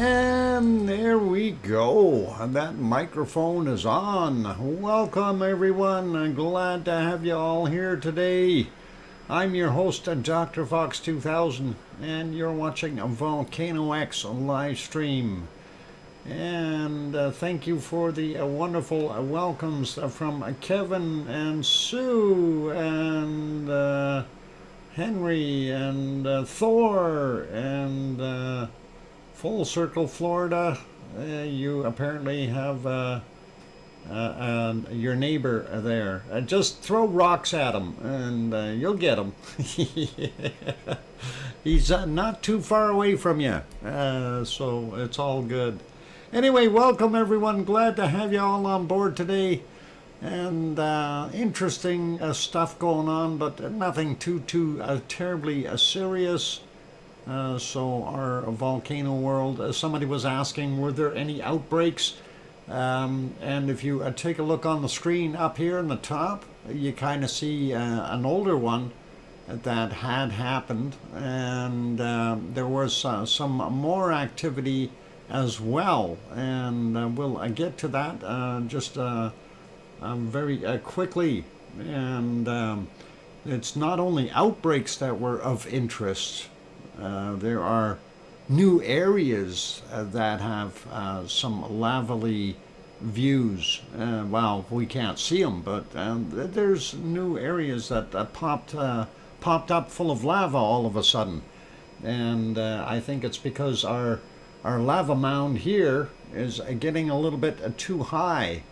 And there we go. That microphone is on. Welcome, everyone. I'm glad to have you all here today. I'm your host, DrFox2000, and you're watching a VolcanoX live stream. And thank you for the wonderful welcomes from Kevin and Sue and Henry and Thor and Full Circle, Florida. You apparently have your neighbor there. Just throw rocks at him and you'll get him. He's not too far away from you, so it's all good. Anyway, welcome everyone. Glad to have you all on board today. And interesting stuff going on, but nothing too terribly serious. So our volcano world, somebody was asking, were there any outbreaks? And if you take a look on the screen up here in the top, you kind of see an older one that had happened, and there was some more activity as well, and we'll get to that just very quickly. And it's not only outbreaks that were of interest. There are new areas that have some lavally views. Well, we can't see them, but there's new areas that popped up full of lava all of a sudden. And I think it's because our lava mound here is getting a little bit too high.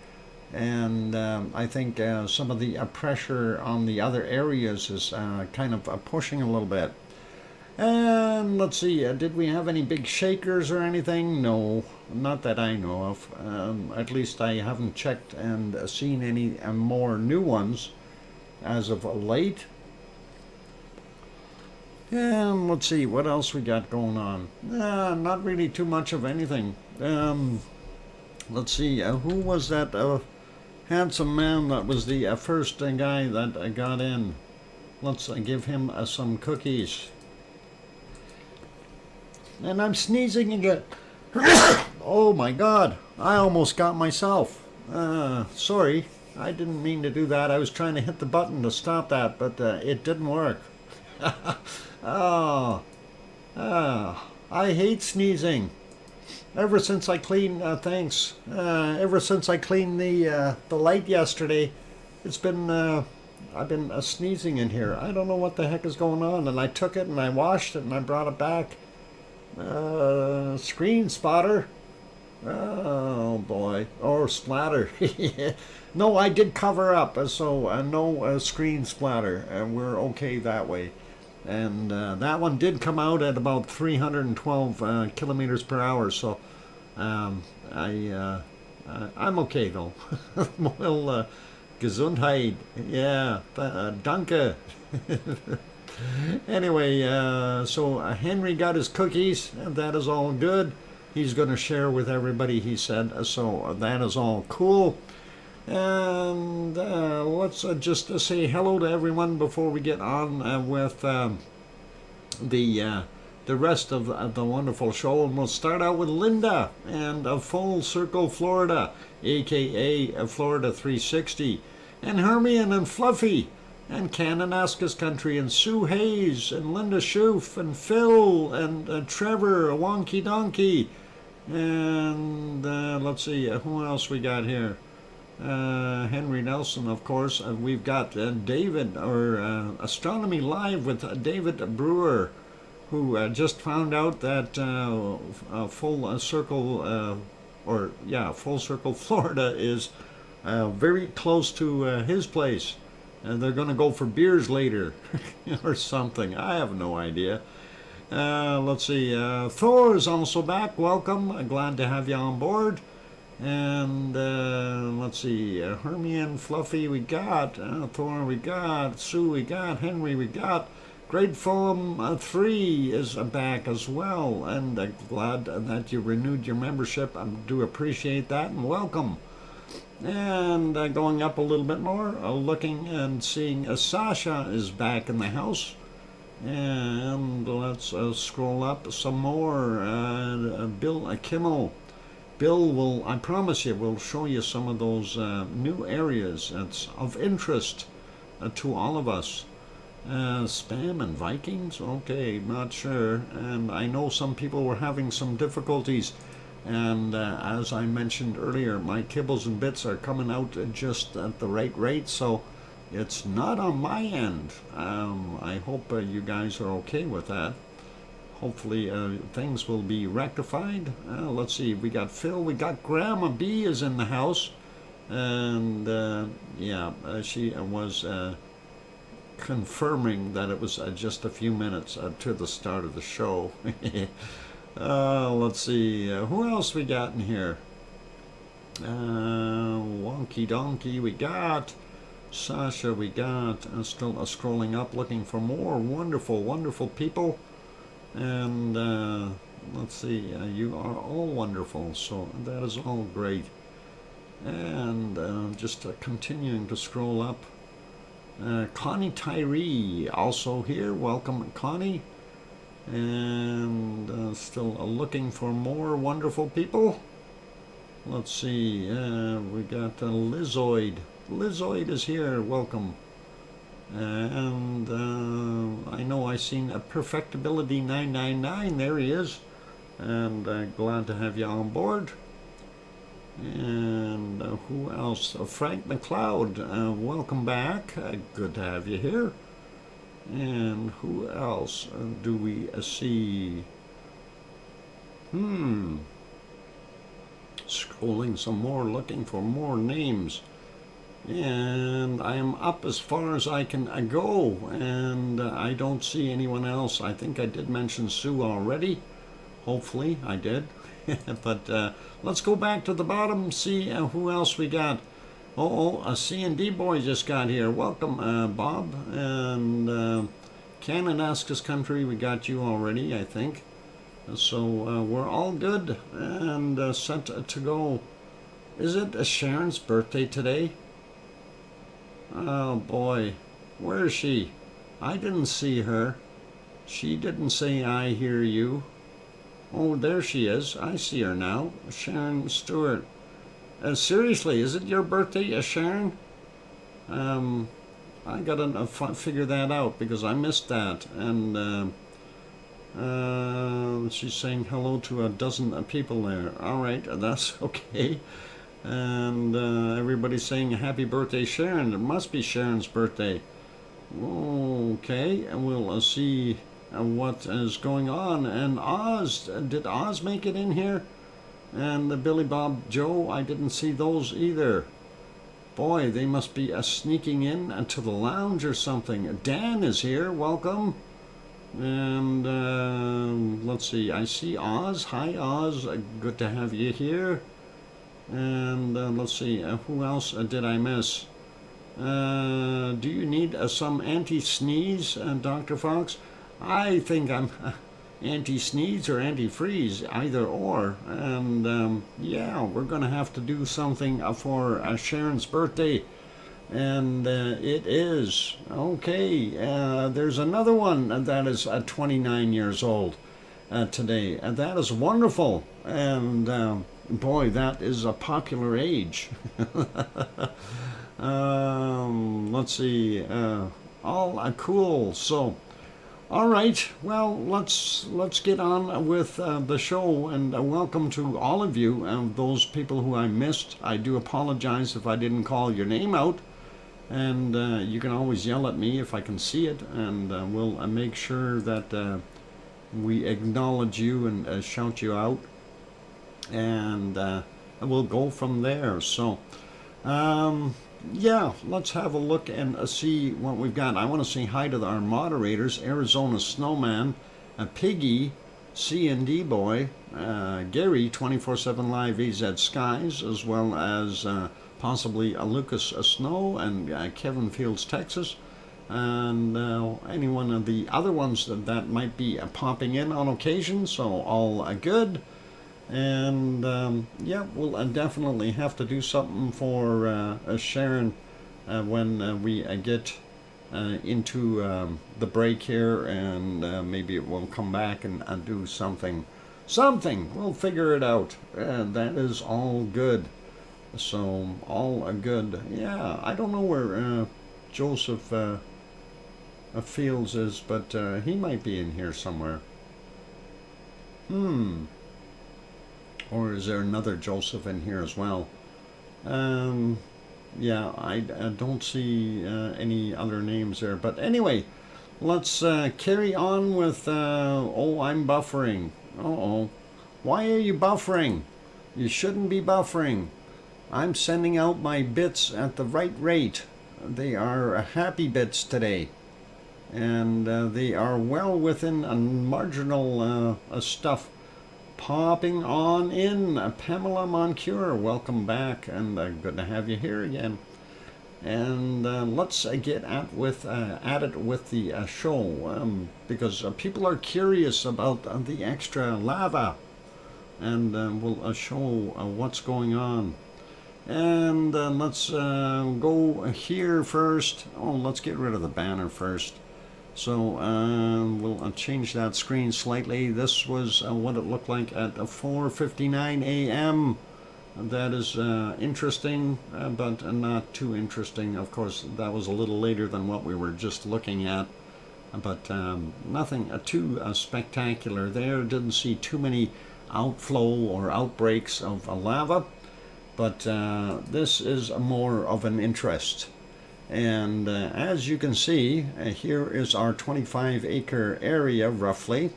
And I think some of the pressure on the other areas is kind of pushing a little bit. And let's see, did we have any big shakers or anything? No, not that I know of. At least I haven't checked and seen any more new ones as of late. And let's see, what else we got going on? Not really too much of anything. Let's see, who was that handsome man that was the first guy that got in? Let's give him some cookies. And I'm sneezing again. Oh my God, I almost got myself. Sorry, I didn't mean to do that. I was trying to hit the button to stop that, but it didn't work. I hate sneezing. Ever since I cleaned, ever since I cleaned the light yesterday, it's been, I've been sneezing in here. I don't know what the heck is going on. And I took it and I washed it and I brought it back. Screen spotter. Oh boy. Or splatter. No, I did cover up, so no screen splatter. We're okay that way. And that one did come out at about 312 kilometers per hour, so I'm okay though. Well, Gesundheit. Yeah, danke. Anyway, so Henry got his cookies, and that is all good. He's going to share with everybody, he said, so that is all cool. And let's just say hello to everyone before we get on with the rest of the wonderful show. And we'll start out with Linda and Full Circle, Florida, aka Florida 360, and Hermione and Fluffy, and Kananaskis Country, and Sue Hayes, and Linda Schoof, and Phil, and Trevor, Wonky Donkey, and let's see, who else we got here? Henry Nelson, of course. We've got David, or Astronomy Live with David Brewer, who just found out that Full Circle, Full Circle, Florida is very close to his place. And they're going to go for beers later or something. I have no idea. Let's see. Thor is also back. Welcome. Glad to have you on board. And let's see. Hermione, Fluffy, we got. Thor, we got. Sue, we got. Henry, we got. Great Foam 3 is back as well. And glad that you renewed your membership. I do appreciate that. And welcome. And going up a little bit more, looking and seeing Sasha is back in the house. And let's scroll up some more. Bill Kimmel. Bill will, I promise you, will show you some of those new areas that's of interest to all of us. Spam and Vikings? Okay, not sure. And I know some people were having some difficulties. And as I mentioned earlier, my kibbles and bits are coming out just at the right rate, so it's not on my end. I hope you guys are okay with that. Hopefully things will be rectified. Let's see, we got Phil, we got Grandma B is in the house. And yeah, she was confirming that it was just a few minutes to the start of the show. Let's see, who else we got in here? Wonky Donkey, we got Sasha, we got still scrolling up looking for more wonderful people. And let's see, you are all wonderful, so that is all great. And just continuing to scroll up. Connie Tyree also here, welcome Connie. And still looking for more wonderful people. Let's see, we got Lizoid. Lizoid is here, welcome. And I know I seen a Perfectibility 999, there he is. And glad to have you on board. And who else? Frank McLeod, welcome back. Good to have you here. And who else do we see? Scrolling some more, looking for more names. And I am up as far as I can go, and I don't see anyone else. I think I did mention Sue already. Hopefully I did. But let's go back to the bottom, see who else we got. A C&D boy just got here. Welcome, Bob. And Cannon Askus Country, we got you already, I think. So we're all good and set to go. Is it Sharon's birthday today? Oh boy, where is she? I didn't see her. She didn't say I hear you. Oh, there she is. I see her now. Sharon Stewart. Seriously, is it your birthday, Sharon? I gotta figure that out because I missed that. And she's saying hello to a dozen people there. All right, that's okay. And everybody's saying happy birthday, Sharon. It must be Sharon's birthday. Okay, and we'll see what is going on. And Oz, did Oz make it in here? And the Billy Bob Joe, I didn't see those either. Boy, they must be sneaking in to the lounge or something. Dan is here, welcome. And let's see, I see Oz. Hi Oz, good to have you here. And let's see, who else did I miss? Do you need some anti-sneeze, Dr. Fox? I think I'm anti-sneeze or anti-freeze, either or. And yeah, we're going to have to do something for Sharon's birthday. And it is. Okay, there's another one that is 29 years old today. And that is wonderful. And boy, that is a popular age. Let's see. All cool. So, all right. Well, let's get on with the show. And welcome to all of you, those people who I missed. I do apologize if I didn't call your name out. And you can always yell at me if I can see it, and we'll make sure that we acknowledge you and shout you out, and we'll go from there. So, yeah, let's have a look and see what we've got. I want to say hi to our moderators, Arizona Snowman, Piggy, C&D Boy, Gary, 24/7 Live AZ Skies, as well as possibly Lucas Snow and Kevin Fields, Texas, and any one of the other ones that might be popping in on occasion. So all good. And yeah, we'll definitely have to do something for Sharon when we get into the break here, and maybe it will come back and do something. We'll figure it out. That is all good. So all good. Yeah, I don't know where Joseph Fields is, but he might be in here somewhere. Or is there another Joseph in here as well? Yeah, I don't see any other names there. But anyway, let's carry on with... oh, I'm buffering. Uh-oh. Why are you buffering? You shouldn't be buffering. I'm sending out my bits at the right rate. They are happy bits today. And they are well within a marginal stuff. Popping on in, Pamela Moncure, welcome back, and good to have you here again. And let's get at it with the show, because people are curious about the extra lava, and we'll show what's going on. And let's go here first. Oh, let's get rid of the banner first. So we'll change that screen slightly. This was what it looked like at 4:59 a.m. That is interesting, but not too interesting. Of course, that was a little later than what we were just looking at, but nothing too spectacular there. Didn't see too many outflow or outbreaks of lava, but this is more of an interest. And as you can see, here is our 25-acre area roughly.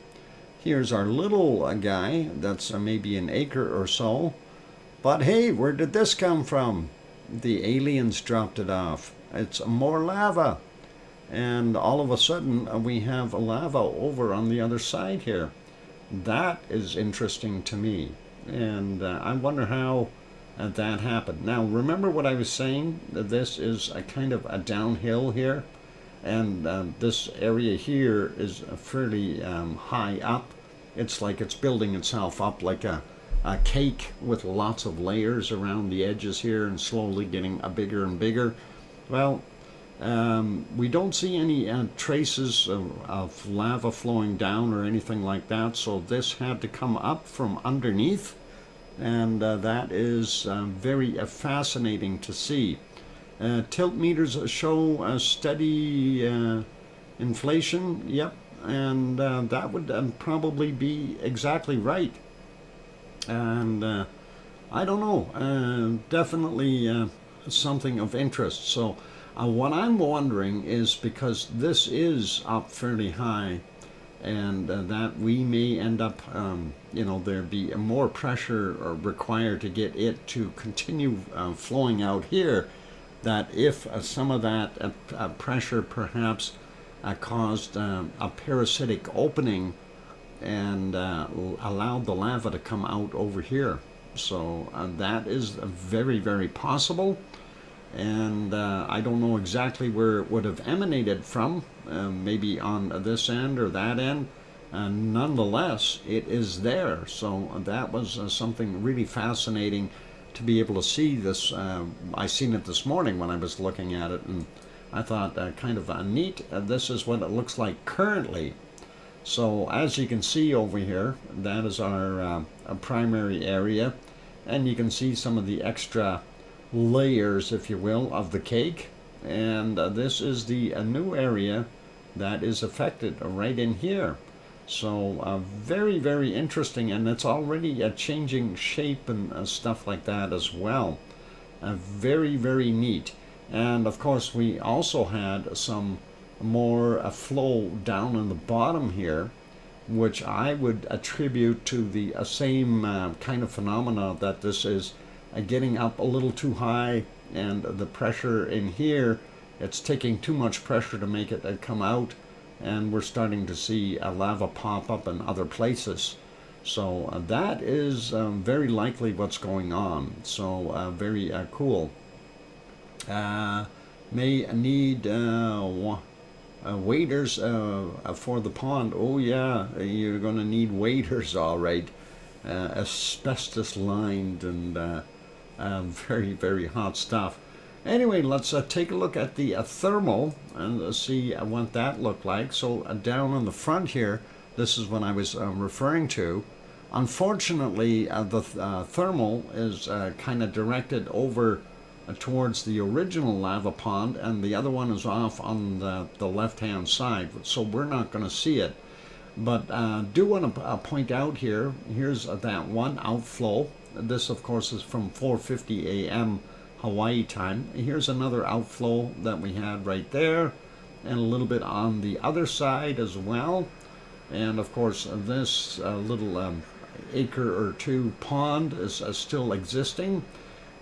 Here's our little guy that's maybe an acre or so. But hey, where did this come from? The aliens dropped it off. It's more lava. And all of a sudden we have lava over on the other side here. That is interesting to me. And I wonder how that happened. Now remember what I was saying, that this is a kind of a downhill here, and this area here is fairly high up. It's like it's building itself up like a cake with lots of layers around the edges here and slowly getting bigger and bigger. Well, we don't see any traces of lava flowing down or anything like that, so this had to come up from underneath. And that is very fascinating to see. Tilt meters show a steady inflation, yep, and that would probably be exactly right. And I don't know, definitely something of interest. So what I'm wondering is, because this is up fairly high, and that we may end up, there'd be more pressure required to get it to continue flowing out here, that if some of that pressure perhaps caused a parasitic opening and allowed the lava to come out over here. So that is very, very possible. And I don't know exactly where it would have emanated from, maybe on this end or that end. Nonetheless, it is there. So that was something really fascinating to be able to see this. I seen it this morning when I was looking at it, and I thought kind of neat. This is what it looks like currently. So as you can see over here, that is our primary area, and you can see some of the extra layers, if you will, of the cake. And this is the new area that is affected right in here. So very, very interesting, and it's already changing shape and stuff like that as well. Very, very neat. And of course we also had some more flow down in the bottom here, which I would attribute to the same kind of phenomena, that this is getting up a little too high, and the pressure in here, it's taking too much pressure to make it come out, and we're starting to see lava pop up in other places. So that is very likely what's going on. So very cool. May need waders for the pond. Oh yeah, you're going to need waders, all right. Asbestos lined and very, very hot stuff. Anyway, let's take a look at the thermal and see what that looked like. So down on the front here, this is what I was referring to. Unfortunately, the thermal is kind of directed over towards the original lava pond, and the other one is off on the left-hand side, so we're not going to see it. But do want to point out here, here's that one outflow. This, of course, is from 4:50 a.m. Hawaii time. Here's another outflow that we had right there, and a little bit on the other side as well. And of course, this little acre or two pond is still existing.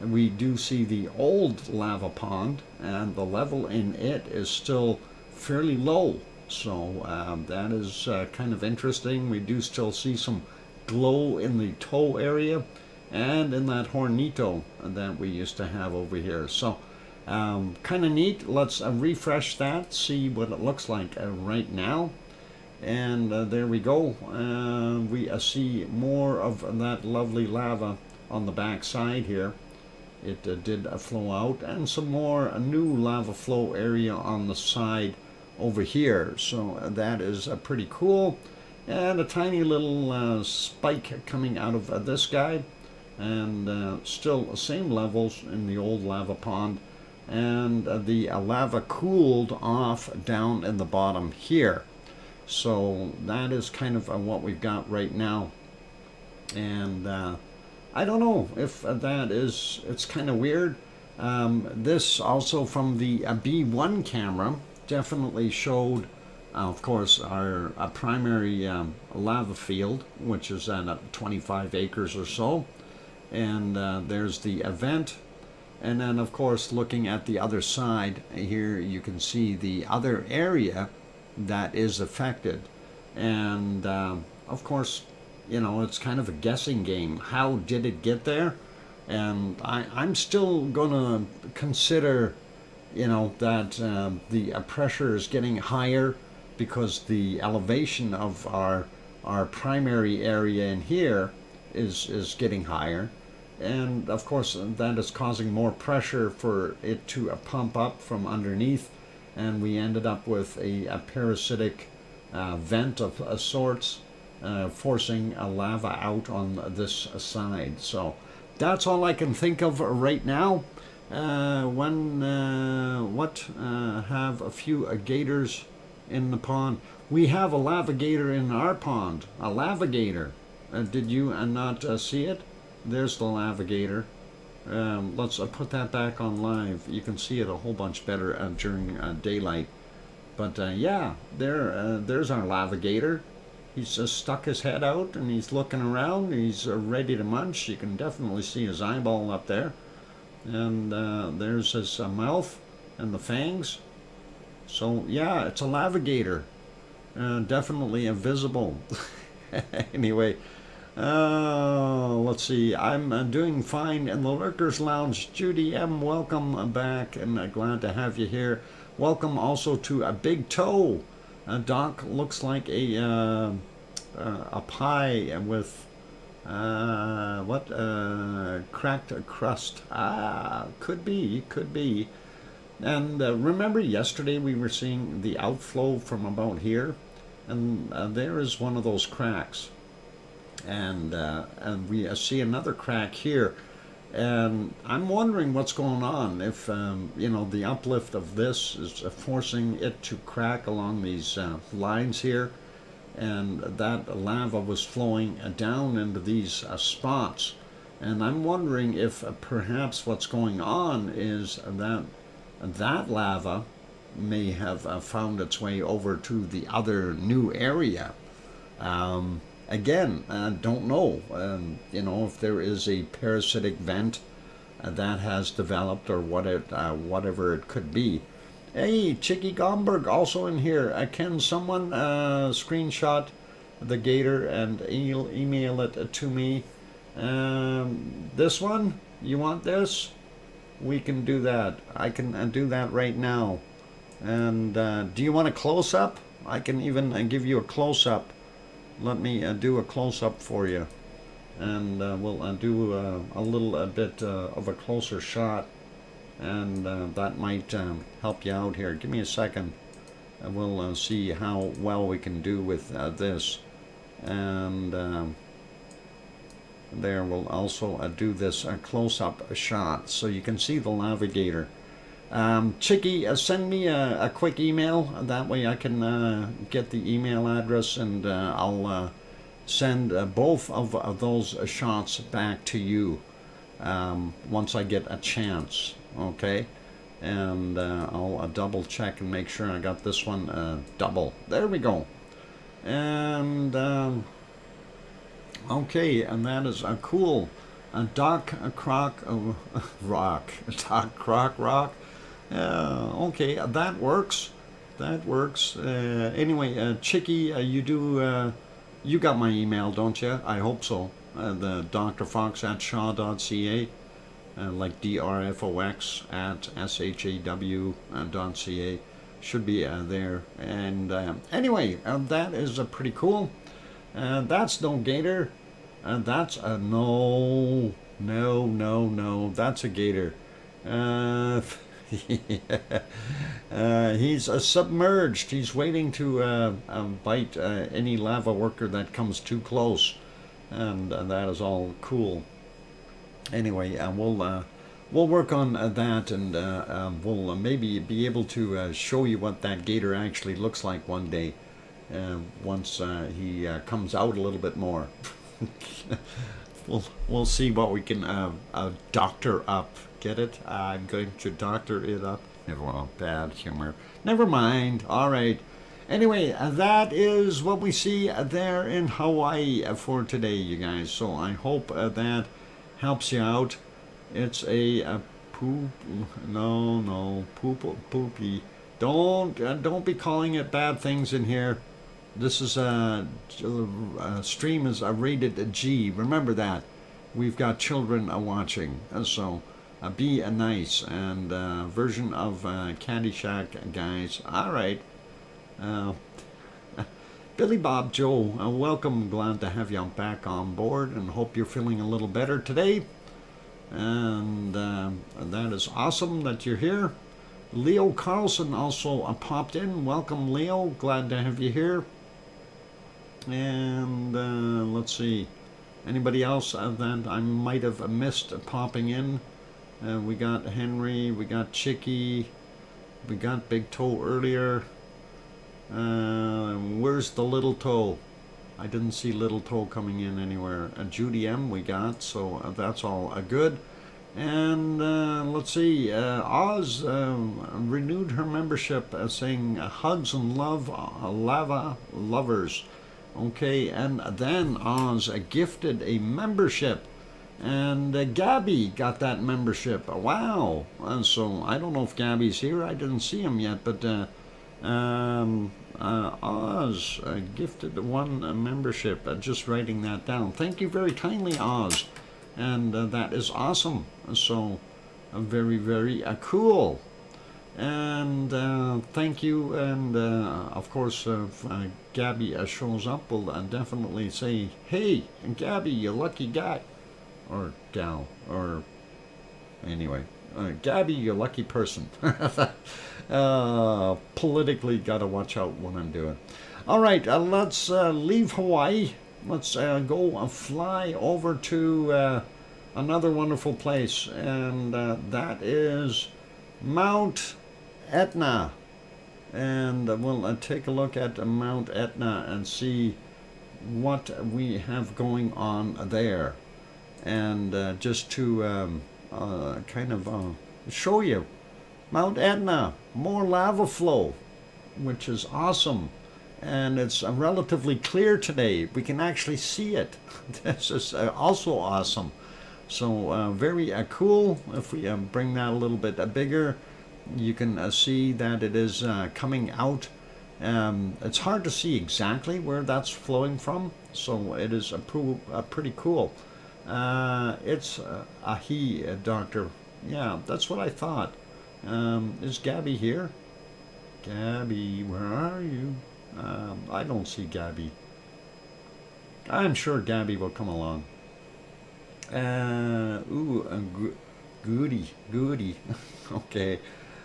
And we do see the old lava pond, and the level in it is still fairly low. So that is kind of interesting. We do still see some glow in the toe area and in that hornito that we used to have over here. So kind of neat. Let's refresh that, see what it looks like right now. And there we go. We see more of that lovely lava on the back side here. It did flow out, and some more new lava flow area on the side over here. So that is pretty cool. And a tiny little spike coming out of this guy, and still the same levels in the old lava pond. And the lava cooled off down in the bottom here. So that is kind of what we've got right now. And I don't know if that is, it's kind of weird. This also from the B1 camera definitely showed, of course, our primary lava field, which is at 25 acres or so. And there's the event. And then, of course, looking at the other side, here you can see the other area that is affected. And of course, you know, it's kind of a guessing game. How did it get there? And I'm still gonna consider, you know, that the pressure is getting higher because the elevation of our primary area in here is getting higher. And of course that is causing more pressure for it to pump up from underneath, and we ended up with a parasitic vent of sorts, forcing lava out on this side. So that's all I can think of right now. Have a few gators in the pond. We have a lava gator in our pond. A lava gator. Did you not see it? There's the lava gator. Let's put that back on live. You can see it a whole bunch better during daylight. But yeah, there's our lava gator. He's just stuck his head out and he's looking around. He's ready to munch. You can definitely see his eyeball up there. And there's his mouth and the fangs. So yeah, it's a lava gator. Definitely invisible. Anyway. Let's see. I'm doing fine in the Lurkers Lounge. Judy M., welcome back, and glad to have you here. Welcome also to a Big Toe. Doc looks like a pie with cracked crust. Could be. And remember yesterday we were seeing the outflow from about here, and there is one of those cracks. And we see another crack here, and I'm wondering what's going on. If you know, the uplift of this is forcing it to crack along these lines here, and that lava was flowing down into these spots. And I'm wondering if perhaps what's going on is that lava may have found its way over to the other new area. Again, don't know, you know, if there is a parasitic vent that has developed or whatever it could be. Hey, Chicky Gomberg also in here. Can someone screenshot the gator and email it to me? This one? You want this? We can do that. I can do that right now. And do you want a close-up? I can even give you a close-up. Let me do a close-up for you, and we'll do a little bit of a closer shot and that might help you out here. Give me a second, and we'll see how well we can do with this. And there, we'll also do this close-up shot so you can see the lava gator. Chicky, send me a quick email. That way I can get the email address, and I'll send both of those shots back to you once I get a chance. Okay? And I'll double check and make sure I got this one double. There we go. And okay, and that is a cool Doc Croc rock. Doc Croc rock. Okay, that works. That works. Anyway, Chicky, you got my email, don't you? I hope so. The DrFox@shaw.ca, like DrFox at SHAW.ca. Should be there. And anyway, that is pretty cool. That's no gator. That's a no. That's a gator. He's submerged. He's waiting to bite any lava worker that comes too close, and that is all cool. Anyway, we'll work on that, and we'll maybe be able to show you what that gator actually looks like one day, once he comes out a little bit more. We'll see what we can doctor up. Get it? I'm going to doctor it up. Well, bad humor. Never mind. All right. Anyway, that is what we see there in Hawaii for today, you guys. So I hope that helps you out. It's a poopy. Don't be calling it bad things in here. This is stream is rated G. Remember that. We've got children watching, so be nice. And version of Caddyshack, guys. All right. Billy Bob Joe, welcome. Glad to have you back on board, and hope you're feeling a little better today. And that is awesome that you're here. Leo Carlson also popped in. Welcome, Leo. Glad to have you here. And let's see. Anybody else that I might have missed popping in? We got Henry. We got Chicky. We got Big Toe earlier. Where's the Little Toe? I didn't see Little Toe coming in anywhere. Judy M. we got, so that's all good. And let's see, Oz renewed her membership, saying hugs and love, lava lovers. Okay, and then Oz gifted a membership, and Gabby got that membership. Wow! And so I don't know if Gabby's here. I didn't see him yet, but Oz gifted one membership. Just writing that down. Thank you very kindly, Oz. And that is awesome. So very, very cool. And thank you. And of course, if Gabby shows up, we'll definitely say, hey, Gabby, you lucky guy. Or gal. Or anyway. Gabby, you lucky person. Politically, gotta watch out what I'm doing. All right, let's leave Hawaii. Let's go fly over to another wonderful place, and that is Mount Etna. And we'll take a look at Mount Etna and see what we have going on there. And just to kind of show you, Mount Etna, more lava flow, which is awesome. And it's relatively clear today. We can actually see it. This is also awesome. So very cool. If we bring that a little bit bigger, you can see that it is coming out. It's hard to see exactly where that's flowing from, so it is pretty cool. It's a he, doctor. Yeah, that's what I thought. Is Gabby here? Gabby, where are you? I don't see Gabby. I'm sure Gabby will come along. Goody, goody. Okay.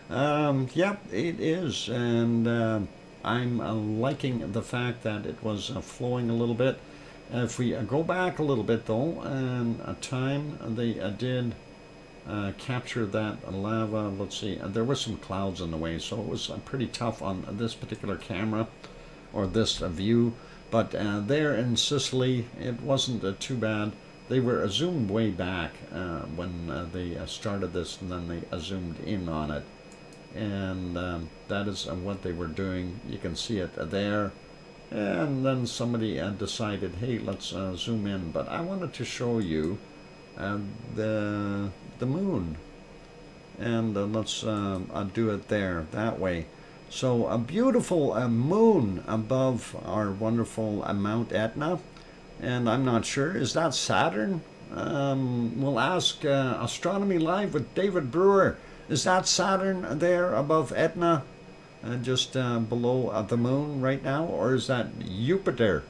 Yep, it is. And I'm liking the fact that it was flowing a little bit. If we go back a little bit though, and a time they did capture that lava. Let's see, there was some clouds in the way, so it was pretty tough on this particular camera or this view. But there in Sicily, it wasn't too bad. They were zoomed way back when they started this, and then they zoomed in on it. And that is what they were doing. You can see it there. And then somebody decided, hey, let's zoom in. But I wanted to show you the moon. And let's do it there, that way. So a beautiful moon above our wonderful Mount Etna. And I'm not sure, is that Saturn? We'll ask Astronomy Live with David Brewer. Is that Saturn there above Etna? Just below the moon right now, or is that Jupiter?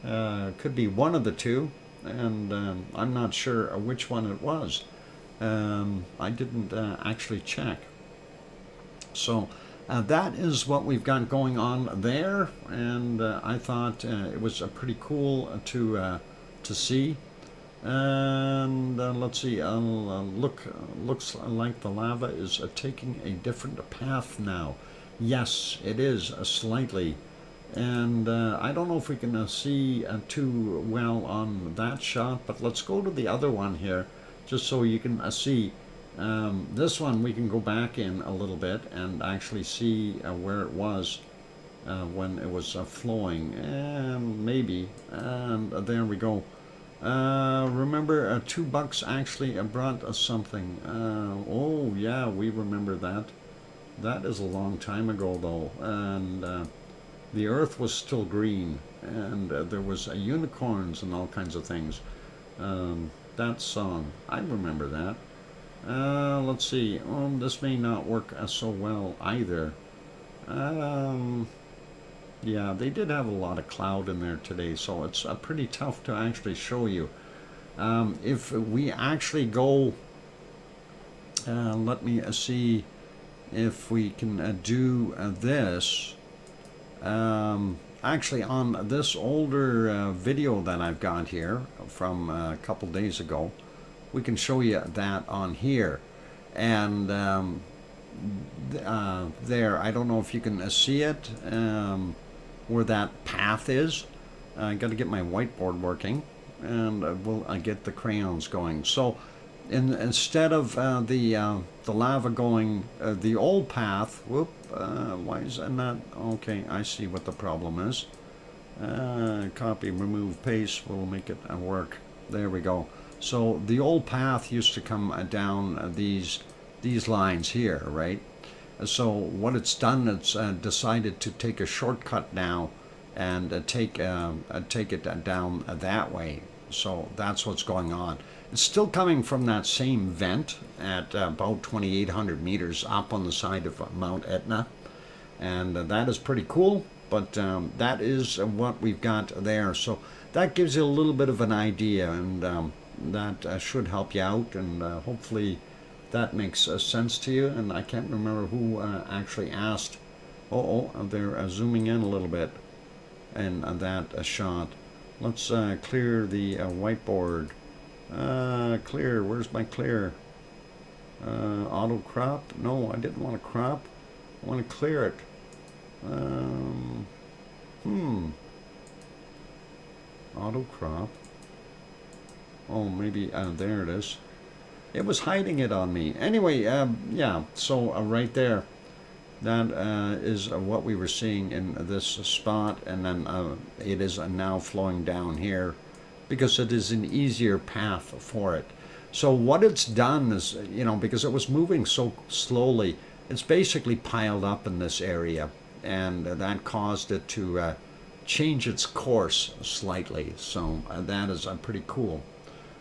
Could be one of the two, and I'm not sure which one it was. I didn't actually check. So that is what we've got going on there, and I thought it was pretty cool to see. And let's see, looks like the lava is taking a different path now. Yes, it is slightly. And I don't know if we can see too well on that shot, but let's go to the other one here, just so you can see. This one we can go back in a little bit and actually see where it was when it was flowing. And maybe, and there we go. Remember, $2 actually brought us something. Oh yeah, we remember that. That is a long time ago though, and the earth was still green, and there was unicorns and all kinds of things. That song, I remember that. Let's see, this may not work so well either. Yeah, they did have a lot of cloud in there today, so it's pretty tough to actually show you. If we actually go, let me see if we can do this. Actually, on this older video that I've got here from a couple days ago, we can show you that on here. And there, I don't know if you can see it, where that path is. I got to get my whiteboard working, and we'll get the crayons going. So instead of the lava going the old path, whoop, why is that not? Okay, I see what the problem is. Copy, remove, paste, we'll make it work. There we go. So the old path used to come down these lines here, right? So what it's done, it's decided to take a shortcut now and take it down that way. So that's what's going on. It's still coming from that same vent at about 2,800 meters up on the side of Mount Etna, and that is pretty cool. But that is what we've got there. So that gives you a little bit of an idea, and that should help you out, and hopefully that makes sense to you. And I can't remember who actually asked. Oh, they're zooming in a little bit in that shot. Let's clear the whiteboard. Clear, where's my clear? Auto crop? No, I didn't want to crop. I want to clear it. Auto crop. Oh, maybe, there it is. It was hiding it on me. Anyway, yeah, so right there, that is what we were seeing in this spot, and then it is now flowing down here because it is an easier path for it. So what it's done is, because it was moving so slowly, it's basically piled up in this area, and that caused it to change its course slightly. So that is pretty cool.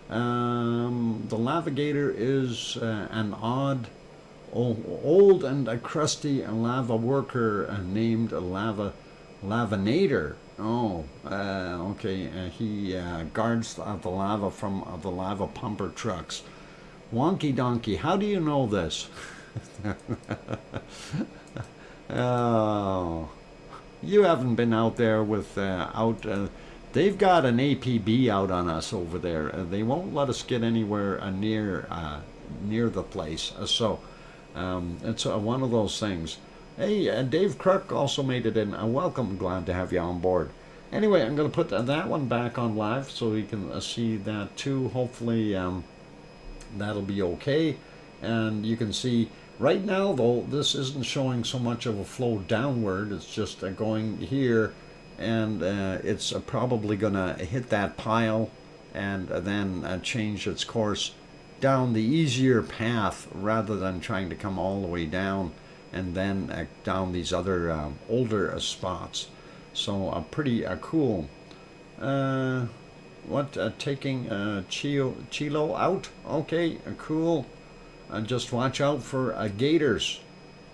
The Navigator is an old and crusty lava worker named Lavanator. Oh, okay. He guards the lava from the lava pumper trucks. Wonky donkey, how do you know this? Oh, you haven't been out there with they've got an APB out on us over there. They won't let us get anywhere near the place. It's one of those things. Hey, Dave Crook also made it in. Welcome, glad to have you on board. Anyway, I'm going to put that one back on live so you can see that too. Hopefully that'll be okay. And you can see right now, though, this isn't showing so much of a flow downward. It's just going here, and it's probably going to hit that pile and then change its course down the easier path rather than trying to come all the way down and then down these other older spots. So pretty cool. Taking Chilo out? Okay, cool. Just watch out for gators,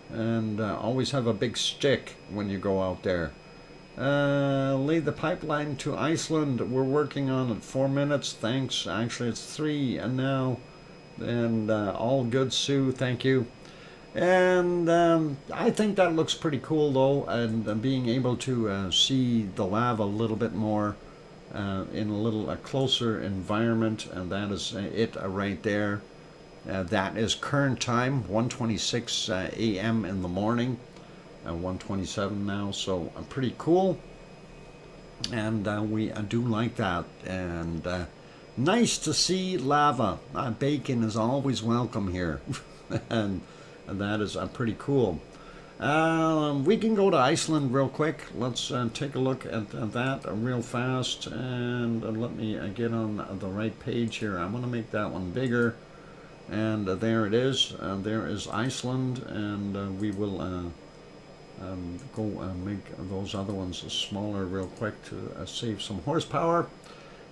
and always have a big stick when you go out there. Lay the pipeline to Iceland. We're working on it. 4 minutes. Thanks. Actually, it's 3 and now. And all good, Sue. Thank you. And I think that looks pretty cool, though, and being able to see the lava a little bit more in a little closer environment, and that is it right there. That is current time, 1:26 a.m. in the morning, 1:27 now, so pretty cool. And we do like that, and nice to see lava. Bacon is always welcome here. and that is pretty cool. We can go to Iceland real quick. Let's take a look at that real fast, and let me get on the right page here. I'm going to make that one bigger, and there it is. There is Iceland, and we will go make those other ones smaller real quick to save some horsepower.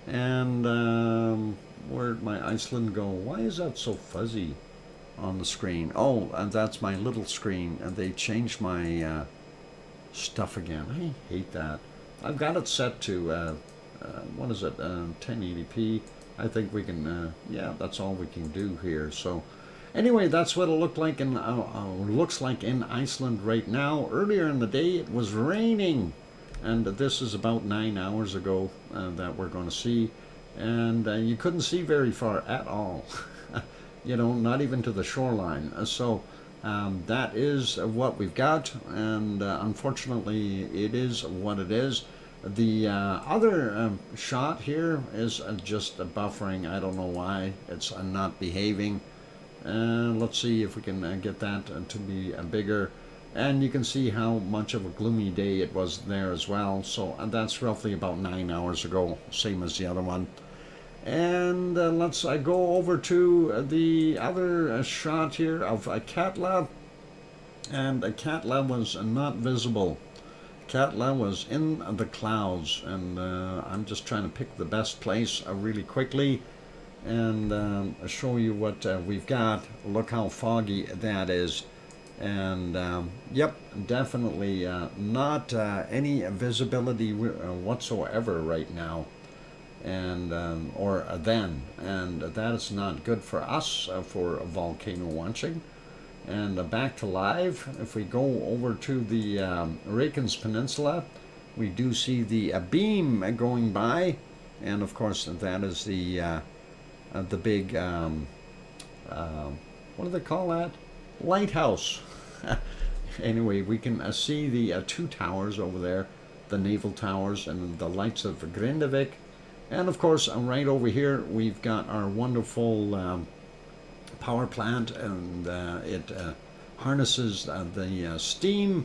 And where'd my Iceland go? Why is that so fuzzy on the screen? Oh, and that's my little screen, and they changed my stuff again. I hate that. I've got it set to what is it, 1080p. I think we can yeah, that's all we can do here. So anyway, that's what it looks like in Iceland right now. Earlier in the day it was raining, and this is about 9 hours ago that we're going to see, and you couldn't see very far at all. You know, not even to the shoreline. So that is what we've got, and unfortunately it is what it is. The other shot here is just buffering. I don't know why it's not behaving. Let's see if we can get that to be bigger, and you can see how much of a gloomy day it was there as well. So that's roughly about 9 hours ago, same as the other one. And let's go over to the other shot here of Katla, and Katla was not visible. Katla was in the clouds, and I'm just trying to pick the best place really quickly and show you what we've got. Look how foggy that is, and yep, definitely not any visibility whatsoever right now. And or then, and that is not good for us for volcano watching. And back to live, if we go over to the Reykjanes Peninsula, we do see the beam going by, and of course that is the big what do they call that, lighthouse. Anyway, we can see the 2 towers over there, the naval towers, and the lights of Grindavik. And of course, right over here, we've got our wonderful power plant, and it harnesses the steam.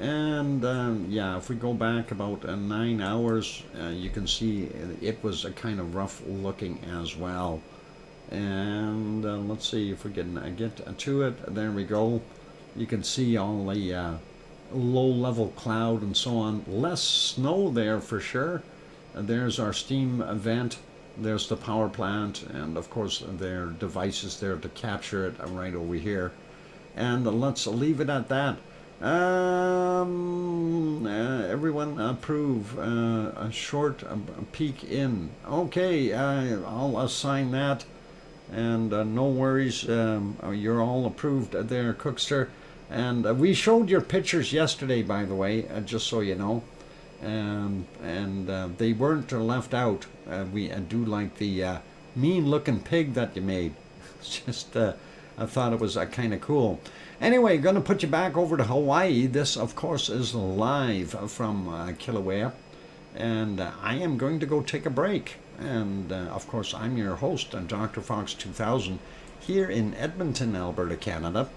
And yeah, if we go back about 9 hours, you can see it was kind of rough looking as well. And let's see if we can get to it. There we go. You can see all the low-level cloud and so on. Less snow there for sure. There's our steam vent, there's the power plant, and of course there are devices there to capture it right over here. And let's leave it at that. Everyone approve a short peek in. Okay, I'll assign that. And no worries, you're all approved there, Cookster. And we showed your pictures yesterday, by the way, just so you know. And they weren't left out. We do like the mean-looking pig that you made. It's just, I thought it was kind of cool. Anyway, going to put you back over to Hawaii. This, of course, is live from Kilauea. And I am going to go take a break. And, of course, I'm your host, DrFox2000, here in Edmonton, Alberta, Canada.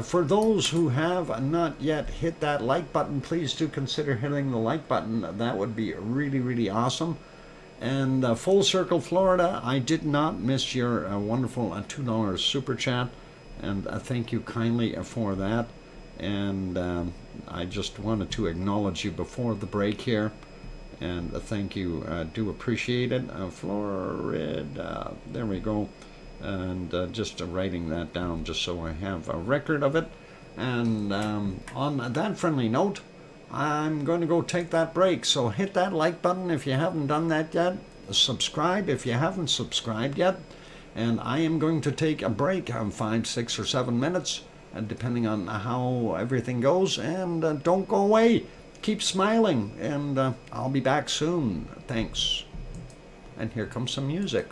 For those who have not yet hit that like button, please do consider hitting the like button. That would be really, really awesome. And Full Circle, Florida, I did not miss your wonderful $2 super chat. And thank you kindly for that. And I just wanted to acknowledge you before the break here. And thank you, do appreciate it. Florida, there we go. And just writing that down just so I have a record of it. And on that friendly note, I'm going to go take that break. So hit that like button if you haven't done that yet. Subscribe if you haven't subscribed yet. And I am going to take a break of 5, 6, or 7 minutes, depending on how everything goes. And don't go away. Keep smiling, and I'll be back soon. Thanks. And here comes some music.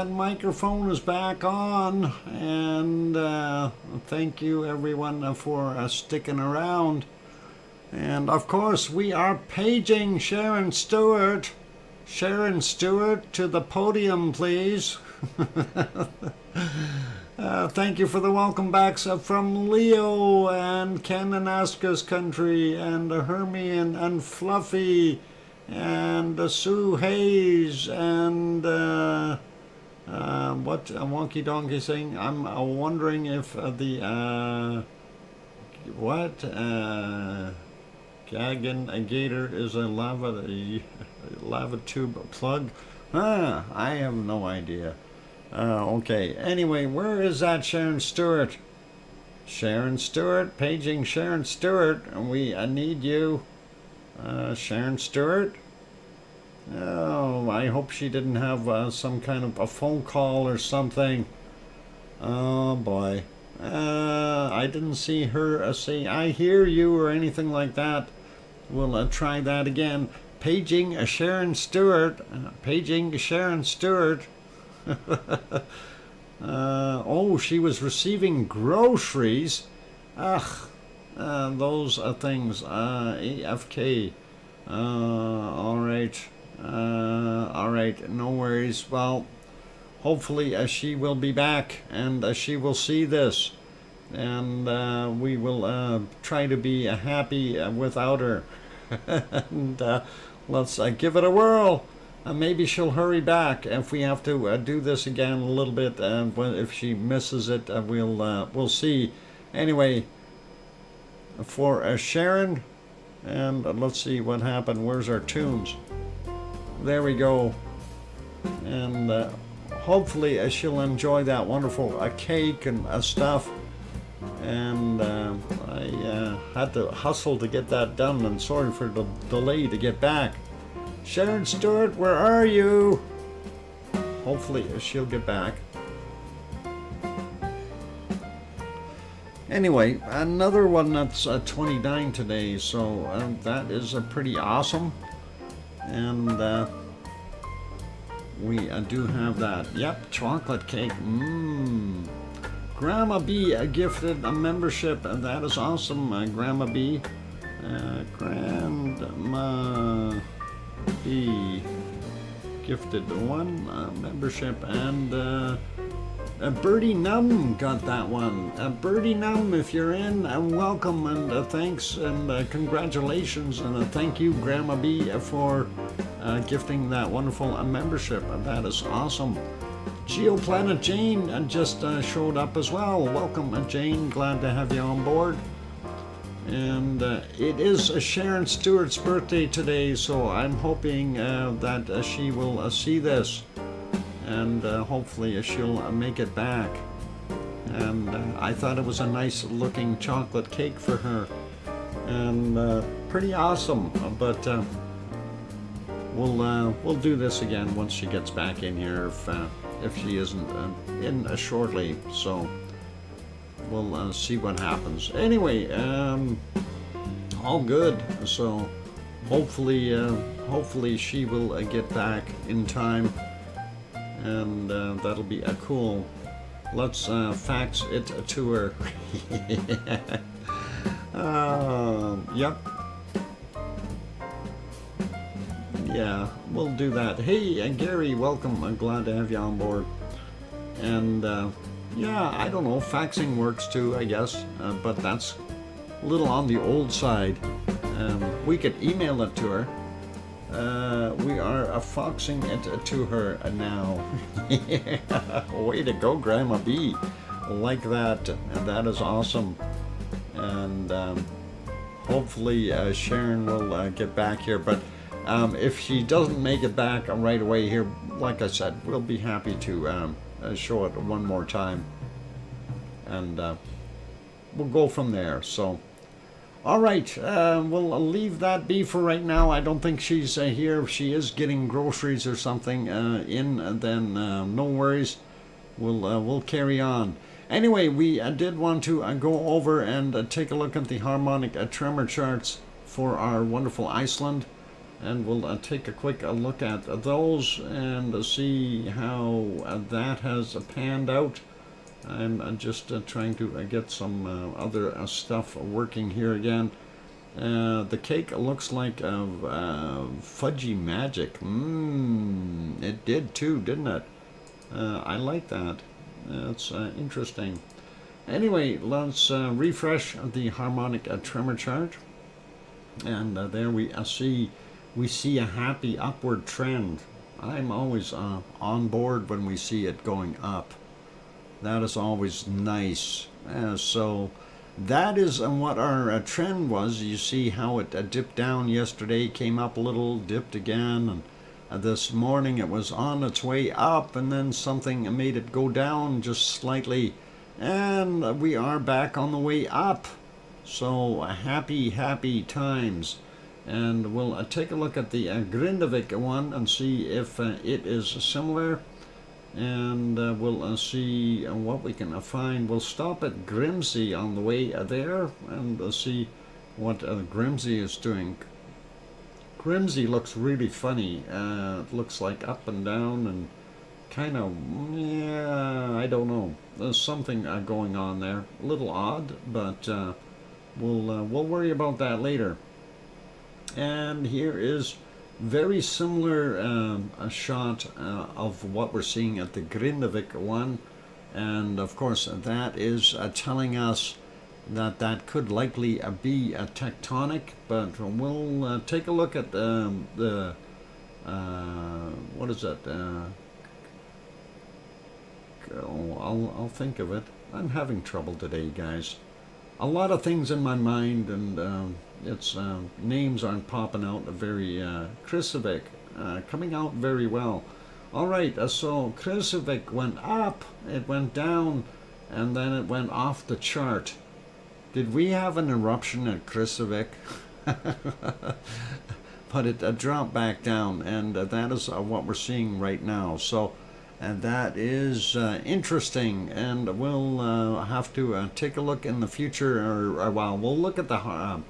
that microphone is back on, and thank you everyone for sticking around. And of course, we are paging Sharon Stewart. Sharon Stewart, to the podium, please. Thank you for the welcome backs from Leo and Kananaska's country and Hermione and Fluffy and Sue Hayes and what Wonky Donkey saying? I'm wondering if the Gagan Gator is a lava tube plug? I have no idea. Okay, anyway, where is that Sharon Stewart? Sharon Stewart, paging Sharon Stewart, and we need you. Sharon Stewart? Oh, I hope she didn't have some kind of a phone call or something. Oh boy. I didn't see her say I hear you or anything like that. We'll try that again. Paging Sharon Stewart. Paging Sharon Stewart. Oh, she was receiving groceries. Ugh. Those things. AFK. Alright. Alright, no worries. Well, hopefully she will be back and she will see this. And we will try to be happy without her. And let's give it a whirl. Maybe she'll hurry back if we have to do this again a little bit. If she misses it, we'll see. Anyway, for Sharon, and let's see what happened. Where's our tunes? There we go. And hopefully she'll enjoy that wonderful cake and stuff. And I had to hustle to get that done, and sorry for the delay to get back. Sharon Stewart, where are you? Hopefully she'll get back. Anyway, another one that's 29 today, so that is pretty awesome. And we do have that. Yep, chocolate cake. Grandma B gifted a membership, and that is awesome, Grandma B. Grandma B gifted one membership, and Birdie Num got that one. Birdie Num, if you're in, welcome, and thanks, and congratulations, and thank you, Grandma B, for gifting that wonderful membership. That is awesome. Geoplanet Jane just showed up as well. Welcome, Jane. Glad to have you on board. And it is Sharon Stewart's birthday today, so I'm hoping that she will see this, and hopefully she'll make it back. And I thought it was a nice looking chocolate cake for her, and pretty awesome. But we'll do this again once she gets back in here, if she isn't in shortly. So we'll see what happens. Anyway, all good. So hopefully she will get back in time, and that'll be cool. Let's fax it to her. Yep. Yeah, we'll do that. Hey, Gary, welcome. I'm glad to have you on board. And yeah, I don't know, faxing works too, I guess, but that's a little on the old side. We could email it to her. We are faxing it to her now. Way to go, Grandma B. Like that. And that is awesome. And hopefully Sharon will get back here. But if she doesn't make it back right away here, like I said, we'll be happy to show it one more time, and we'll go from there. So, all right, we'll leave that be for right now. I don't think she's here. If she is getting groceries or something then no worries. We'll carry on. Anyway, we did want to go over and take a look at the harmonic tremor charts for our wonderful Iceland. and we'll take a quick look at those and see how that has panned out. I'm just trying to get some other stuff working here again. The cake looks like fudgy magic. It did too, didn't it? I like that. It's interesting. Anyway, let's refresh the harmonic tremor chart. And there we see a happy upward trend. I'm always on board when we see it going up. That is always nice. So that is what our trend was. You see how it dipped down yesterday, came up a little, dipped again, and this morning it was on its way up, and then something made it go down just slightly, and we are back on the way up. So happy times. And we'll take a look at the Grindavik one and see if it is similar. And we'll see what we can find. We'll stop at Grimsey on the way there and see what Grimsey is doing. Grimsey looks really funny. It looks like up and down and kind of, yeah, I don't know. There's something going on there. A little odd, but we'll worry about that later. And here is very similar a shot of what we're seeing at the Grindavik one, and of course that is telling us that could likely be a tectonic, but we'll take a look at the what is it? I'll think of it. I'm having trouble today, guys. A lot of things in my mind, and its names aren't popping out very. Krasavik coming out very well. All right, so Krasavik went up, it went down, and then it went off the chart. Did we have an eruption at Krasavik? But it dropped back down, and that is what we're seeing right now. So. And that is interesting, and we'll have to take a look in the future, or well, we'll look at the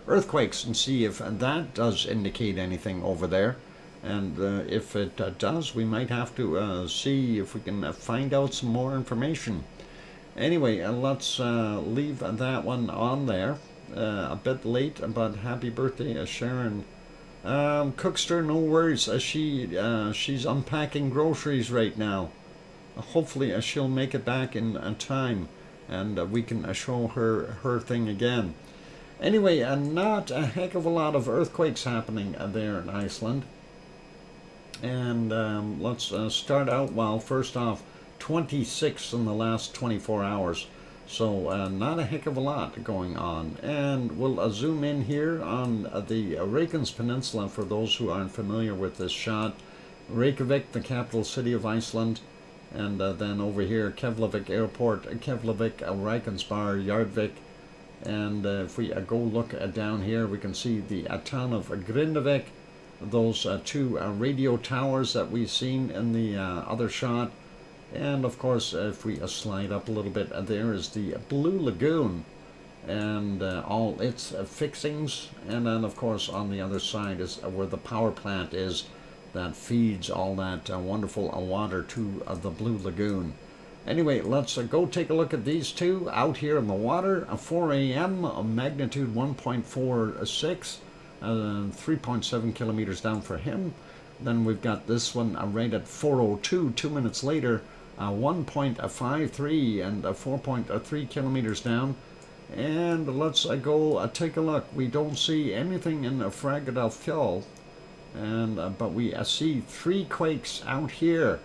earthquakes and see if that does indicate anything over there. And if it does, we might have to see if we can find out some more information. Anyway, let's leave that one on there. A bit late, but happy birthday, Sharon. Cookster, no worries. She's unpacking groceries right now. Hopefully she'll make it back in time, and we can show her thing again. Anyway, not a heck of a lot of earthquakes happening there in Iceland. And let's start out, well, first off, 26 in the last 24 hours. So not a heck of a lot going on. And we'll zoom in here on the Reykjanes Peninsula for those who aren't familiar with this shot. Reykjavik, the capital city of Iceland. And then over here, Keflavik Airport, Keflavik, Reykjanesbær, Jarðvík. And if we go look down here, we can see the town of Grindavik. Those two radio towers that we've seen in the other shot. And of course, if we slide up a little bit, there is the Blue Lagoon and all its fixings. And then of course on the other side is where the power plant is that feeds all that wonderful water to the Blue Lagoon. Anyway, let's go take a look at these two out here in the water. 4 a.m. magnitude 1.46, 3.7 kilometers down for him. Then we've got this one right at 4:02, 2 minutes later, 1.53 and 4.3 kilometers down. And let's go take a look. We don't see anything in Fagradalfjall, and but we see 3 quakes out here,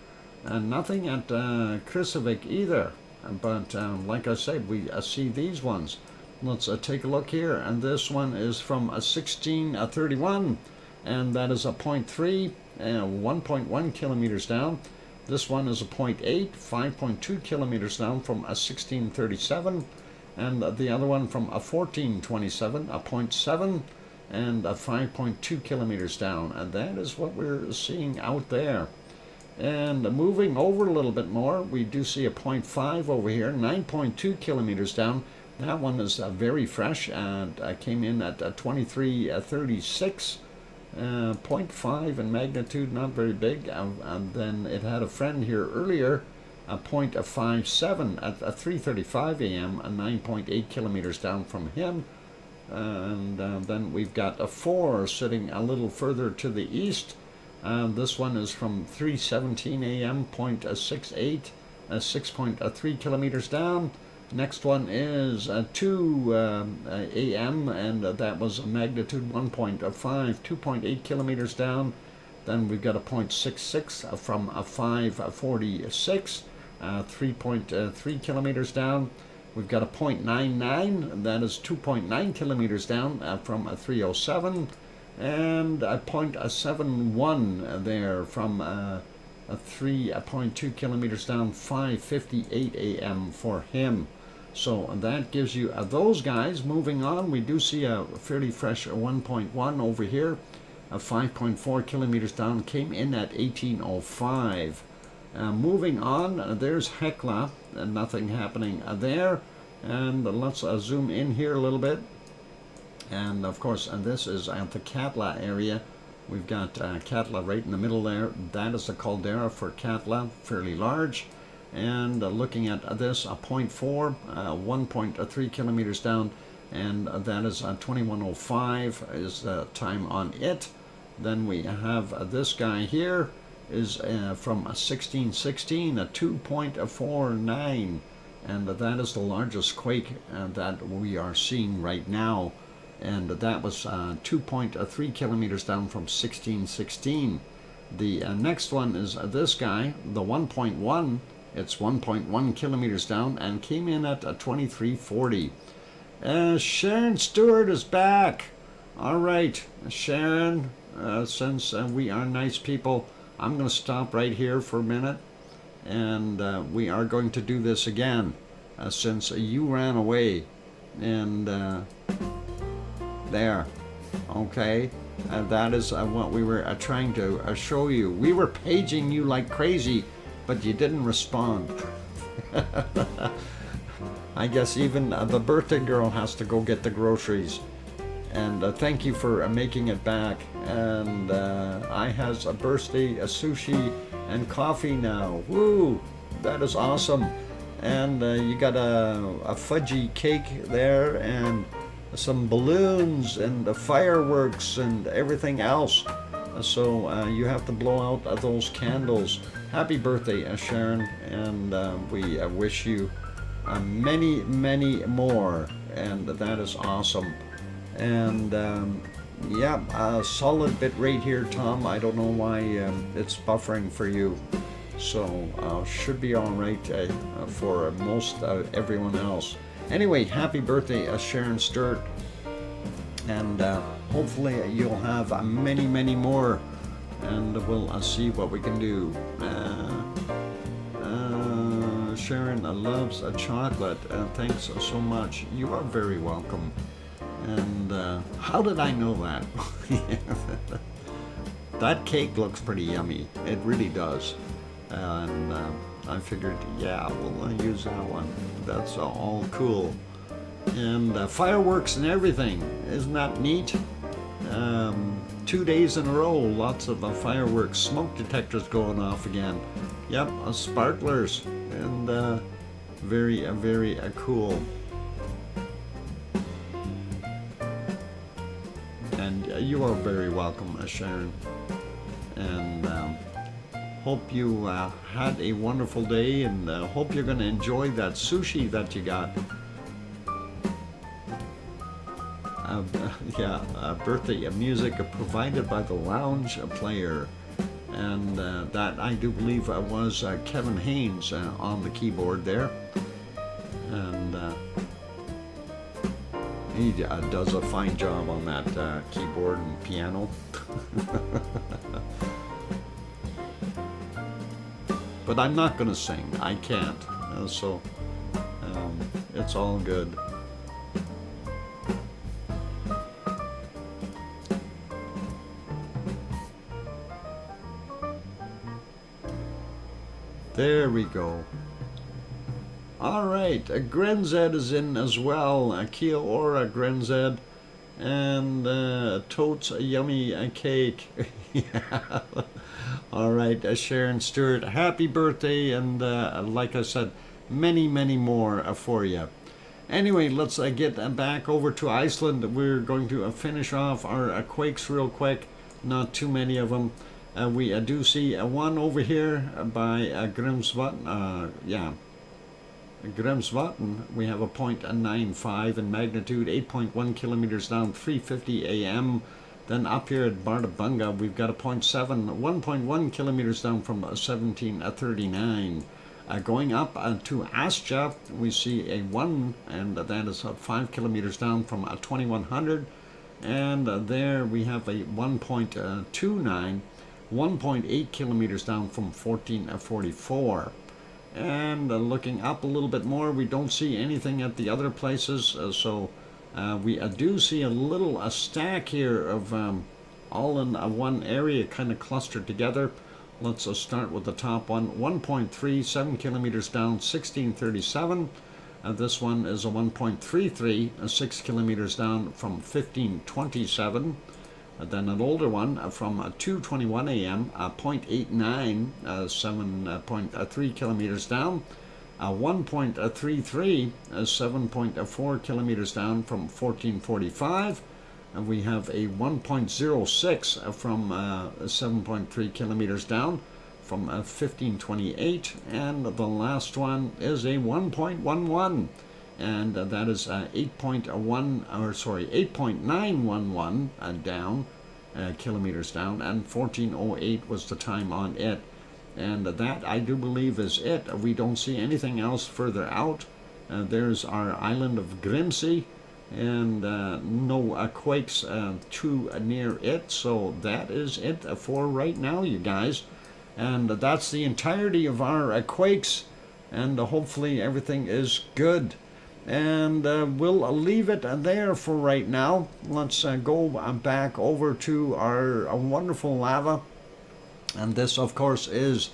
and nothing at Krasavik either. But like I said, we see these ones. Let's take a look here, and this one is from 1631, and that is a 0.3. 1.1 kilometers down. This one is a 0.8, 5.2 kilometers down from a 1637, and the other one from a 1427, a 0.7, and a 5.2 kilometers down. And that is what we're seeing out there. And moving over a little bit more, we do see a 0.5 over here, 9.2 kilometers down. That one is very fresh, and came in at 2336. 0.5 in magnitude, not very big. And then it had a friend here earlier, a 0.57 at 3:35 a.m., 9.8 kilometers down from him. And then we've got a 4 sitting a little further to the east. This one is from 3:17 a.m., 0.68, 6.3 kilometers down. Next one is 2 a.m. and that was a magnitude 1.5, 2.8 kilometers down. Then we've got a 0.66 from a 5:46, 3.3 kilometers down. We've got a 0.99, that is 2.9 kilometers down from a 3:07, and a 0.71 there from a 3.2 kilometers down, 5:58 a.m. for him. So that gives you those guys. Moving on, we do see a fairly fresh 1.1 over here, 5.4 kilometers down, came in at 18:05. Moving on, there's Hecla, nothing happening there. And let's zoom in here a little bit. And of course, this is at the Katla area. We've got Katla right in the middle there. That is the caldera for Katla, fairly large. And looking at this, a 0.4, 1.3 kilometers down, and that is 21:05 is the time on it. Then we have this guy here is from 1616, a 2.49, and that is the largest quake that we are seeing right now. And that was 2.3 kilometers down from 1616. The next one is this guy, the 1.1. It's 1.1 kilometers down and came in at 23:40. Sharon Stewart is back. All right, Sharon, since we are nice people, I'm going to stop right here for a minute. And we are going to do this again since you ran away. And there. Okay. That is what we were trying to show you. We were paging you like crazy, but you didn't respond. I guess even the birthday girl has to go get the groceries. And thank you for making it back. And I has a birthday, a sushi, and coffee now. Woo! That is awesome. And you got a fudgy cake there, and some balloons, and the fireworks, and everything else. So you have to blow out those candles. Happy birthday, Sharon, and we wish you many, many more, and that is awesome. And yeah, a solid bit rate here, Tom. I don't know why it's buffering for you, so should be all right for most everyone else. Anyway, happy birthday, Sharon Stewart, and hopefully you'll have many, many more, and we'll see what we can do. Sharon loves a chocolate. Thanks so much. You are very welcome. And how did I know that? That cake looks pretty yummy. It really does. And I figured, yeah, we'll use that one. That's all cool. And fireworks and everything. Isn't that neat? 2 days in a row, lots of fireworks, smoke detectors going off again. Yep, sparklers, and very, very cool. And you are very welcome, Sharon. And hope you had a wonderful day, and hope you're going to enjoy that sushi that you got. Birthday music provided by the lounge player, and that I do believe was Kevin Haynes on the keyboard there, and he does a fine job on that keyboard and piano. But I'm not going to sing. I can't, so it's all good. There we go. All right, Grenzed is in as well. Kilauea, Grenzed. And totes a yummy cake. Yeah. All right, Sharon Stewart, happy birthday, and like I said, many, many more for you. Anyway, let's get back over to Iceland. We're going to finish off our quakes real quick. Not too many of them. We do see one over here by Grimsvatn. Grimsvatn. We have a 0.95 in magnitude, 8.1 kilometers down, 3:50 a.m. Then up here at Bardabunga, we've got a 0.7, 1.1 kilometers down from 1739. Going up to Ascha, we see a 1, and that is 5 kilometers down from 2100. And there we have a 1.29, 1.8 kilometers down from 1444. And looking up a little bit more, we don't see anything at the other places, so we do see a little stack here of all in one area, kind of clustered together. Let's start with the top one, 1.3, 7 kilometers down, 1637. This one is a 1.33, 6 kilometers down from 1527. Then an older one from 2:21 a.m., 0.89, 7.3 kilometers down. 1.33, 7.4 kilometers down from 1445. And we have a 1.06 from 7.3 kilometers down from 1528. And the last one is a 1.11. And that is 8.911 down, kilometers down, and 1408 was the time on it. And that, I do believe, is it. We don't see anything else further out. There's our island of Grimsey, and no quakes too near it. So that is it for right now, you guys. And that's the entirety of our quakes, and hopefully everything is good. And we'll leave it there for right now. Let's go back over to our wonderful lava. And this, of course, is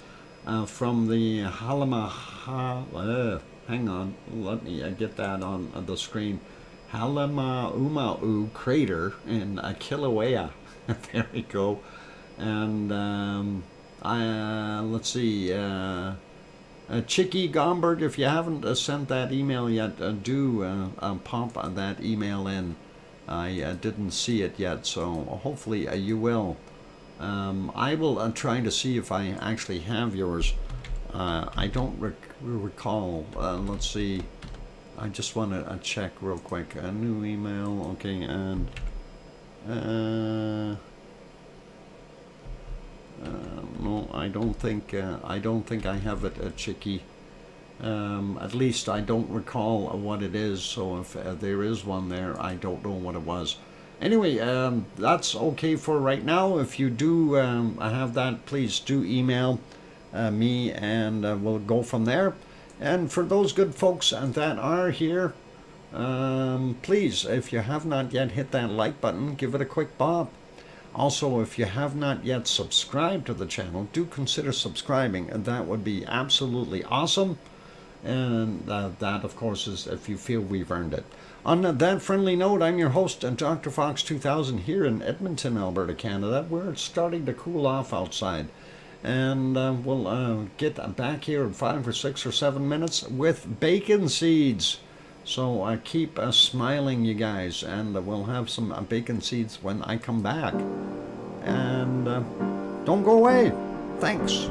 from the hang on, let me get that on the screen. Halemaumau crater in Kilauea. There we go. And let's see. Chicky Gomberg, if you haven't sent that email yet, do pop that email in. I didn't see it yet, so hopefully you will. I will try to see if I actually have yours. I don't recall. Let's see. I just want to check real quick. A new email, okay, and no, I don't think I have it, Chicky. At least I don't recall what it is. So if there is one there, I don't know what it was. Anyway, that's okay for right now. If you do have that, please do email me, and we'll go from there. And for those good folks that are here, please, if you have not yet hit that like button, give it a quick bop. Also, if you have not yet subscribed to the channel, do consider subscribing, and that would be absolutely awesome. And that, of course, is if you feel we've earned it. On that friendly note, I'm your host, DrFox2000, here in Edmonton, Alberta, Canada, where it's starting to cool off outside. And we'll get back here in 5 or 6 or 7 minutes with bacon seeds. So keep smiling, you guys, and we'll have some bacon seeds when I come back. And don't go away. Thanks.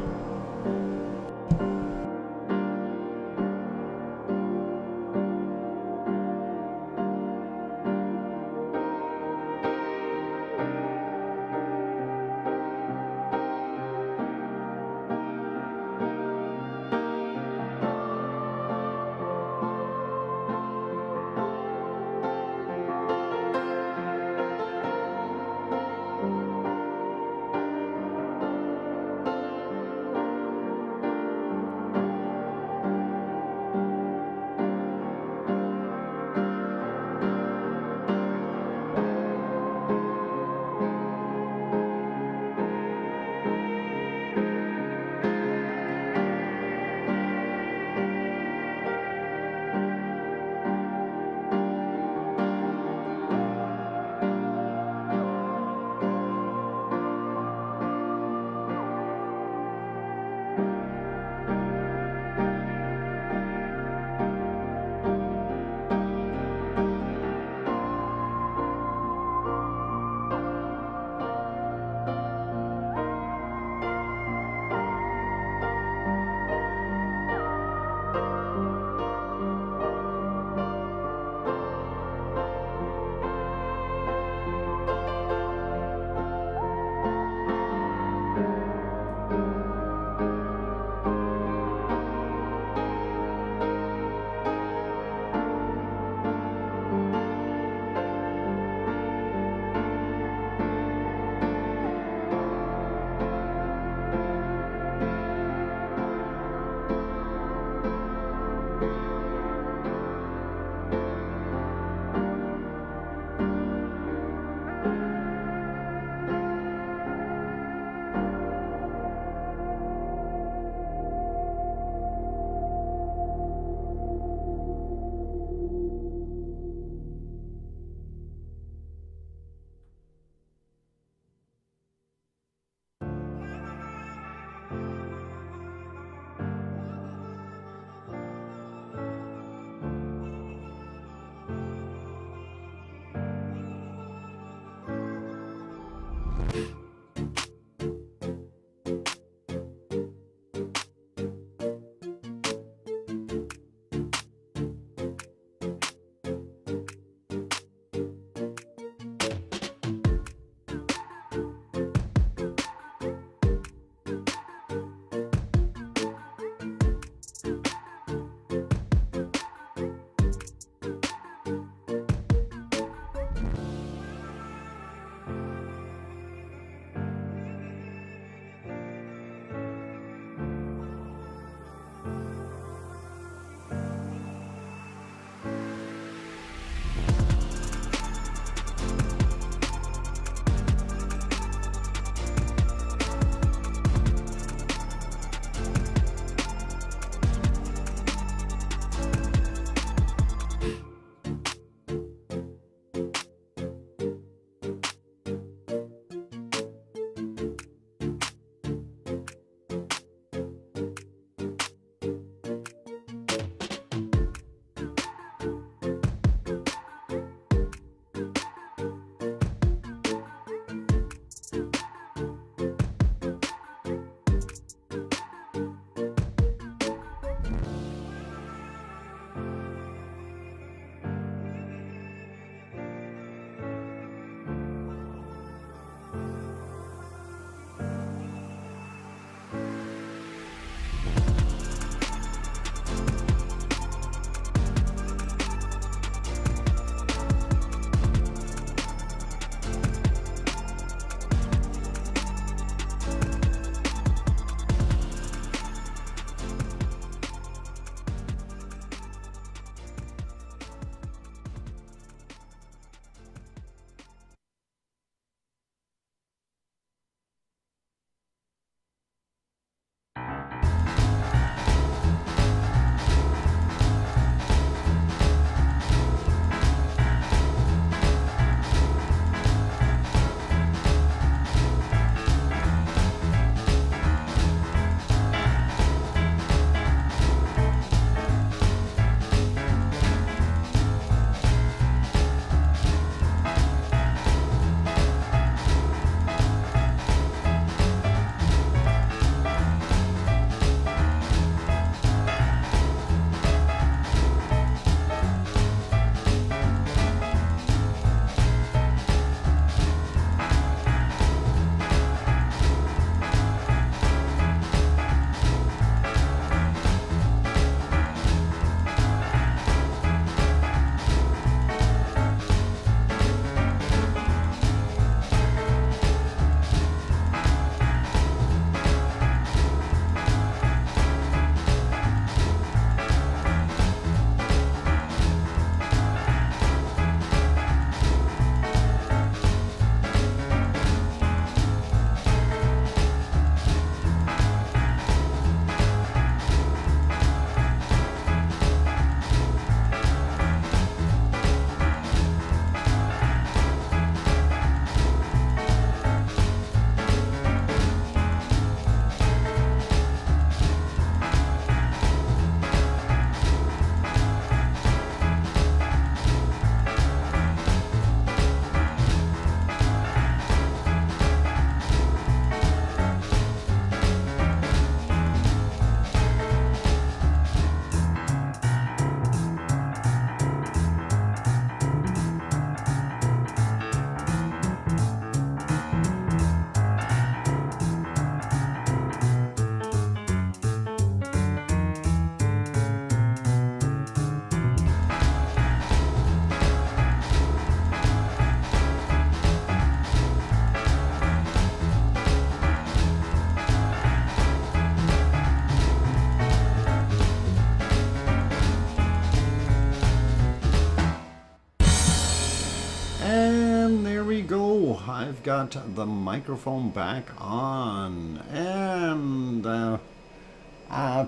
I've got the microphone back on. And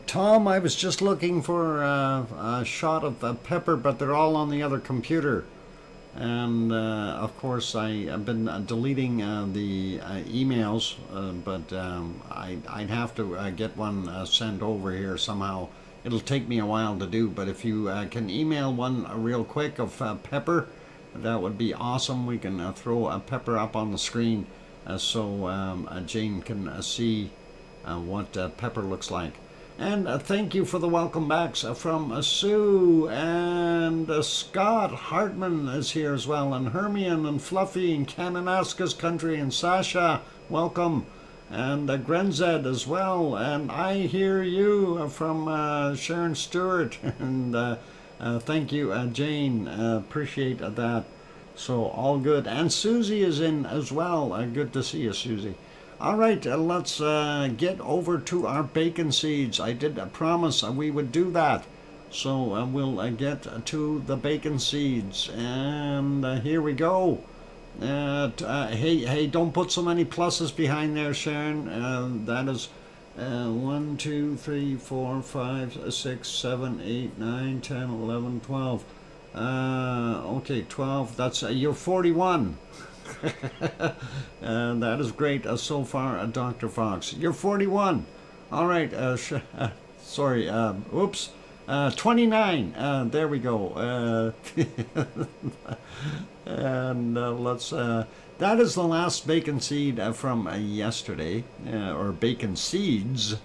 Tom, I was just looking for a shot of Pepper, but they're all on the other computer. And of course, I've been deleting the emails, but I'd have to get one sent over here somehow. It'll take me a while to do, but if you can email one real quick of Pepper, that would be awesome. We can throw Pepper up on the screen so Jane can see what Pepper looks like. And thank you for the welcome backs from Sue, and Scott Hartman is here as well, and Hermione and Fluffy and Kananaska's Country, and Sasha, welcome, and Grenzed as well, and I hear you from Sharon Stewart, and thank you, Jane, appreciate that. So all good, and Susie is in as well. Good to see you, Susie. All right, let's get over to our bacon seeds. I did promise we would do that. So we'll get to the bacon seeds. And here we go. Hey, don't put so many pluses behind there, Sharon. That is 1, 2, 3, 4, 5, 6, 7, 8, 9, 10, 11, 12. Okay, 12. That's you're 41. And that is great so far, Dr. Fox. You're 41. All right. Sorry. Oops. 29. There we go. And let's. That is the last bacon seed from yesterday, or bacon seeds.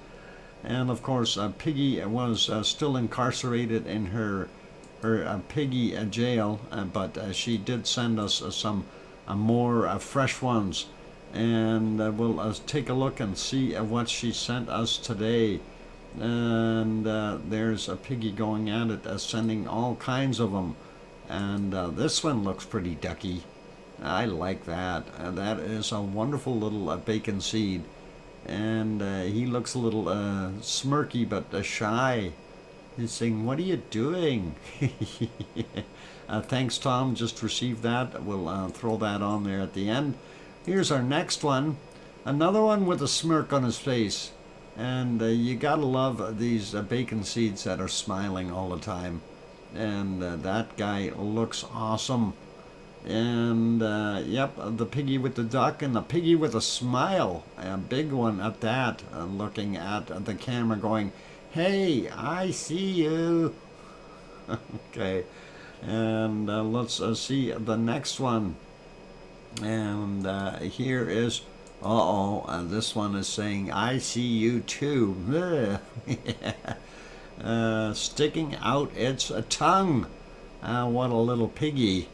And of course, Piggy was still incarcerated in her Piggy jail, but she did send us some more fresh ones, and we'll take a look and see what she sent us today. And there's a Piggy going at it, sending all kinds of them, and this one looks pretty ducky. I like that. That is a wonderful little bacon seed, and he looks a little smirky but shy. He's saying, "What are you doing?" Thanks, Tom. Just received that. We'll throw that on there at the end. Here's our next one. Another one with a smirk on his face. And you gotta love these bacon seeds that are smiling all the time. And that guy looks awesome. And yep, the Piggy with the duck and the Piggy with a smile. A big one at that. Looking at the camera going, "Hey, I see you." Okay. And let's see the next one. And here is, this one is saying, "I see you too." Sticking out its tongue. What a little piggy.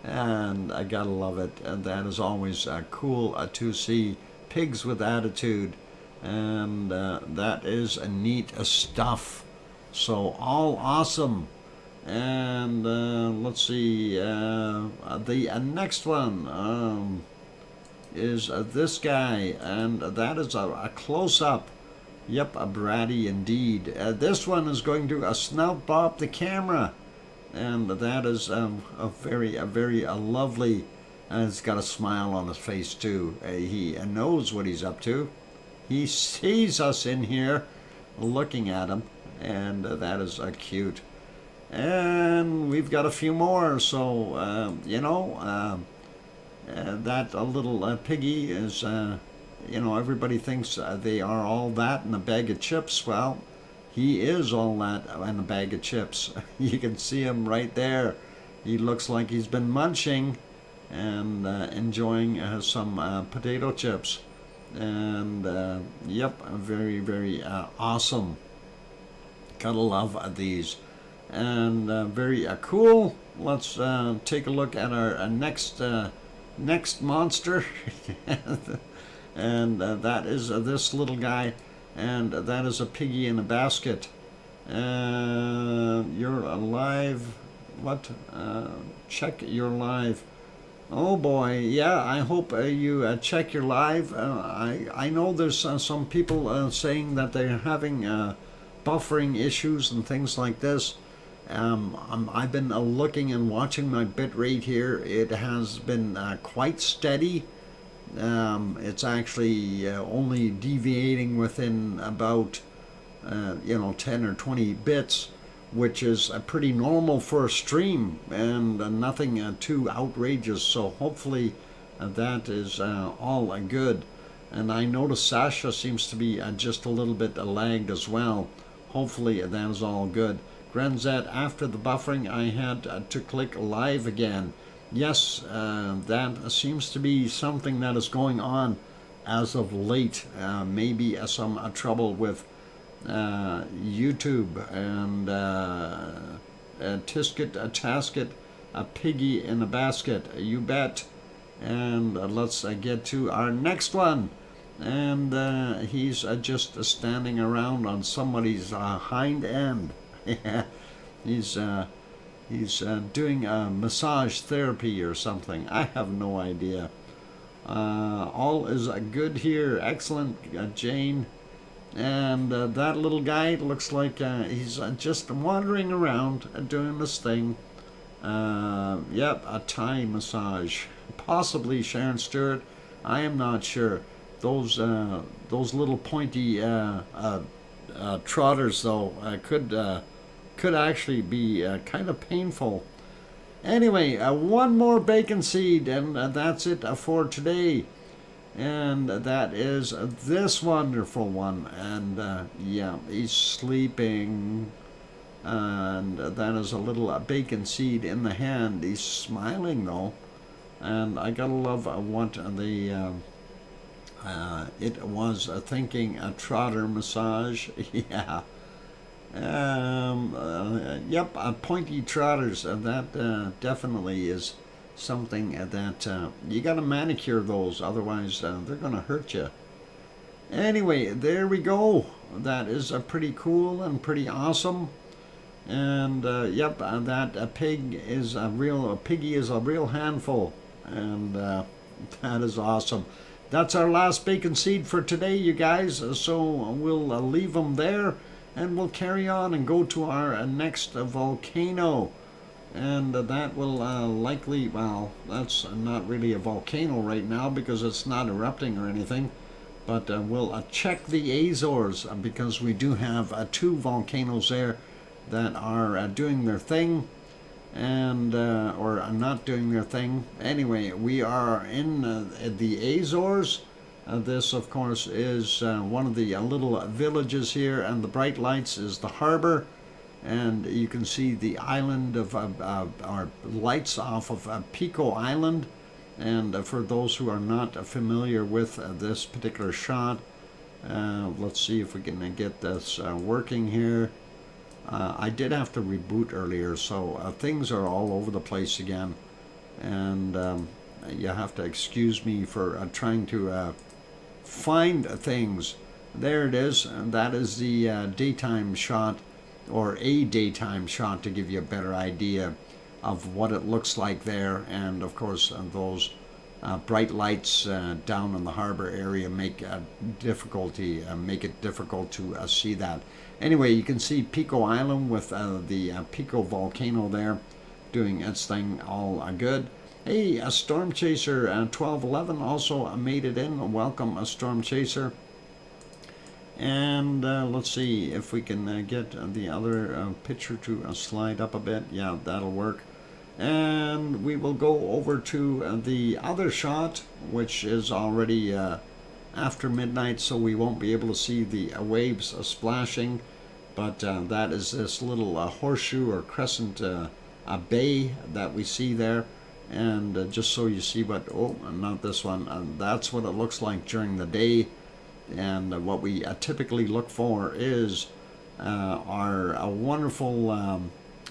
And I gotta love it. And that is always cool to see pigs with attitude. And that is neat stuff. So all awesome. And let's see, the next one is this guy, and that is a close-up. Yep, a bratty indeed. This one is going to snout bob the camera, and that is a very lovely, and he's got a smile on his face too. He knows what he's up to. He sees us in here looking at him, and that is cute. And we've got a few more, so that little piggy is, everybody thinks they are all that in a bag of chips. Well, he is all that in a bag of chips. You can see him right there. He looks like he's been munching and enjoying some potato chips. And yep, very awesome. Gotta love these. And very cool. Let's take a look at our next monster. And that is this little guy, and that is a piggy in a basket. You're alive. What? Check your live. Oh boy, yeah, I hope you check your live. I know there's some people saying that they're having buffering issues and things like this. I've been looking and watching my bit rate here. It has been quite steady, It's actually only deviating within about 10 or 20 bits, which is pretty normal for a stream, and nothing too outrageous. So hopefully that is all good. And I notice Sasha seems to be just a little bit lagged as well. Hopefully that is all good. Granzette, after the buffering, I had to click live again. Yes, that seems to be something that is going on as of late. Maybe some trouble with YouTube, and a tisket, a tasket, a piggy in a basket. You bet. And let's get to our next one. And he's just standing around on somebody's hind end. He's doing massage therapy or something. I have no idea. All is good here. Excellent, Jane. And that little guy looks like he's just wandering around doing this thing. Yep, a Thai massage. Possibly Sharon Stewart. I am not sure. Those little pointy trotters, though, could actually be kind of painful. Anyway, one more bacon seed, and that's it for today. And that is this wonderful one. And yeah, he's sleeping. And that is a little bacon seed in the hand. He's smiling, though. And I gotta love what the it was thinking a trotter massage. Yeah. Yep, pointy trotters. That definitely is something that you got to manicure those, otherwise they're going to hurt you. Anyway, there we go. That is pretty cool and pretty awesome. And yep, that piggy is a real handful, and that is awesome. That's our last bacon seed for today, you guys. So we'll leave them there, and we'll carry on and go to our next volcano. And that will likely, well, that's not really a volcano right now because it's not erupting or anything. But we'll check the Azores because we do have 2 volcanoes there that are doing their thing, and or not doing their thing. Anyway, we are in the Azores. This, of course, is one of the little villages here, and the bright lights is the harbor. And you can see the island of our lights off of Pico Island. And for those who are not familiar with this particular shot, let's see if we can get this working here. I did have to reboot earlier, so things are all over the place again. And you have to excuse me for trying to find things. There it is, and that is the daytime shot, or a daytime shot, to give you a better idea of what it looks like there. And of course those bright lights down in the harbor area make it difficult to see that. Anyway, you can see Pico Island with the Pico volcano there doing its thing all good. Hey, a Storm Chaser 1211 also made it in. Welcome, a Storm Chaser. And let's see if we can get the other picture to slide up a bit. Yeah, that'll work. And we will go over to the other shot, which is already after midnight, so we won't be able to see the waves splashing. But that is this little horseshoe or crescent bay that we see there. And just so you see what, oh, not this one, that's what it looks like during the day. And what we typically look for is our wonderful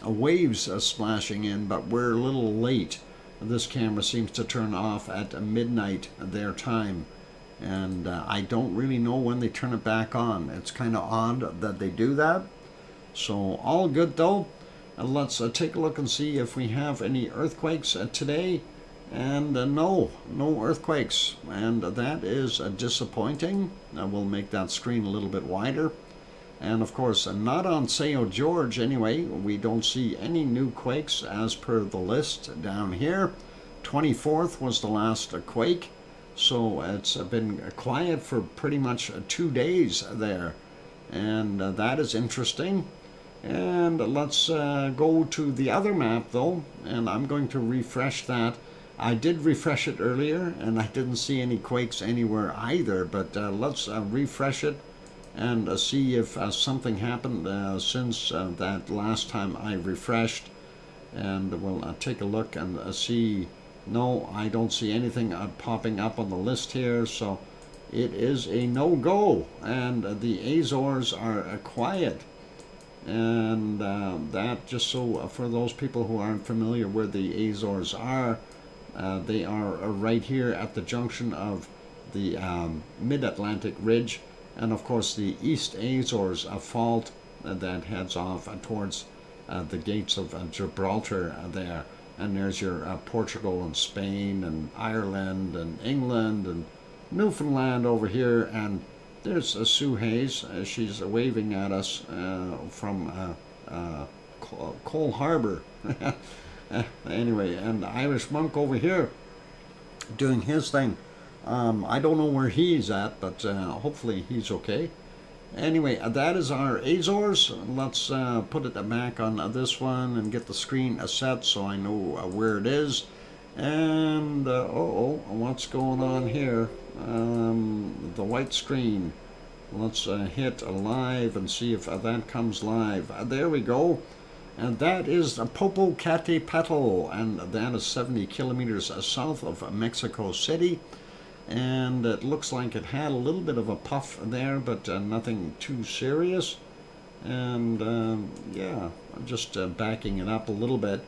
waves splashing in, but we're a little late. This camera seems to turn off at midnight their time, and I don't really know when they turn it back on. It's kind of odd that they do that. So all good though. Let's take a look and see if we have any earthquakes today. And no earthquakes, and that is disappointing. We'll make that screen a little bit wider. And of course, not on Sao George anyway. We don't see any new quakes as per the list down here. 24th was the last quake. So it's been quiet for pretty much 2 days there, and that is interesting. And let's go to the other map though, and I'm going to refresh that. I did refresh it earlier and I didn't see any quakes anywhere either, but let's refresh it and see if something happened since that last time I refreshed. And we'll take a look and see. No, I don't see anything popping up on the list here, so it is a no-go, and the Azores are quiet. And that, just so for those people who aren't familiar where the Azores are, they are right here at the junction of the mid-Atlantic ridge and of course the East Azores fault that heads off towards the gates of Gibraltar there. And there's your Portugal and Spain and Ireland and England and Newfoundland over here, and there's Sue Hayes. She's waving at us from Cole Harbor. Anyway, and the Irish monk over here doing his thing. I don't know where he's at, but hopefully he's okay. Anyway, that is our Azores. Let's put it back on this one and get the screen set so I know where it is. And what's going on here? The white screen. Let's hit live and see if that comes live. There we go. And that is Popocatépetl, and that is 70 kilometers south of Mexico City. And it looks like it had a little bit of a puff there, but nothing too serious. And yeah, I'm just backing it up a little bit.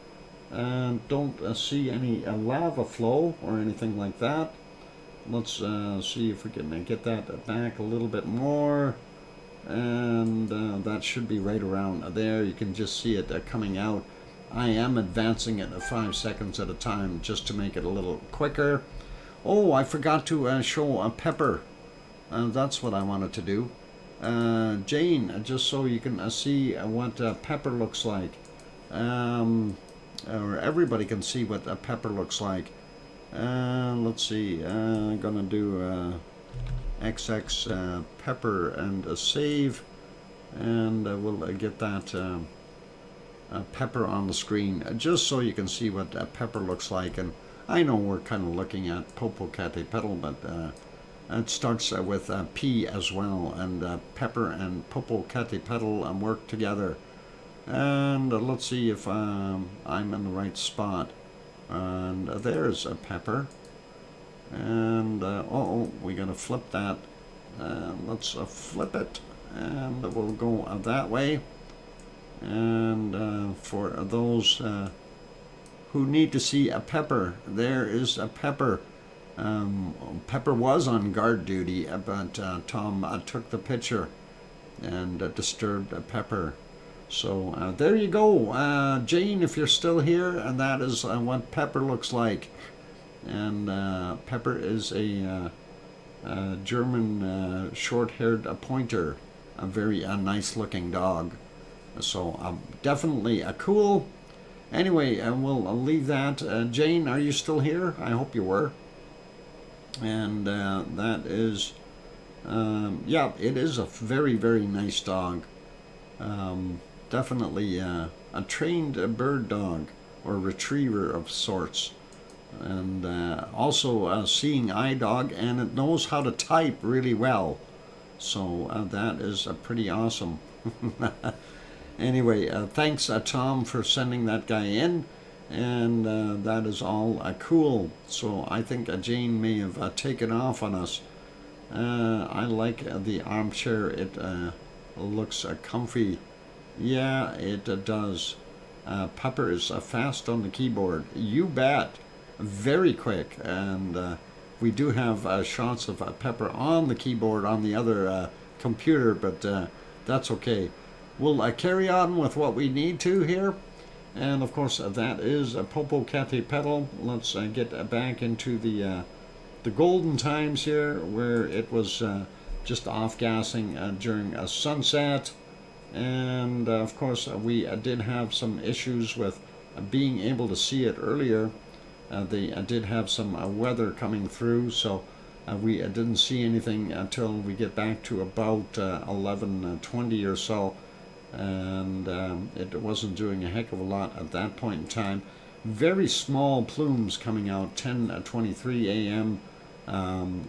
Don't see any lava flow or anything like that. Let's see if we can get that back a little bit more. And that should be right around there. You can just see it coming out. I am advancing it 5 seconds at a time just to make it a little quicker. Oh, I forgot to show a pepper. That's what I wanted to do. Jane, just so you can see what pepper looks like. Or everybody can see what a pepper looks like. Let's see. I'm going to do XX pepper and save. And we'll get that pepper on the screen just so you can see what pepper looks like. And I know we're kind of looking at Popocatépetl, but it starts with P as well, and pepper and Popocatépetl work together. And let's see if I'm in the right spot. And there's a pepper. And we gotta flip that. Let's flip it, and we'll go that way. And for those who need to see a pepper, there is a pepper. Pepper was on guard duty, but Tom took the picture and disturbed Pepper. So there you go, Jane, if you're still here, and that is what Pepper looks like. And Pepper is a German short-haired pointer, a very nice looking dog. So definitely cool. Anyway, we'll leave that. Jane, are you still here? I hope you were. And that is, yeah, it is a very, very nice dog. Definitely a trained bird dog or retriever of sorts. And also a seeing eye dog, and it knows how to type really well. So that is pretty awesome. Anyway, thanks Tom for sending that guy in, and that is all cool. So I think Jane may have taken off on us. I like the armchair. It looks comfy. Yeah, it does. Pepper is fast on the keyboard. You bet. Very quick. And we do have shots of Pepper on the keyboard on the other computer, but that's okay. We'll carry on with what we need to here. And of course that is Popocatépetl. Let's get back into the golden times here, where it was just off-gassing during sunset. And of course we did have some issues with being able to see it earlier. They did have some weather coming through, so We didn't see anything until we get back to about 11:20 or so, and it wasn't doing a heck of a lot at that point in time. Very small plumes coming out, 10:23 a.m.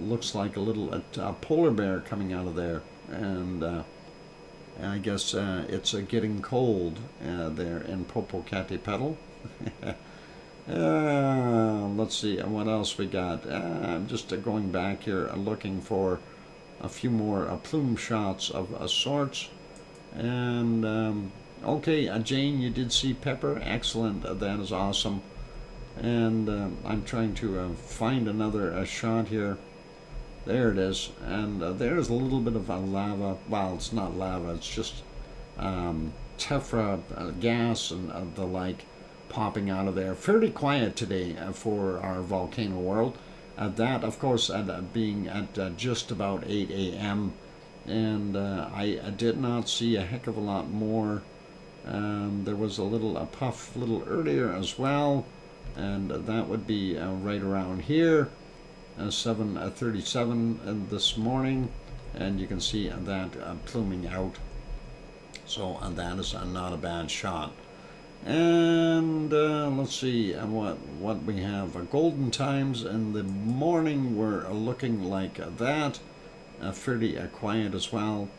Looks like a little polar bear coming out of there, and I guess it's getting cold there in Popocatépetl. Let's see what else we got. I'm just going back here looking for a few more plume shots of sorts. And okay, Jane, you did see Pepper. Excellent. That is awesome. And I'm trying to find another shot here. There it is. And there's a little bit of a lava. Well, it's not lava. It's just tephra gas and the like popping out of there. Fairly quiet today for our volcano world. That, of course, being at just about 8 a.m. And I did not see a heck of a lot more. There was a little puff a little earlier as well, and that would be right around here, 7:37 this morning, and you can see that pluming out. So that is not a bad shot. And let's see what we have. Golden times in the morning were looking like that, fairly quiet as well,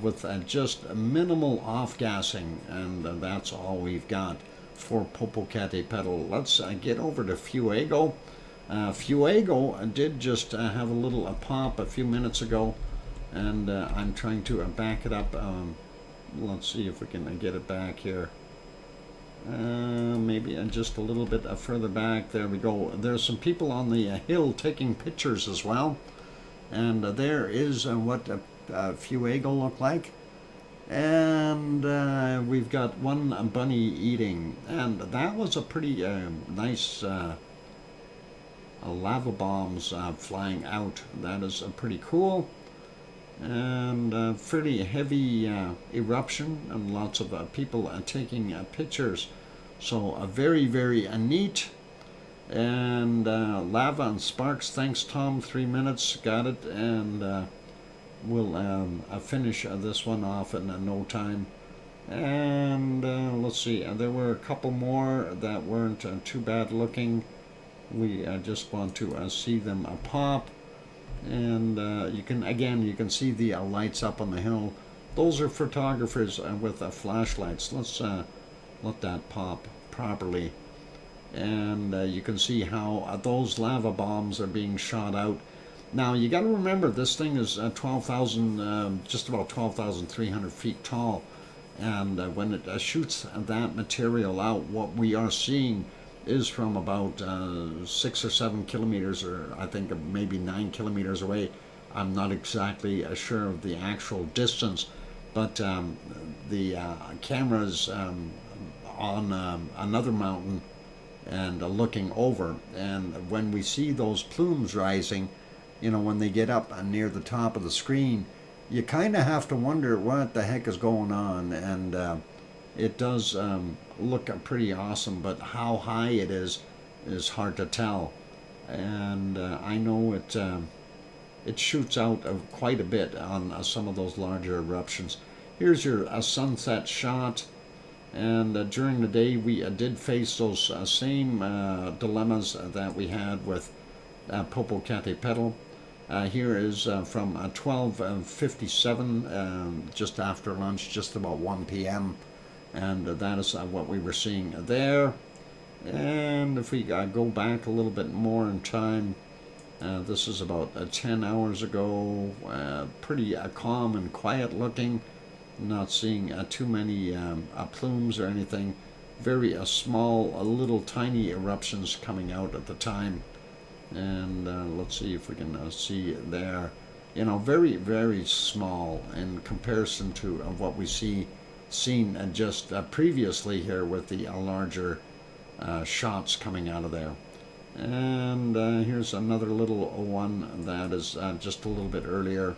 with just minimal off-gassing, and that's all we've got for Popocatépetl. Let's get over to Fuego. Fuego did just have a little pop a few minutes ago, and I'm trying to back it up. Let's see if we can get it back here. Maybe just a little bit further back. There we go. There's some people on the hill taking pictures as well, and there is what Fuego looked like. And we've got one bunny eating, and that was a pretty nice lava bombs flying out. That is pretty cool. And fairly heavy eruption, and lots of people taking pictures. So very, very neat. And lava and sparks. Thanks, Tom. 3 minutes. Got it. And we'll finish this one off in no time. And let's see. There were a couple more that weren't too bad looking. We just want to see them pop. And you can see the lights up on the hill. Those are photographers with flashlights. Let's let that pop properly. And you can see how those lava bombs are being shot out. Now you got to remember, this thing is 12,000, just about 12,300 feet tall, and when it shoots that material out, what we are seeing is from about 6 or 7 kilometers, or I think maybe 9 kilometers away. I'm not exactly sure of the actual distance, but the camera's on another mountain and looking over, and when we see those plumes rising, you know, when they get up near the top of the screen, you kind of have to wonder what the heck is going on. And it does look pretty awesome, but how high it is hard to tell. And I know it shoots out quite a bit on some of those larger eruptions. Here's your sunset shot. And during the day, we did face those same dilemmas that we had with Popocatépetl. Here is from 12:57, just after lunch, just about 1 p.m. And that is what we were seeing there. And if we go back a little bit more in time, this is about 10 hours ago. Pretty calm and quiet looking. Not seeing too many plumes or anything. Very small, little tiny eruptions coming out at the time. And let's see if we can see there. You know, very, very small in comparison to what we seen just previously here with the larger shots coming out of there. And here's another little one that is just a little bit earlier,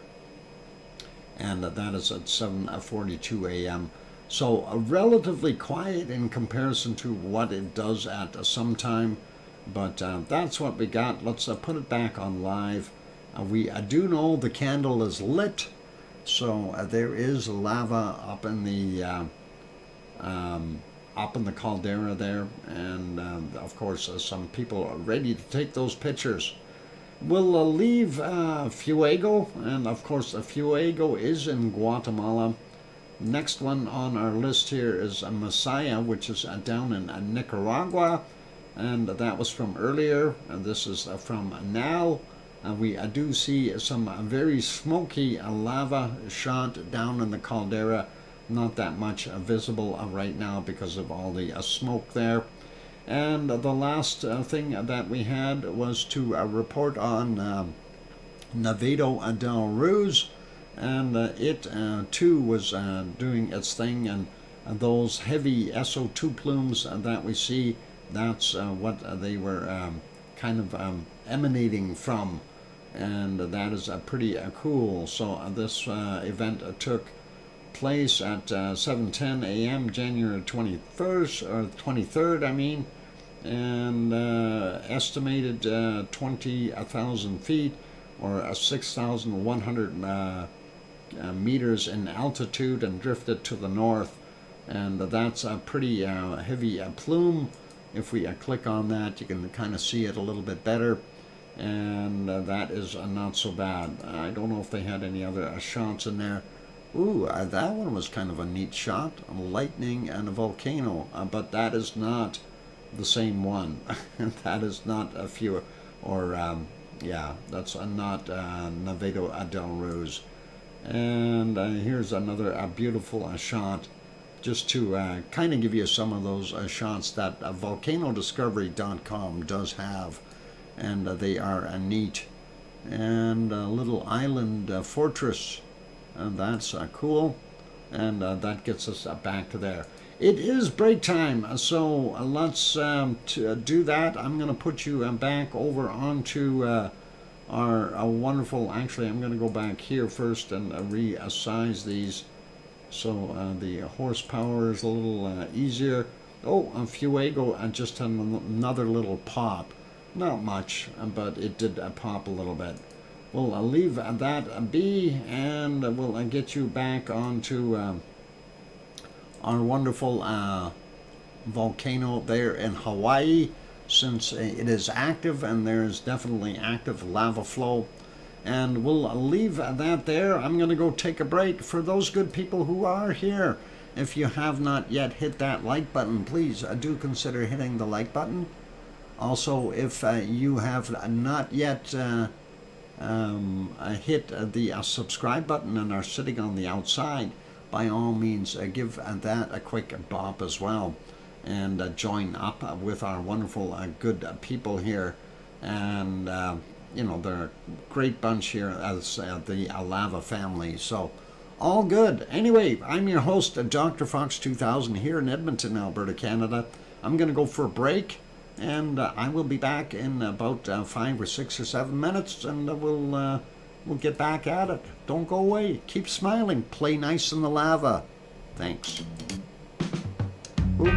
and that is at 7:42 a.m. So relatively quiet in comparison to what it does at some time. But that's what we got. Let's put it back on live, We do know the candle is lit, so there is lava up in the caldera there, and of course some people are ready to take those pictures. We'll leave Fuego, and of course Fuego is in Guatemala. Next one on our list here is Masaya, which is down in Nicaragua, and that was from earlier, and this is from now. We do see some very smoky lava shot down in the caldera. Not that much visible right now because of all the smoke there. And the last thing that we had was to report on Nevado del Ruiz, and it too was doing its thing, and those heavy SO2 plumes that we see, that's what they were kind of emanating from, and that is pretty cool. So this event took place at 7:10 a.m. January 21st or 23rd, I mean, and estimated 20,000 feet or 6,100 meters in altitude, and drifted to the north, and that's a pretty heavy plume. If we click on that, you can kind of see it a little bit better, and that is not so bad. I don't know if they had any other shots in there. Ooh, that one was kind of a neat shot, lightning and a volcano, but that is not the same one. That is not a few, or yeah, that's not Nevado del Ruiz. And here's another beautiful shot, just to kind of give you some of those shots that volcanodiscovery.com does have, and they are neat. And a little island fortress, and that's cool, and that gets us back to there. It is break time, so let's do that. I'm going to put you back over onto our wonderful, actually I'm going to go back here first and resize these, so the horsepower is a little easier. Oh, Fuego just had another little pop. Not much, but it did pop a little bit. We'll leave that be, and we'll get you back onto our wonderful volcano there in Hawaii, since it is active and there's definitely active lava flow. And we'll leave that there. I'm going to go take a break. For those good people who are here, if you have not yet hit that like button, please do consider hitting the like button. Also, if you have not yet hit the subscribe button and are sitting on the outside, by all means give that a quick bop as well, and join up with our wonderful good people here. And you know, they're a great bunch here as the Lava family, so all good. Anyway, I'm your host, DrFox2000, here in Edmonton, Alberta, Canada. I'm going to go for a break, and I will be back in about 5 or 6 or 7 minutes, and we'll get back at it. Don't go away. Keep smiling. Play nice in the lava. Thanks. Ooh.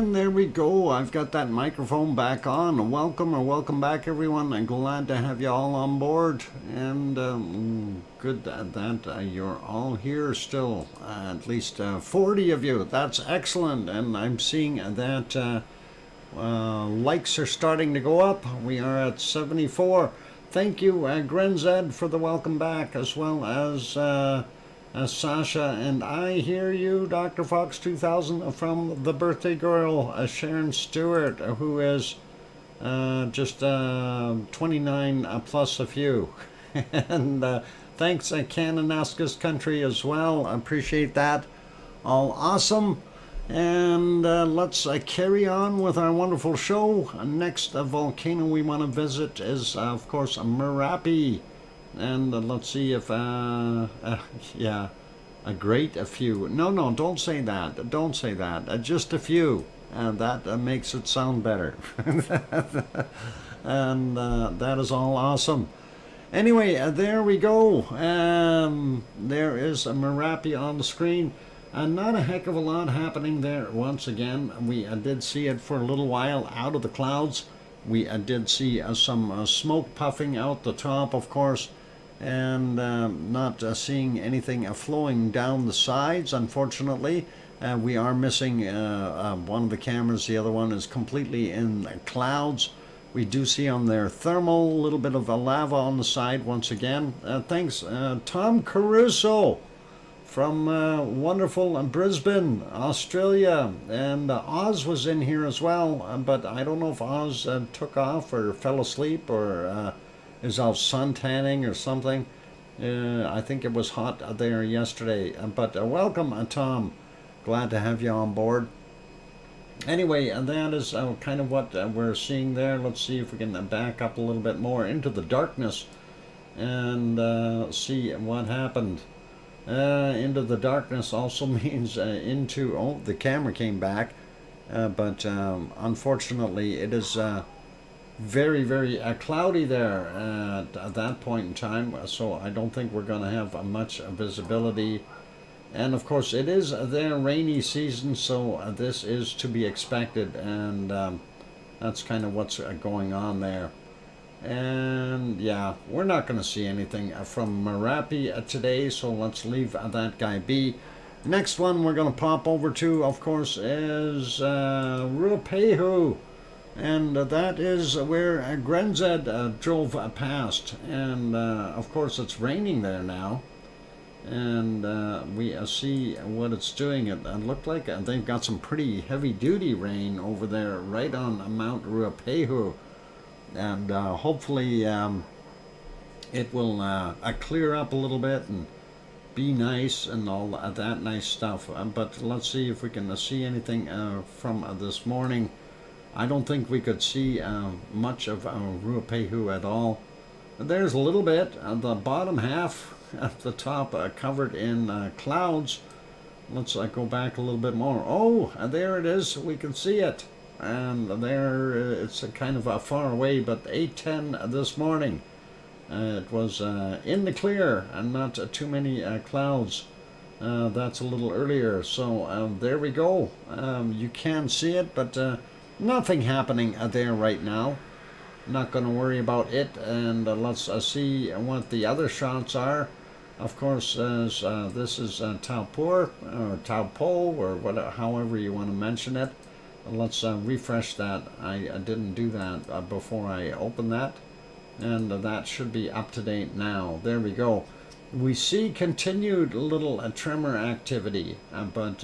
And there we go. I've got that microphone back on. Welcome back, everyone. I'm glad to have you all on board. And good that you're all here still. At least 40 of you. That's excellent. And I'm seeing that likes are starting to go up. We are at 74. Thank you, Grenzed, for the welcome back, as well as Sasha. And I hear you, DrFox2000, from the birthday girl, Sharon Stewart, who is just 29 plus a few. And thanks, Kananaskis Country, as well. I appreciate that. All awesome. And let's carry on with our wonderful show. Next volcano we want to visit is, of course, Merapi. And let's see if, yeah, a few. No, don't say that. Don't say that. Just a few. That makes it sound better. And that is all awesome. Anyway, there we go. There is a Merapi on the screen. Not a heck of a lot happening there once again. We did see it for a little while out of the clouds. We did see some smoke puffing out the top, of course, and not seeing anything flowing down the sides, unfortunately. We are missing one of the cameras. The other one is completely in clouds. We do see on there thermal, a little bit of lava on the side once again. Thanks, Tom Caruso from wonderful Brisbane, Australia. And Oz was in here as well, but I don't know if Oz took off or fell asleep or is out suntanning or something. I think it was hot there yesterday. But welcome, Tom. Glad to have you on board. Anyway, that is kind of what we're seeing there. Let's see if we can back up a little bit more into the darkness and see what happened. Into the darkness also means into... Oh, the camera came back. But unfortunately, it is very, very cloudy there at that point in time. So I don't think we're going to have much visibility. And of course, it is their rainy season, so this is to be expected. And that's kind of what's going on there. And yeah, we're not going to see anything from Merapi today, so let's leave that guy be. Next one we're going to pop over to, of course, is Ruapehu. And that is where Grenzed drove past. And of course it's raining there now. And we see what it's doing. It looked like they've got some pretty heavy-duty rain over there right on Mount Ruapehu. And hopefully it will clear up a little bit and be nice and all that nice stuff. But let's see if we can see anything from this morning. I don't think we could see much of Ruapehu at all. There's a little bit. The bottom half at the top covered in clouds. Let's go back a little bit more. Oh, there it is. We can see it. And there, it's kind of far away, but 8:10 this morning. It was in the clear and not too many clouds. That's a little earlier. So there we go. You can see it, but nothing happening there right now. Not going to worry about it. And let's see what the other shots are. Of course, this is Taupur or Taupo or whatever, however you want to mention it. Let's refresh that. I didn't do that before I opened that. And that should be up to date now. There we go. We see continued little tremor activity, but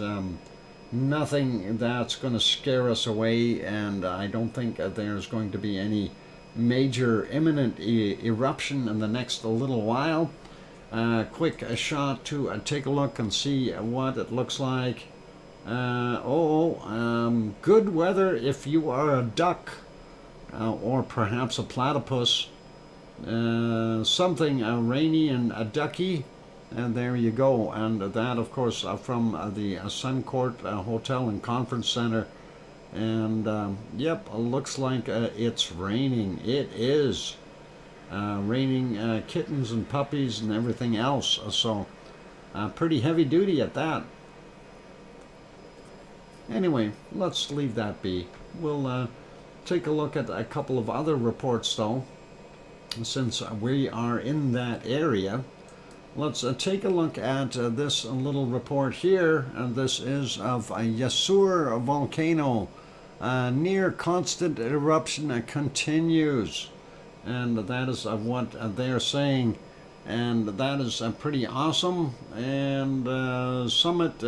nothing that's going to scare us away. And I don't think there's going to be any major imminent eruption in the next little while. Quick shot to take a look and see what it looks like. Good weather if you are a duck or perhaps a platypus. Something rainy and ducky. And there you go. And that, of course, from the Suncourt Hotel and Conference Center. And yep, looks like it's raining. It is raining kittens and puppies and everything else. So pretty heavy duty at that. Anyway, let's leave that be. We'll take a look at a couple of other reports though, since we are in that area. Let's take a look at this little report here. This is of a Yasur volcano. Near constant eruption continues. And that is what they're saying. And that is pretty awesome. And Summit,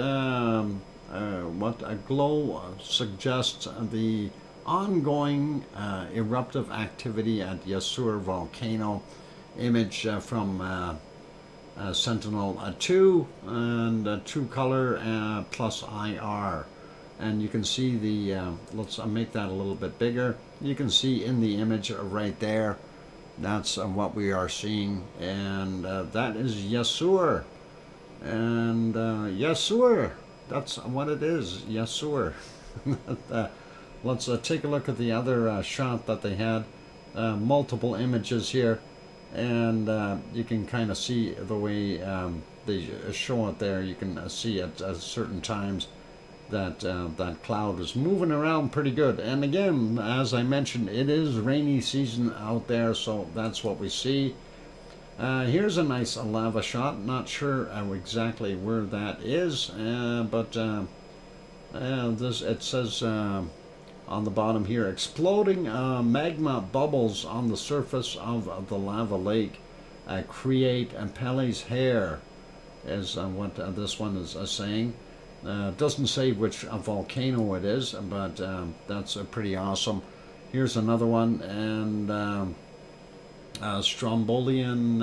what a glow suggests the ongoing eruptive activity at Yasur volcano. Image from Sentinel-2 and True Color plus IR. And you can see the, let's make that a little bit bigger. You can see in the image right there, that's what we are seeing. And that is Yasur. And Yasur, that's what it is, Yasur. Let's take a look at the other shot that they had. Multiple images here. And you can kind of see the way they show it there. You can see at certain times that that cloud is moving around pretty good. And again, as I mentioned, it is rainy season out there, so that's what we see. Here's a nice lava shot. Not sure exactly where that is, but this, it says on the bottom here, exploding magma bubbles on the surface of the lava lake create Pele's hair, is what this one is saying. Doesn't say which volcano it is, but that's pretty awesome. Here's another one, and Strombolian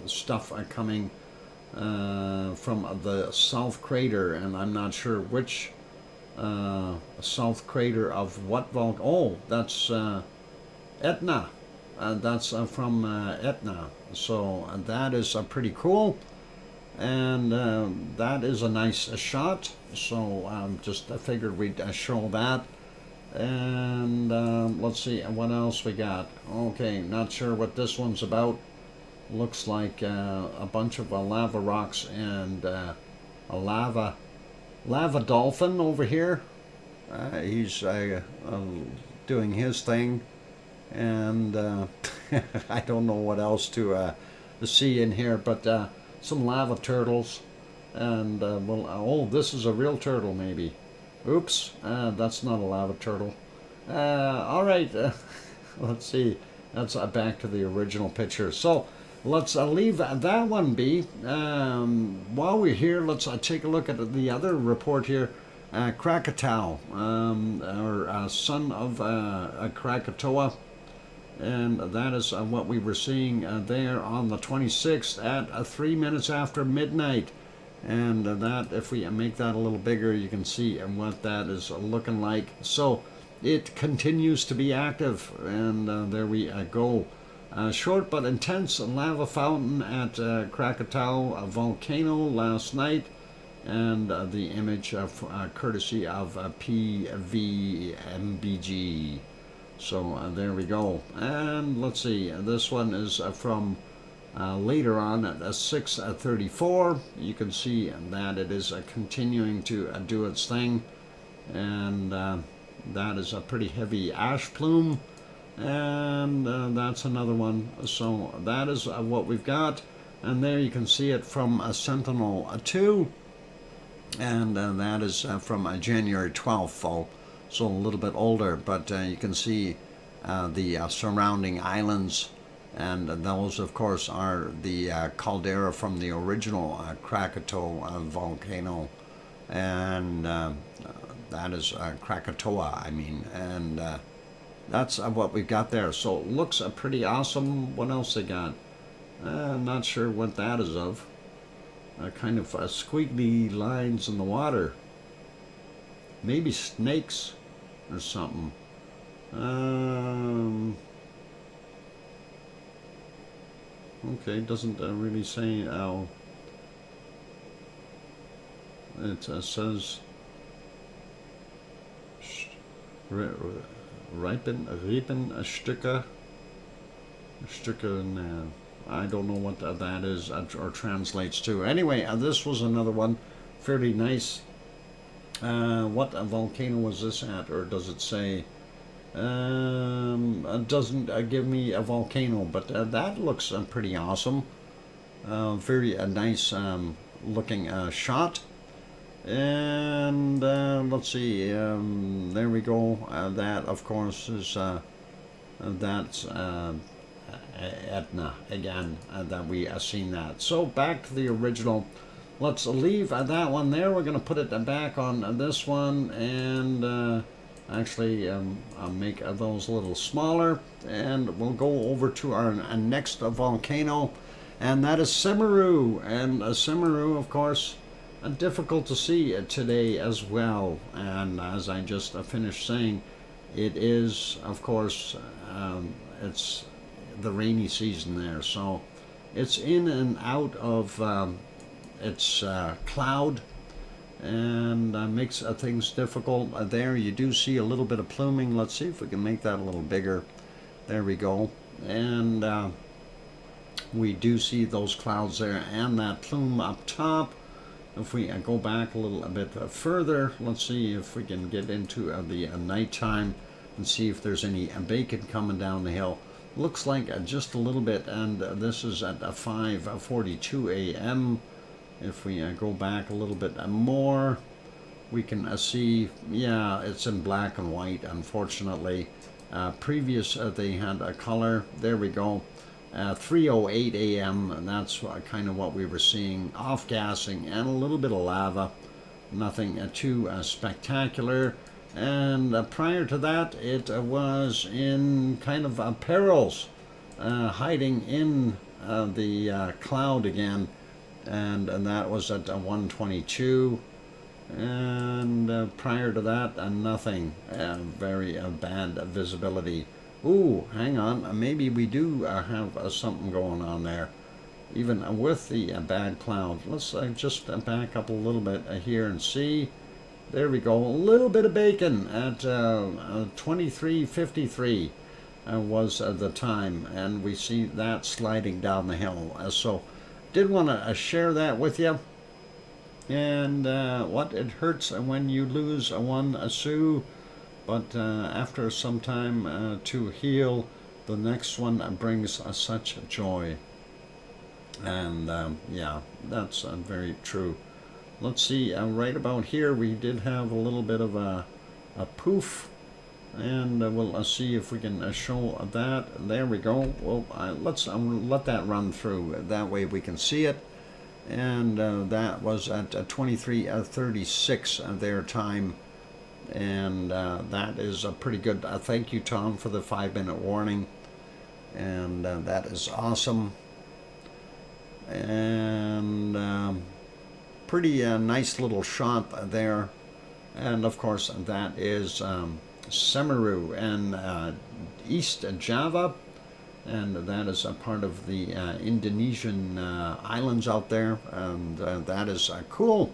stuff coming from the south crater, and I'm not sure which south crater of what volcano. Oh, that's Etna. That's from Etna. So that is pretty cool. And that is a nice shot. So just figured we'd show that. And let's see what else we got. Okay, not sure what this one's about. Looks like a bunch of lava rocks and a lava dolphin over here. He's doing his thing, and I don't know what else to see in here, but some lava turtles, and well, oh, this is a real turtle maybe. Oops, that's not a lava turtle. All right, let's see. That's back to the original picture. So let's leave that one be. While we're here, let's take a look at the other report here. Krakatoa, or son of Krakatoa. And that is what we were seeing there on the 26th at 3 minutes after midnight. And that, if we make that a little bigger, you can see what that is looking like. So it continues to be active, and there we go. Short but intense lava fountain at Krakatoa volcano last night, and the image courtesy of PVMBG. So there we go. And let's see, this one is from later on at 6:34. You can see that it is continuing to do its thing, and that is a pretty heavy ash plume. And that's another one. So that is what we've got, and there you can see it from Sentinel-2, and that is from January 12th, so a little bit older, but you can see the surrounding islands, and those of course are the caldera from the original Krakatoa volcano, and that is Krakatoa, I mean, and that's what we've got there. So it looks pretty awesome. What else they got? Not sure what that is of. Kind of squiggly lines in the water. Maybe snakes or something. Okay, doesn't really say how. It says Riepenstücke. I don't know what that is or translates to. Anyway, this was another one, fairly nice What volcano was this at, or does it say? It doesn't give me a volcano, but that looks pretty awesome. Very nice looking shot. And let's see, there we go. That, of course, is that's Etna again, that we seen that. So back to the original. Let's leave that one there. We're going to put it back on this one, and actually I'll make those a little smaller, and we'll go over to our next volcano, and that is Semeru. And Semeru, of course, difficult to see today as well, and as I just finished saying, it is, of course, it's the rainy season there, so it's in and out of its cloud, and makes things difficult. There you do see a little bit of pluming. Let's see if we can make that a little bigger. There we go. And we do see those clouds there and that plume up top. If we go back a little bit further, let's see if we can get into the nighttime and see if there's any bacon coming down the hill. Looks like just a little bit, and this is at 5:42 a.m. If we go back a little bit more, we can see, yeah, it's in black and white, unfortunately. Previous, they had a color. There we go. 3:08 a.m. and that's kind of what we were seeing. Off-gassing and a little bit of lava. Nothing too spectacular. And prior to that, it was in kind of perils, hiding in the cloud again. And that was at 1:22. And prior to that, nothing. Very bad visibility. Ooh, hang on. Maybe we do have something going on there, even with the bad cloud. Let's just back up a little bit here and see. There we go. A little bit of bacon at 23:53 was the time, and we see that sliding down the hill. So, did want to share that with you. And what it hurts when you lose one Sioux. But after some time to heal, the next one brings such joy. And yeah, that's very true. Let's see, right about here we did have a little bit of a poof. And we'll see if we can show that. There we go. Well, let's let that run through. That way we can see it. And that was at 23:36 their time. And that is a pretty good. Thank you, Tom, for the 5-minute warning. And that is awesome. And pretty nice little shot there. And of course, that is Semeru and East Java. And that is a part of the Indonesian islands out there. And that is cool.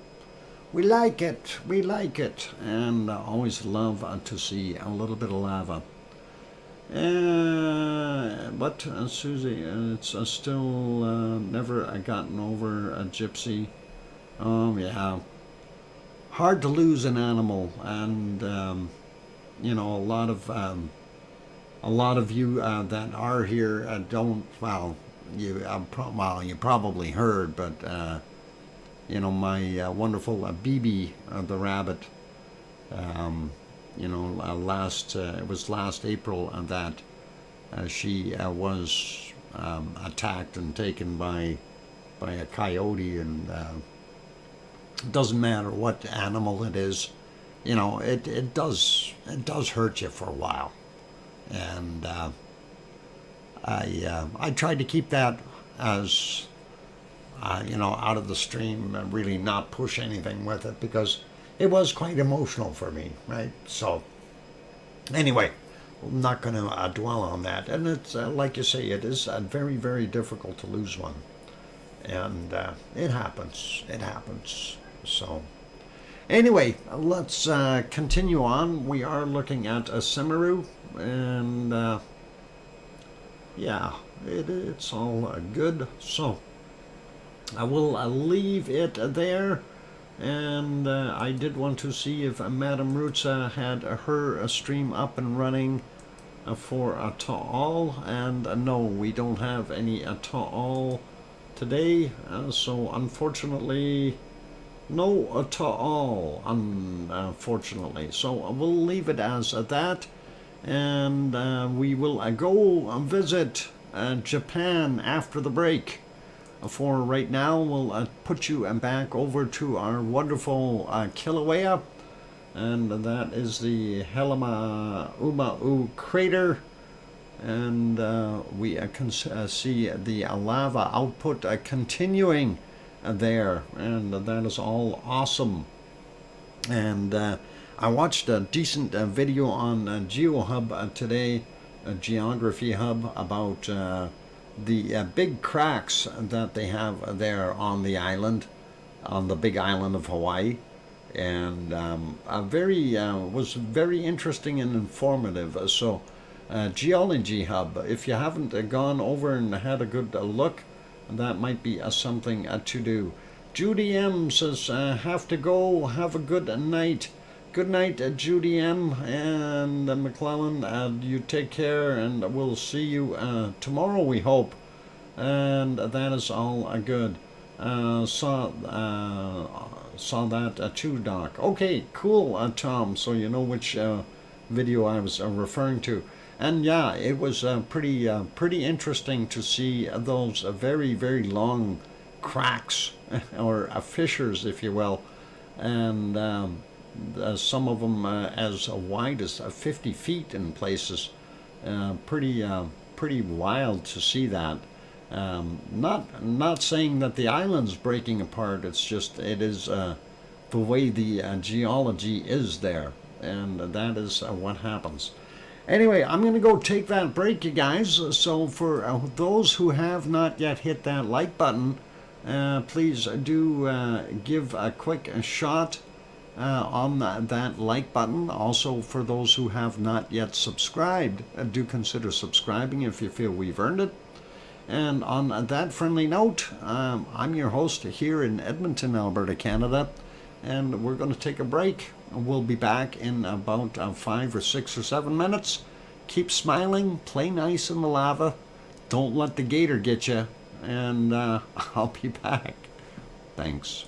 We like it. We like it. And always love to see a little bit of lava. But Susie, it's still never gotten over a gypsy. Yeah. Hard to lose an animal. And, you know, a lot of you that are here don't, well, you probably heard, but you know, my wonderful BB, the rabbit, you know, it was last April that she was attacked and taken by a coyote, and it doesn't matter what animal it is, you know, it does hurt you for a while. And I tried to keep that as you know, out of the stream, and really not push anything with it, because it was quite emotional for me, right? So anyway, I'm not going to dwell on that. And it's like you say, it is very, very difficult to lose one, and it happens. It happens. So anyway, let's continue on. We are looking at Semeru, and yeah, it's all good. So I will leave it there, And I did want to see if Madame Rutsa had her stream up and running for a Ta'al, and no, we don't have any Ta'al today, so unfortunately no Ta'al, unfortunately. So we'll leave it as that, and we will go visit Japan after the break. For right now, we'll put you back over to our wonderful Kilauea, and that is the Helima Uma'u crater, and we can see the lava output continuing there, and that is all awesome. And I watched a decent video on GeoHub today, a Geography Hub, about the big cracks that they have there on the island, on the big island of Hawaii, and was very interesting and informative. So Geology Hub, if you haven't gone over and had a good look, that might be something to do. Judy M says, have to go, have a good night. Good night, Judy M. and McClellan. You take care, and we'll see you tomorrow, we hope. And that is all good. Saw that too, Doc. Okay, cool, Tom. So you know which video I was referring to. And yeah, it was pretty interesting to see those very, very long cracks, or fissures, if you will, and some of them as wide as 50 feet in places. Pretty wild to see that. Not saying that the island's breaking apart. It's just it is the way the geology is there, and that is what happens. Anyway, I'm going to go take that break, you guys. So for those who have not yet hit that like button, please do give a quick shot on that like button. Also, for those who have not yet subscribed, do consider subscribing if you feel we've earned it. And on that friendly note, I'm your host here in Edmonton, Alberta, Canada, and we're going to take a break. We'll be back in about 5 or 6 or 7 minutes. Keep smiling, play nice in the lava, don't let the gator get you, and I'll be back. Thanks.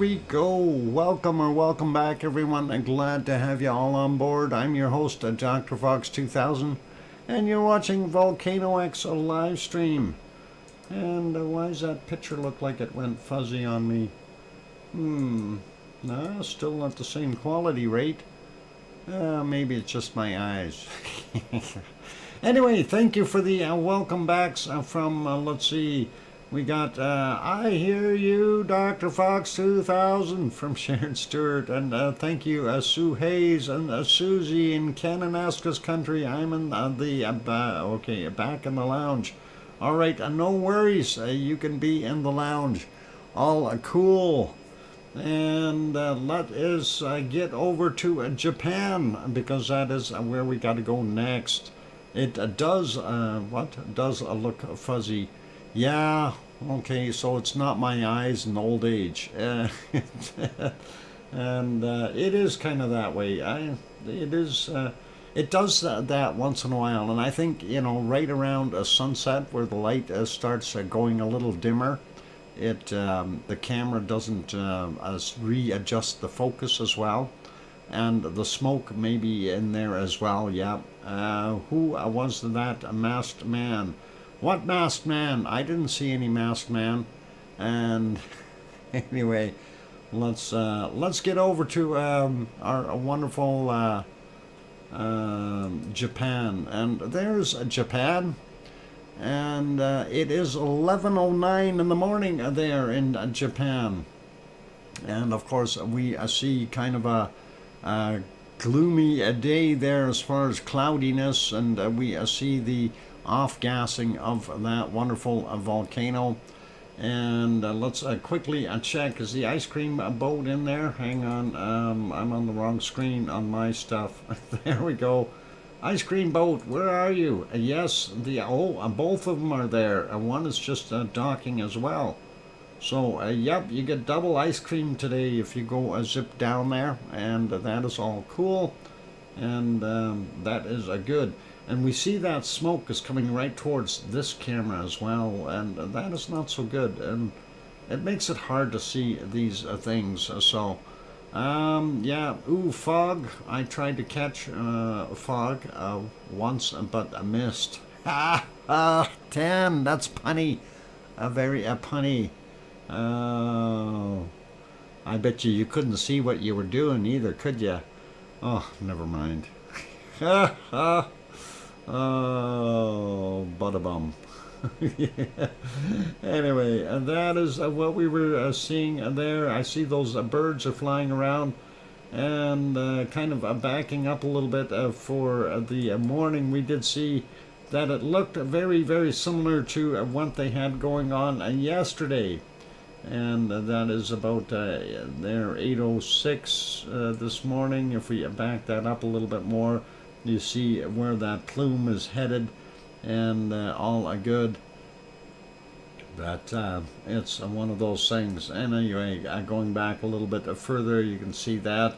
we go. Welcome back, everyone. I'm glad to have you all on board. I'm your host, DrFox2000, and you're watching VolcanoX live stream. And why does that picture look like it went fuzzy on me? No, still not the same quality rate. Maybe it's just my eyes. Anyway, thank you for the welcome backs from, let's see, we got I Hear You, DrFox2000 from Sharon Stewart, and thank you, Sue Hayes and Susie in Kananaskis country. I'm in okay, back in the lounge. All right, no worries, you can be in the lounge. All cool. And let us get over to Japan, because that is where we got to go next. It does look fuzzy. Yeah, okay, so it's not my eyes in old age. And it is kind of that way. It does that once in a while, and I think, right around sunset where the light starts going a little dimmer, the camera doesn't readjust the focus as well, and the smoke may be in there as well. Yeah. Who was that masked man? What masked man? I didn't see any masked man. And anyway, let's get over to our wonderful Japan. And there's Japan. And it is 11:09 in the morning there in Japan. And of course we see kind of a gloomy day there as far as cloudiness, and we see the off-gassing of that wonderful volcano. And let's quickly check, is the ice cream boat in there? Hang on, I'm on the wrong screen on my stuff. There we go. Ice cream boat, where are you? Yes, both of them are there. One is just docking as well. So, yep, you get double ice cream today if you go zip down there, and that is all cool, and that is good. And we see that smoke is coming right towards this camera as well, and that is not so good, and it makes it hard to see these things. So, yeah, fog. I tried to catch fog once, but I missed. 10, that's punny, very punny. Oh, I bet you couldn't see what you were doing either, could you? Oh, never mind. Oh, bada-bum. Yeah. Anyway, that is what we were seeing there. I see those birds are flying around, and kind of backing up a little bit for the morning. We did see that it looked very, very similar to what they had going on yesterday. And that is about there 8:06 this morning. If we back that up a little bit more, you see where that plume is headed, and all good. But it's one of those things. And anyway, going back a little bit further, you can see that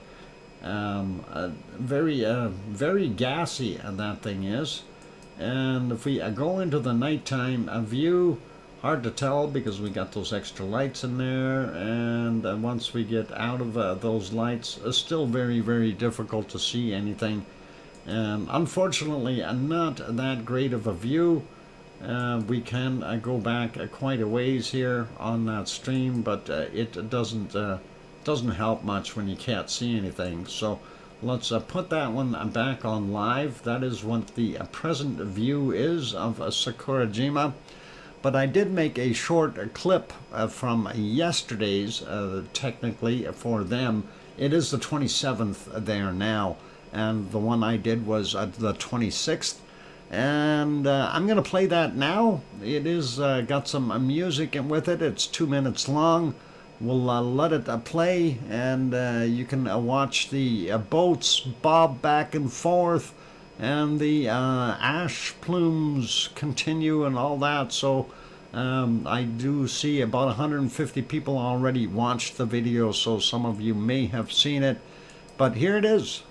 very gassy that thing is. And if we go into the nighttime view, hard to tell because we got those extra lights in there, and once we get out of those lights, it's still very, very difficult to see anything. And unfortunately, not that great of a view. We can go back quite a ways here on that stream, but it doesn't help much when you can't see anything. So let's put that one back on live. That is what the present view is of Sakurajima. But I did make a short clip from yesterday's, technically for them. It is the 27th there now, and the one I did was the 26th. And I'm going to play that now. It is got some music with it. It's 2 minutes long. We'll let it play, and you can watch the boats bob back and forth, and the ash plumes continue and all that. So I do see about 150 people already watched the video, so some of you may have seen it, but here it is.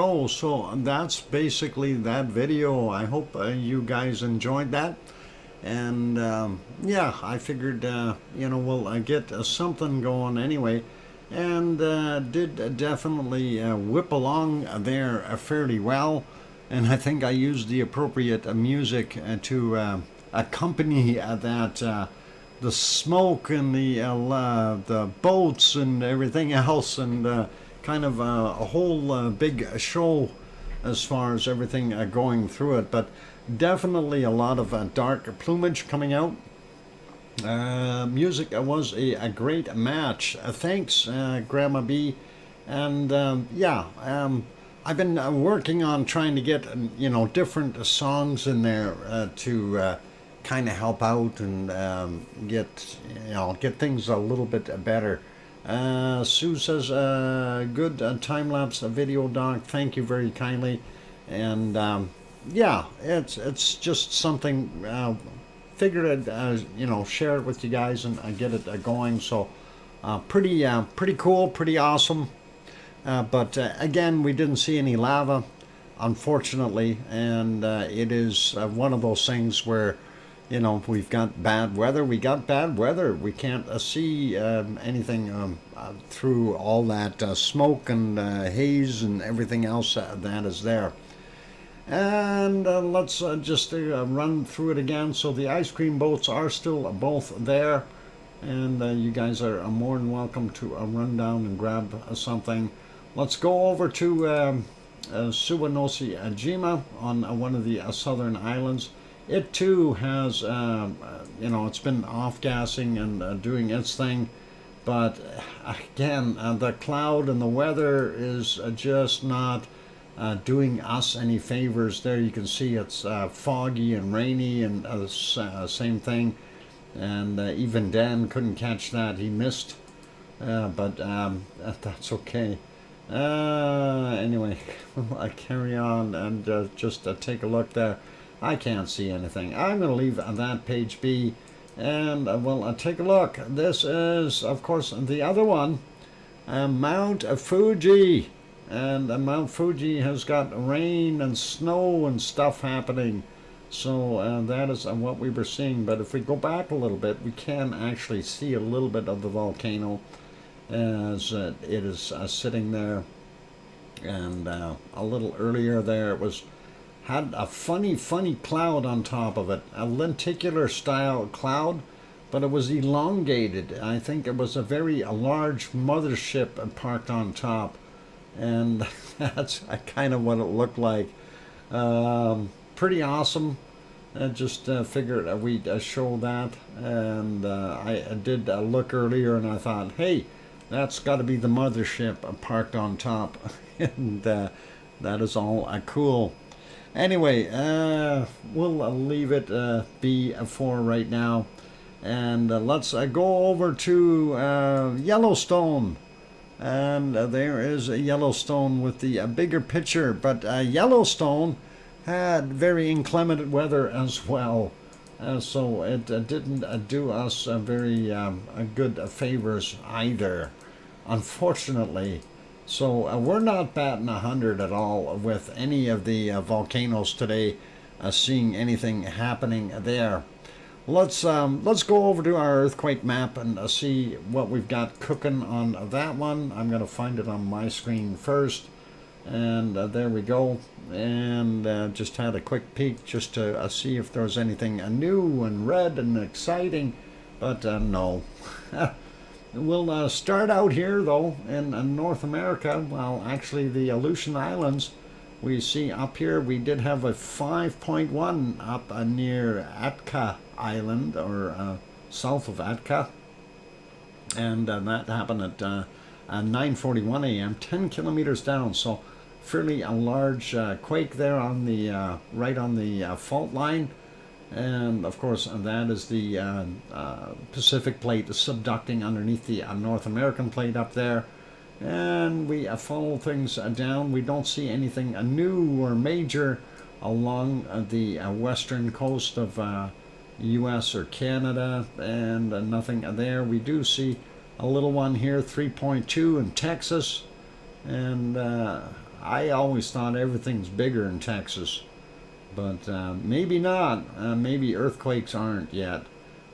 go. So that's basically that video. I hope you guys enjoyed that. And yeah, I figured, we'll get something going anyway. And did definitely whip along there fairly well. And I think I used the appropriate music to accompany that. The smoke and the boats and everything else, and kind of a whole big show as far as everything going through it. But definitely a lot of dark plumage coming out. Music was a great match. Thanks, Grandma B. And yeah, I've been working on trying to get different songs in there to kind of help out and get things a little bit better. Sue says, good time-lapse video, Doc. Thank you very kindly. And yeah, it's just something. Figured I'd share it with you guys and get it going. So pretty cool, pretty awesome. But again, we didn't see any lava, unfortunately, and it is one of those things where we've got bad weather. We got bad weather. We can't see anything through all that smoke and haze and everything else that is there. And let's just run through it again. So the ice cream boats are still both there, and you guys are more than welcome to run down and grab something. Let's go over to Sakurajima on one of the southern islands. It too has, it's been off-gassing and doing its thing. But again, the cloud and the weather is just not doing us any favors. There you can see it's foggy and rainy and same thing. And even Dan couldn't catch that. He missed. But that's okay. Anyway, I carry on and just take a look there. I can't see anything. I'm going to leave that page be, and we'll take a look. This is, of course, the other one, Mount Fuji. And Mount Fuji has got rain and snow and stuff happening. So that is what we were seeing. But if we go back a little bit, we can actually see a little bit of the volcano as it is sitting there. And a little earlier there, it had a funny cloud on top of it, a lenticular style cloud, but it was elongated. I think it was a very large mothership parked on top, and that's kind of what it looked like. Pretty awesome. I just figured we'd show that, and I did look earlier, and I thought, hey, that's got to be the mothership parked on top, and that is all cool. Anyway, we'll leave it be for right now, and let's go over to Yellowstone. And there is a Yellowstone with the bigger picture, but Yellowstone had very inclement weather as well, so it didn't do us very good favors either, unfortunately. So we're not batting 100 at all with any of the volcanoes today, seeing anything happening there. Let's go over to our earthquake map and see what we've got cooking on that one. I'm going to find it on my screen first, and there we go. And just had a quick peek just to see if there's anything new and red and exciting, but no. We'll start out here, though, in North America. Well, actually, the Aleutian Islands. We see up here, we did have a 5.1 up near Atka Island, or south of Atka. And that happened at 9:41 a.m., 10 kilometers down. So fairly a large quake there on the right on the fault line. And of course, that is the Pacific plate subducting underneath the North American plate up there. And we follow things down. We don't see anything new or major along the western coast of US or Canada, and nothing there. We do see a little one here, 3.2 in Texas, and I always thought everything's bigger in Texas, but maybe not. Maybe earthquakes aren't yet.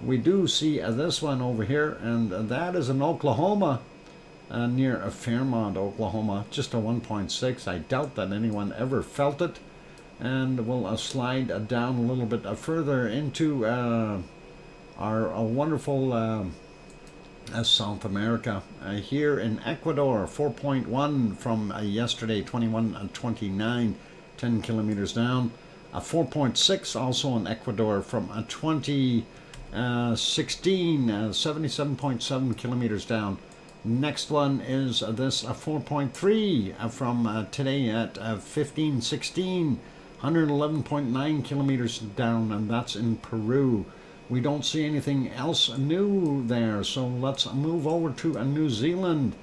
We do see this one over here, and that is in Oklahoma, near Fairmont, Oklahoma, just a 1.6. I doubt that anyone ever felt it. And we'll slide down a little bit further into our wonderful South America. Here in Ecuador, 4.1 from yesterday, 21-29, 10 kilometers down. 4.6 also in Ecuador from 2016, 77.7 kilometers down. Next one is this 4.3 from today at 1516, 111.9 kilometers down, and that's in Peru. We don't see anything else new there, so let's move over to New Zealand.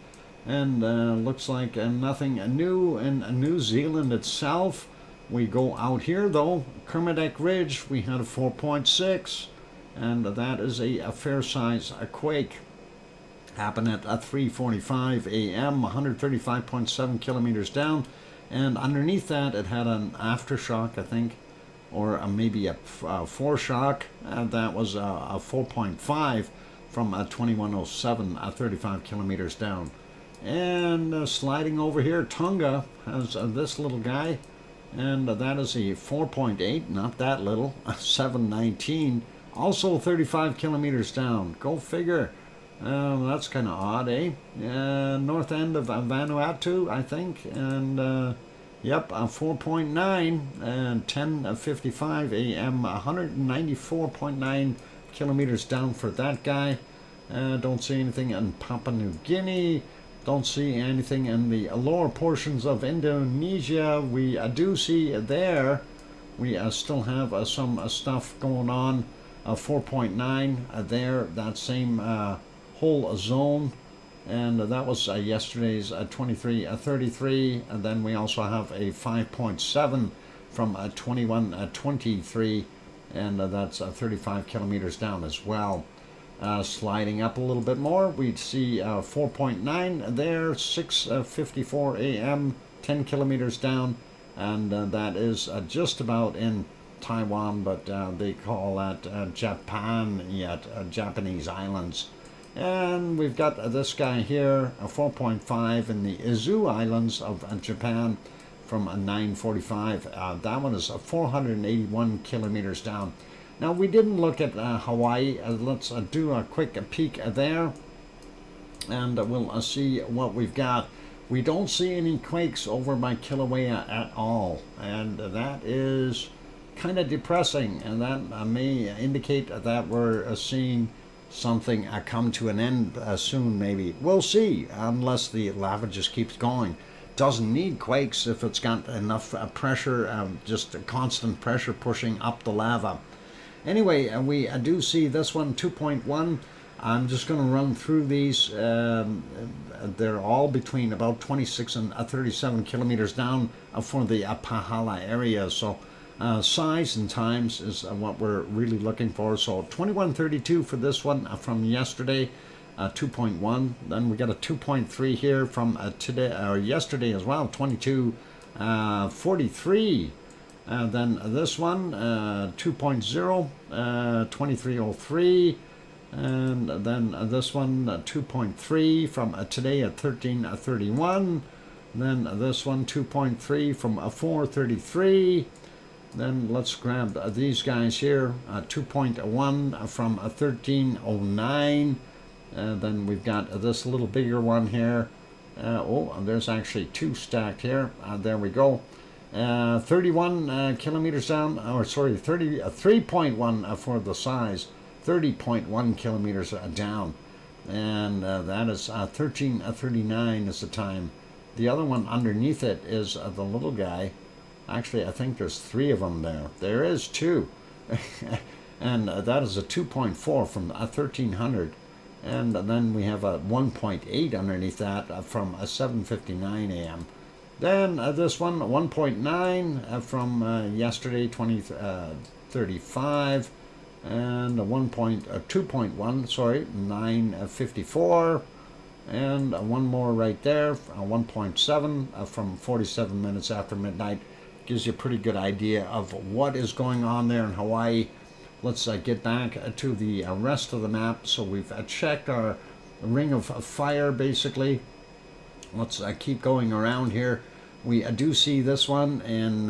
And looks like nothing new in New Zealand itself. We go out here though, Kermadec Ridge, we had a 4.6, and that is a fair size quake. Happened at 3:45 a.m., 135.7 kilometers down, and underneath that it had an aftershock, I think, or maybe a foreshock. That was a 4.5 from 2107, 35 kilometers down. And sliding over here, Tonga has this little guy, and that is a 4.8, not that little, 719, also 35 kilometers down. Go figure. That's kind of odd, eh? North end of Vanuatu, I think, and yep, 4.9 and 10:55 a.m., 194.9 kilometers down for that guy. Don't see anything in Papua New Guinea. Don't see anything in the lower portions of Indonesia. We do see there, we still have some stuff going on. 4.9 there, that same whole zone, and that was yesterday's 23:33, and then we also have a 5.7 from 21:23, and that's 35 kilometers down as well. Sliding up a little bit more, we'd see 4.9 there, 6:54 a.m., 10 kilometers down, and that is just about in Taiwan, but they call that Japan yet, Japanese islands. And we've got this guy here, a 4.5 in the Izu Islands of Japan from 9:45. That one is 481 kilometers down. Now, we didn't look at Hawaii. Let's do a quick peek there, and we'll see what we've got. We don't see any quakes over by Kilauea at all, and that is kind of depressing, and that may indicate that we're seeing something come to an end soon, maybe. We'll see, unless the lava just keeps going. Doesn't need quakes if it's got enough pressure, just constant pressure pushing up the lava. Anyway, we do see this one, 2.1. I'm just going to run through these. They're all between about 26 and 37 kilometers down for the Pahala area. So size and times is what we're really looking for. So 2132 for this one from yesterday, 2.1. Then we got a 2.3 here from today or yesterday as well, 2243. Then this one, 2.0, 2303. And then this one, 2.3 from today at 1331. Then this one, 2.3 from 433. Then let's grab these guys here, 2.1 from 1309. Then we've got this little bigger one here. Oh, there's actually two stacked here. There we go. 31 kilometers down, or sorry, 3.1 for the size, 30.1 kilometers down. And that is 13:39 is the time. The other one underneath it is the little guy. Actually, I think there's three of them there. There is two. And that is a 2.4 from 1300. And then we have a 1.8 underneath that from 7:59 a.m. Then this one, 1.9 from yesterday, 2035. And a 2.1, sorry, 9:54. and one more right there, 1.7 from 47 minutes after midnight. Gives you a pretty good idea of what is going on there in Hawaii. Let's get back to the rest of the map. So we've checked our ring of fire basically. Let's keep going around here. We do see this one in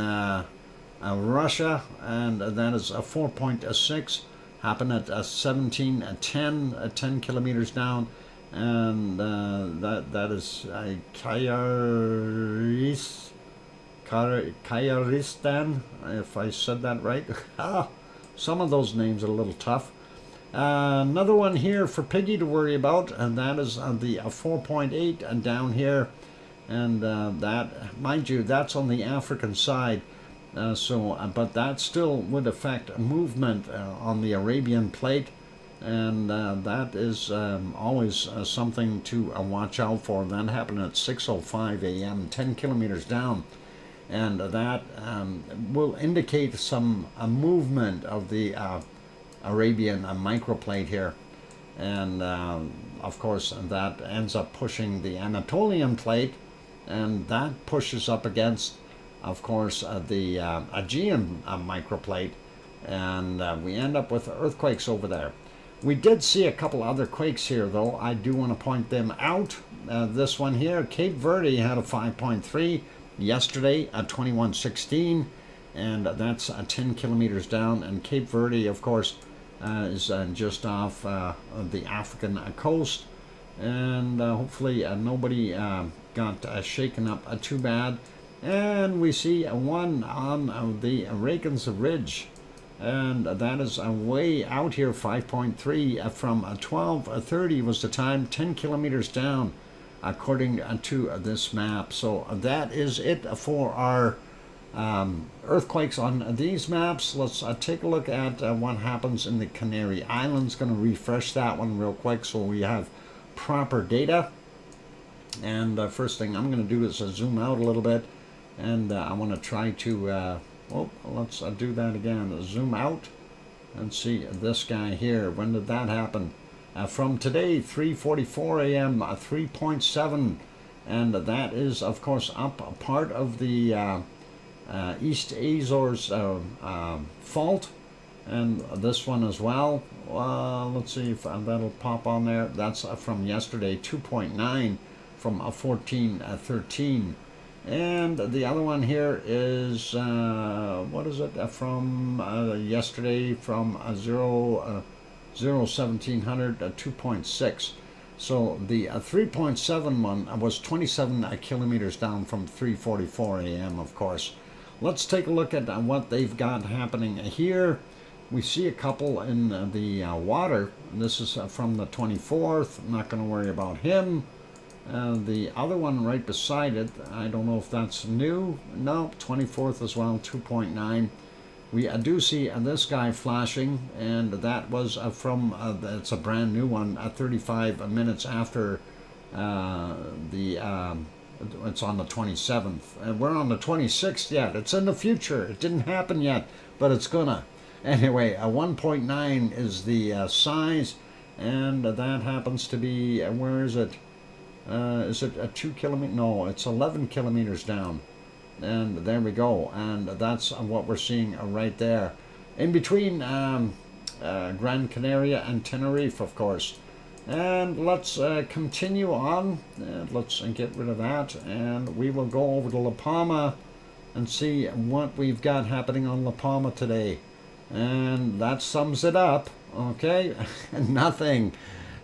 Russia, and that is a 4.6. Happened at 1710, 10 kilometers down, and that is Kyrgyzstan, if I said that right. Some of those names are a little tough. Another one here for Piggy to worry about, and that is the 4.8 and down here, and that, mind you, that's on the African side. But that still would affect movement on the Arabian plate, and that is always something to watch out for. That happened at 6:05 a.m., 10 kilometers down, and that will indicate some movement of the Arabian microplate here, and of course that ends up pushing the Anatolian plate, and that pushes up against, of course, the Aegean microplate, and we end up with earthquakes over there. We did see a couple other quakes here, though. I do want to point them out. This one here, Cape Verde had a 5.3 yesterday at 21:16, and that's 10 kilometers down. And Cape Verde, of course, is just off the African coast, and hopefully nobody got shaken up too bad. And we see one on the Reagan's Ridge, and that is way out here, 5.3 from 12:30 was the time, 10 kilometers down according to this map. So that is it for our earthquakes on these maps. Let's take a look at what happens in the Canary Islands. Going to refresh that one real quick so we have proper data. And first thing I'm going to do is zoom out a little bit, and I want to try to let's do that again. Zoom out and see this guy here. When did that happen? From today, 3:44 a.m., 3.7, and that is, of course, up part of the East Azores fault, and this one as well. Let's see if that'll pop on there. That's from yesterday, 2.9 from 14:13. And the other one here is, what is it, from yesterday, from 1700 2.6. So the 3.7 one was 27 kilometers down from 3:44 a.m., of course. Let's take a look at what they've got happening here. We see a couple in the water. This is from the 24th. I'm not going to worry about him. The other one right beside it, I don't know if that's new. No, 24th as well, 2.9. We do see this guy flashing, and that was from, it's a brand new one, 35 minutes after it's on the 27th. And we're on the 26th yet. It's in the future. It didn't happen yet, but it's gonna. Anyway, 1.9 is the size, and that happens to be, where is it? Is it a 2 kilometer? No, it's 11 kilometers down. And there we go. And that's what we're seeing right there. In between Gran Canaria and Tenerife, of course. And let's continue on. Let's get rid of that. And we will go over to La Palma and see what we've got happening on La Palma today. And that sums it up. Okay? Nothing.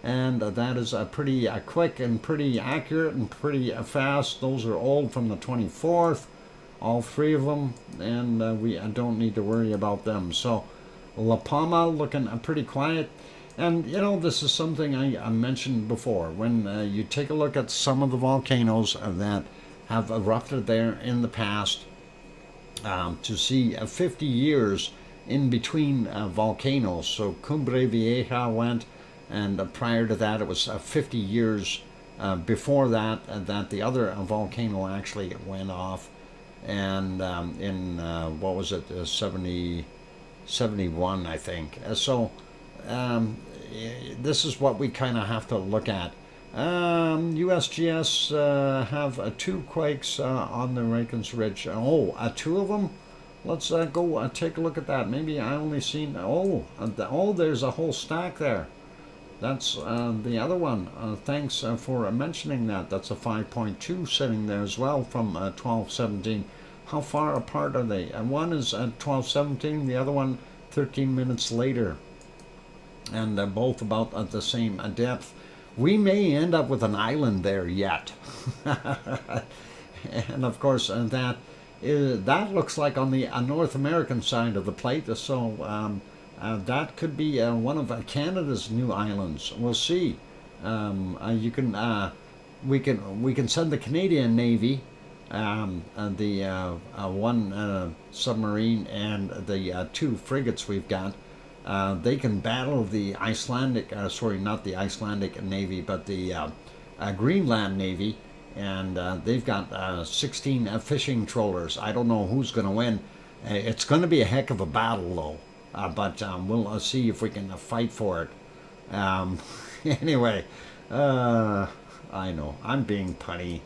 And that is pretty quick and pretty accurate and pretty fast. Those are old from the 24th, all three of them, and we don't need to worry about them. So La Palma looking pretty quiet. And you know, this is something I mentioned before. When you take a look at some of the volcanoes that have erupted there in the past, to see 50 years in between volcanoes. So Cumbre Vieja went, and prior to that, it was 50 years before that that the other volcano actually went off. And in, what was it, 71, I think. So this is what we kind of have to look at. USGS have 2 quakes on the Reykjanes Ridge. Oh, 2 of them? Let's go take a look at that. Maybe I only seen... Oh, there's a whole stack there. That's the other one. Thanks for mentioning that. That's a 5.2 sitting there as well from 1217. How far apart are they? One is at 1217, the other one 13 minutes later. And they're both about at the same depth. We may end up with an island there yet. And of course, that looks like on the North American side of the plate. So that could be one of Canada's new islands. We'll see. We can send the Canadian Navy, the one submarine and the 2 frigates we've got. They can battle the Icelandic, not the Icelandic Navy, but the Greenland Navy, and they've got 16 fishing trawlers. I don't know who's going to win. It's going to be a heck of a battle, though, but we'll see if we can fight for it. Anyway, I know, I'm being punny.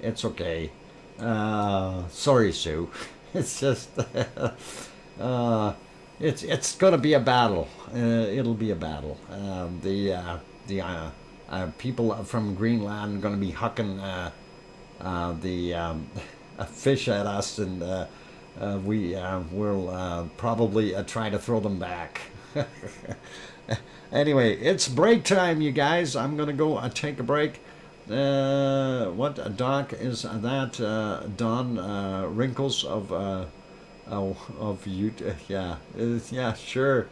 It's okay. Sorry, Sue. It's just... It's going to be a battle. It'll be a battle. The people from Greenland are going to be hucking the fish at us, and we will probably try to throw them back. Anyway, it's break time, you guys. I'm going to go take a break. What doc is that? Don Wrinkles of Utah, yeah, sure.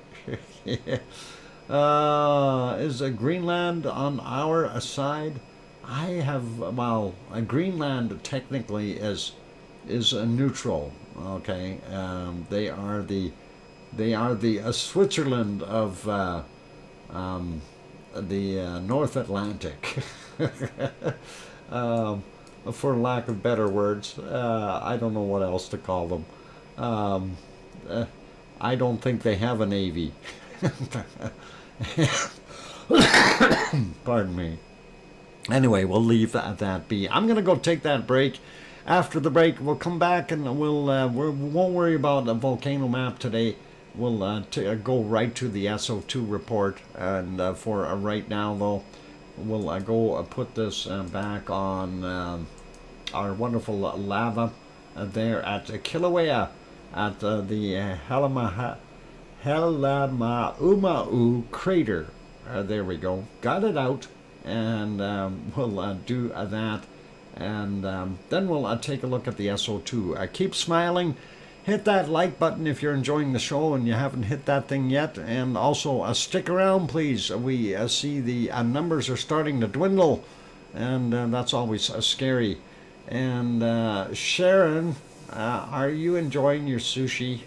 Is Greenland on our side? I have, well, Greenland technically is neutral. Okay, they are the Switzerland of the North Atlantic. For lack of better words, I don't know what else to call them. I don't think they have a navy. Pardon me. Anyway, we'll leave that be. I'm going to go take that break. After the break, we'll come back and we won't worry about a volcano map today. We'll go right to the SO2 report. And for right now, though, we'll go put this back on our wonderful lava there at Kilauea, at the Halamaumau crater. There we go. Got it out. And we'll do that. And then we'll take a look at the SO2. Keep smiling. Hit that like button if you're enjoying the show and you haven't hit that thing yet. And also stick around, please. We see the numbers are starting to dwindle. And that's always scary. And Sharon, are you enjoying your sushi?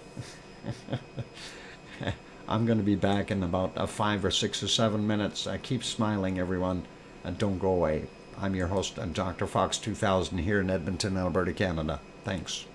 I'm going to be back in about 5 or 6 or 7 minutes. Keep smiling, everyone, and don't go away. I'm your host, DrFox2000, here in Edmonton, Alberta, Canada. Thanks.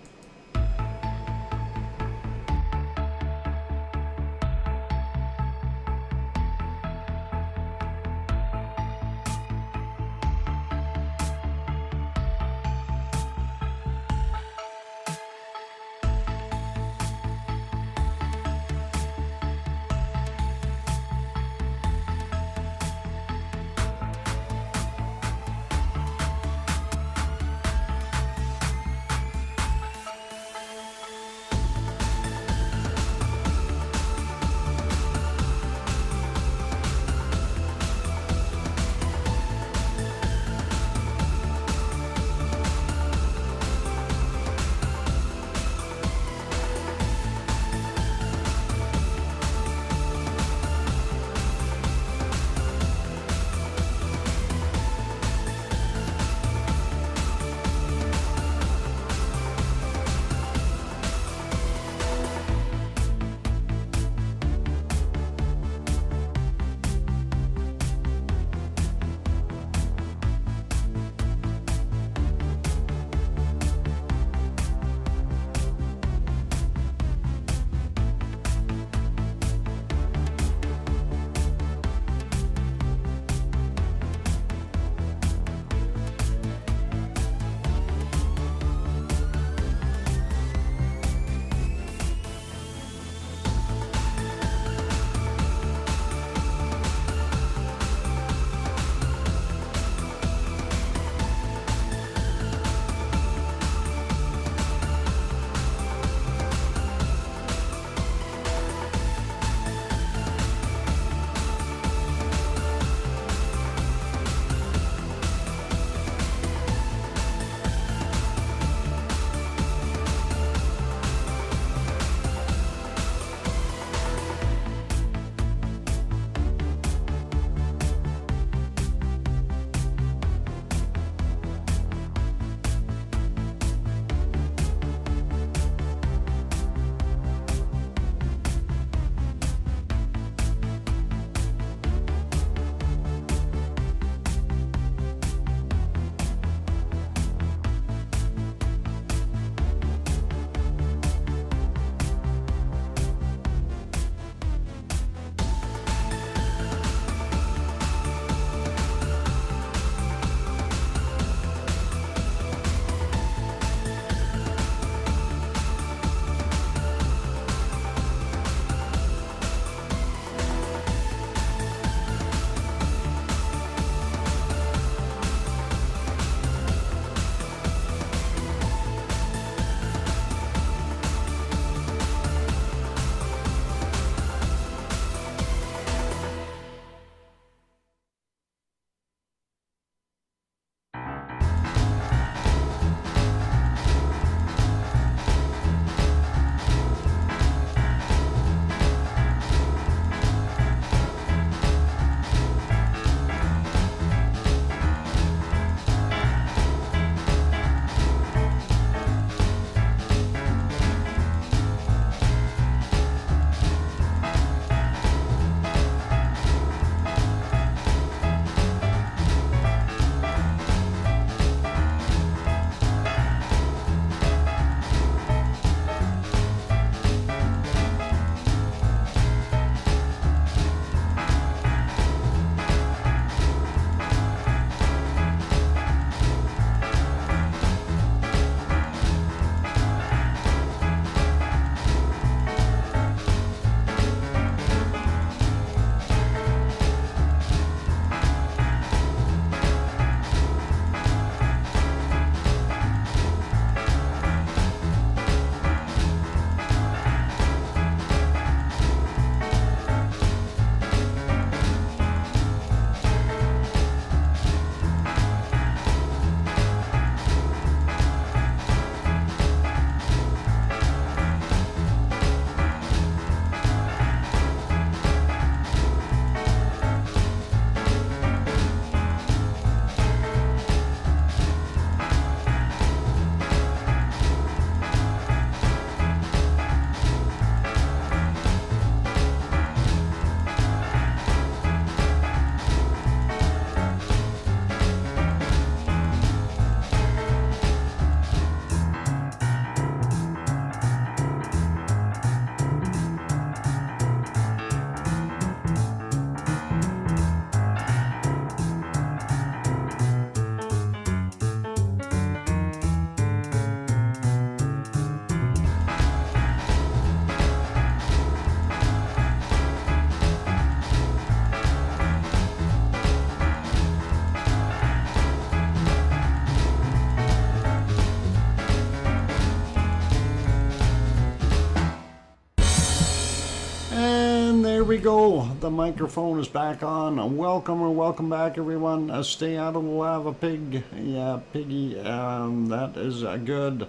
we go. The microphone is back on. Welcome or welcome back, everyone. Stay out of the lava, pig. Yeah, piggy. That is good.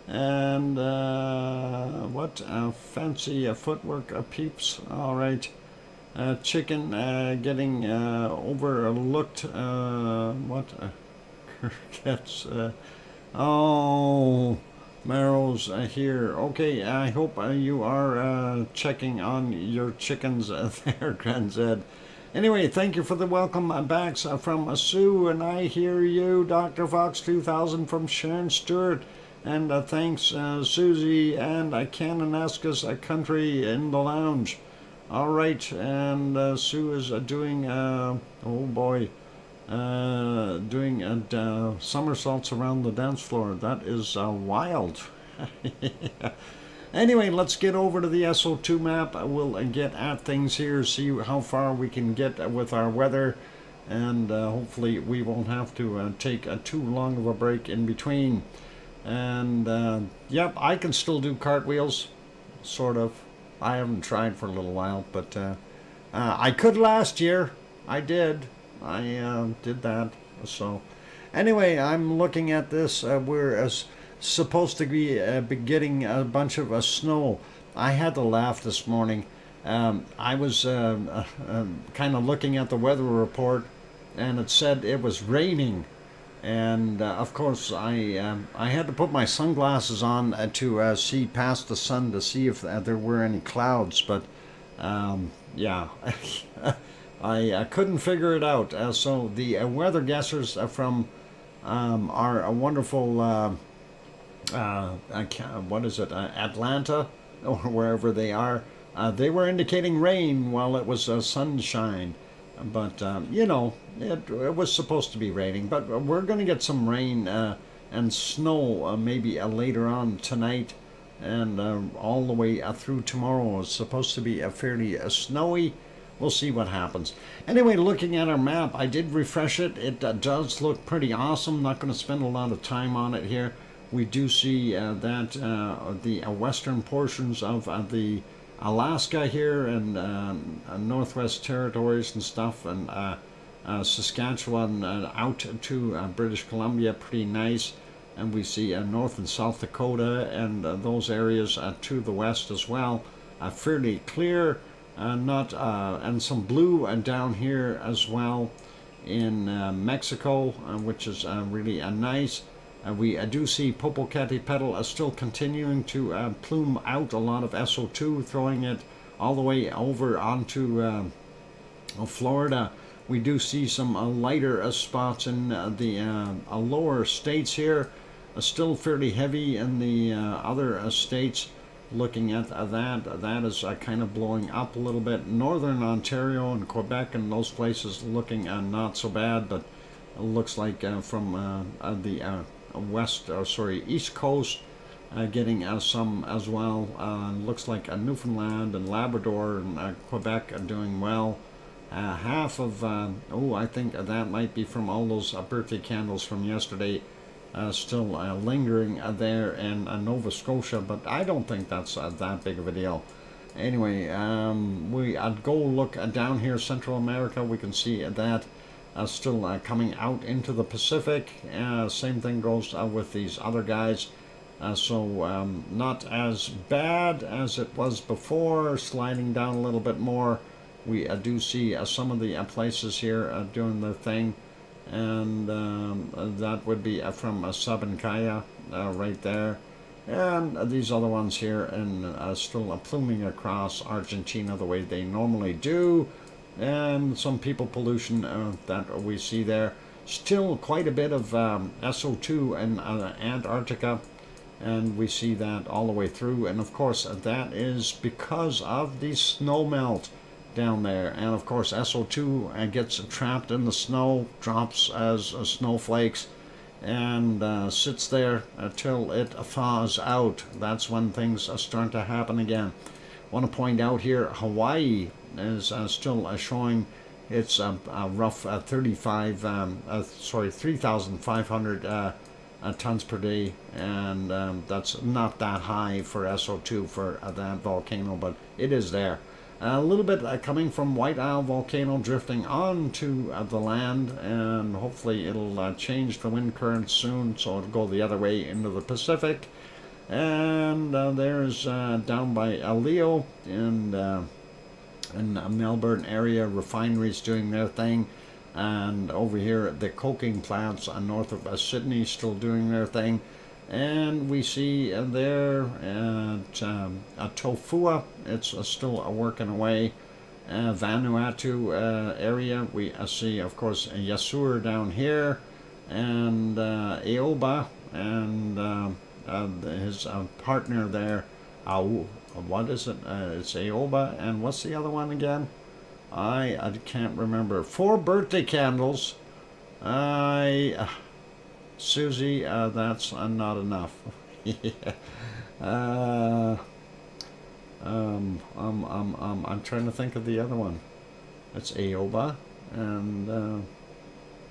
And what fancy footwork, peeps. All right. Chicken getting overlooked. What? Crickets. Oh. Marrow's here. Okay, I hope you are checking on your chickens there, Grand Zed. Anyway, thank you for the welcome backs from Sue, and I hear you, DrFox2000 from Sharon Stewart. And thanks, Susie and Canonescus Country in the lounge. All right, and Sue is doing, oh boy, doing somersaults around the dance floor. That is wild. Anyway, let's get over to the SO2 map. We'll get at things here, see how far we can get with our weather, and hopefully we won't have to take too long of a break in between. And yep, I can still do cartwheels, sort of. I haven't tried for a little while, but I could last year. I did. I did that. So anyway, I'm looking at this. We're supposed to be getting a bunch of snow. I had to laugh this morning. I was kind of looking at the weather report, and it said it was raining. And of course, I had to put my sunglasses on to see past the sun to see if there were any clouds. But yeah. I couldn't figure it out. So the weather guessers from our wonderful, what is it, Atlanta, or wherever they are, they were indicating rain while it was sunshine. But, you know, it was supposed to be raining. But we're going to get some rain and snow maybe later on tonight and all the way through tomorrow. It's supposed to be fairly snowy. We'll see what happens. Anyway, looking at our map, I did refresh it. It does look pretty awesome. Not going to spend a lot of time on it here. We do see that the western portions of the Alaska here and Northwest Territories and stuff, and Saskatchewan out to British Columbia, pretty nice. And we see North and South Dakota and those areas to the west as well, fairly clear. And some blue down here as well in Mexico, which is really nice. We do see Popocatépetl still continuing to plume out a lot of SO2, throwing it all the way over onto Florida. We do see some lighter spots in the lower states here, still fairly heavy in the other states. Looking at that is kind of blowing up a little bit. Northern Ontario and Quebec and those places looking not so bad, but it looks like from the East Coast getting some as well. Looks like Newfoundland and Labrador and Quebec are doing well. Half of, I think that might be from all those birthday candles from yesterday. Still lingering there in Nova Scotia, but I don't think that's that big of a deal. Anyway, we go look down here, Central America. We can see that still coming out into the Pacific. Same thing goes with these other guys. So not as bad as it was before, sliding down a little bit more. We do see some of the places here doing their thing. And that would be from Sabancaya right there, and these other ones here, and still pluming across Argentina the way they normally do, and some people pollution that we see there. Still quite a bit of SO2 in Antarctica, and we see that all the way through, and of course that is because of the snow melt down there. And of course SO2 gets trapped in the snow, drops as snowflakes, and sits there until it thaws out. That's when things start to happen again. Want to point out here, Hawaii is still showing its rough 3,500 tons per day, and that's not that high for SO2 for that volcano, but it is there. A little bit coming from White Isle Volcano drifting onto the land, and hopefully it'll change the wind current soon, so it'll go the other way into the Pacific. And there's down by Leo in Melbourne area, refineries doing their thing. And over here, the coking plants north of Sydney still doing their thing. And we see there at Tofua, it's still working away. Vanuatu area, we see, of course, Yasur down here, and Aoba, and his partner there. What is it? It's Aoba, and what's the other one again? I can't remember. 4 birthday candles. Susie, that's not enough. I'm trying to think of the other one. It's Aoba, and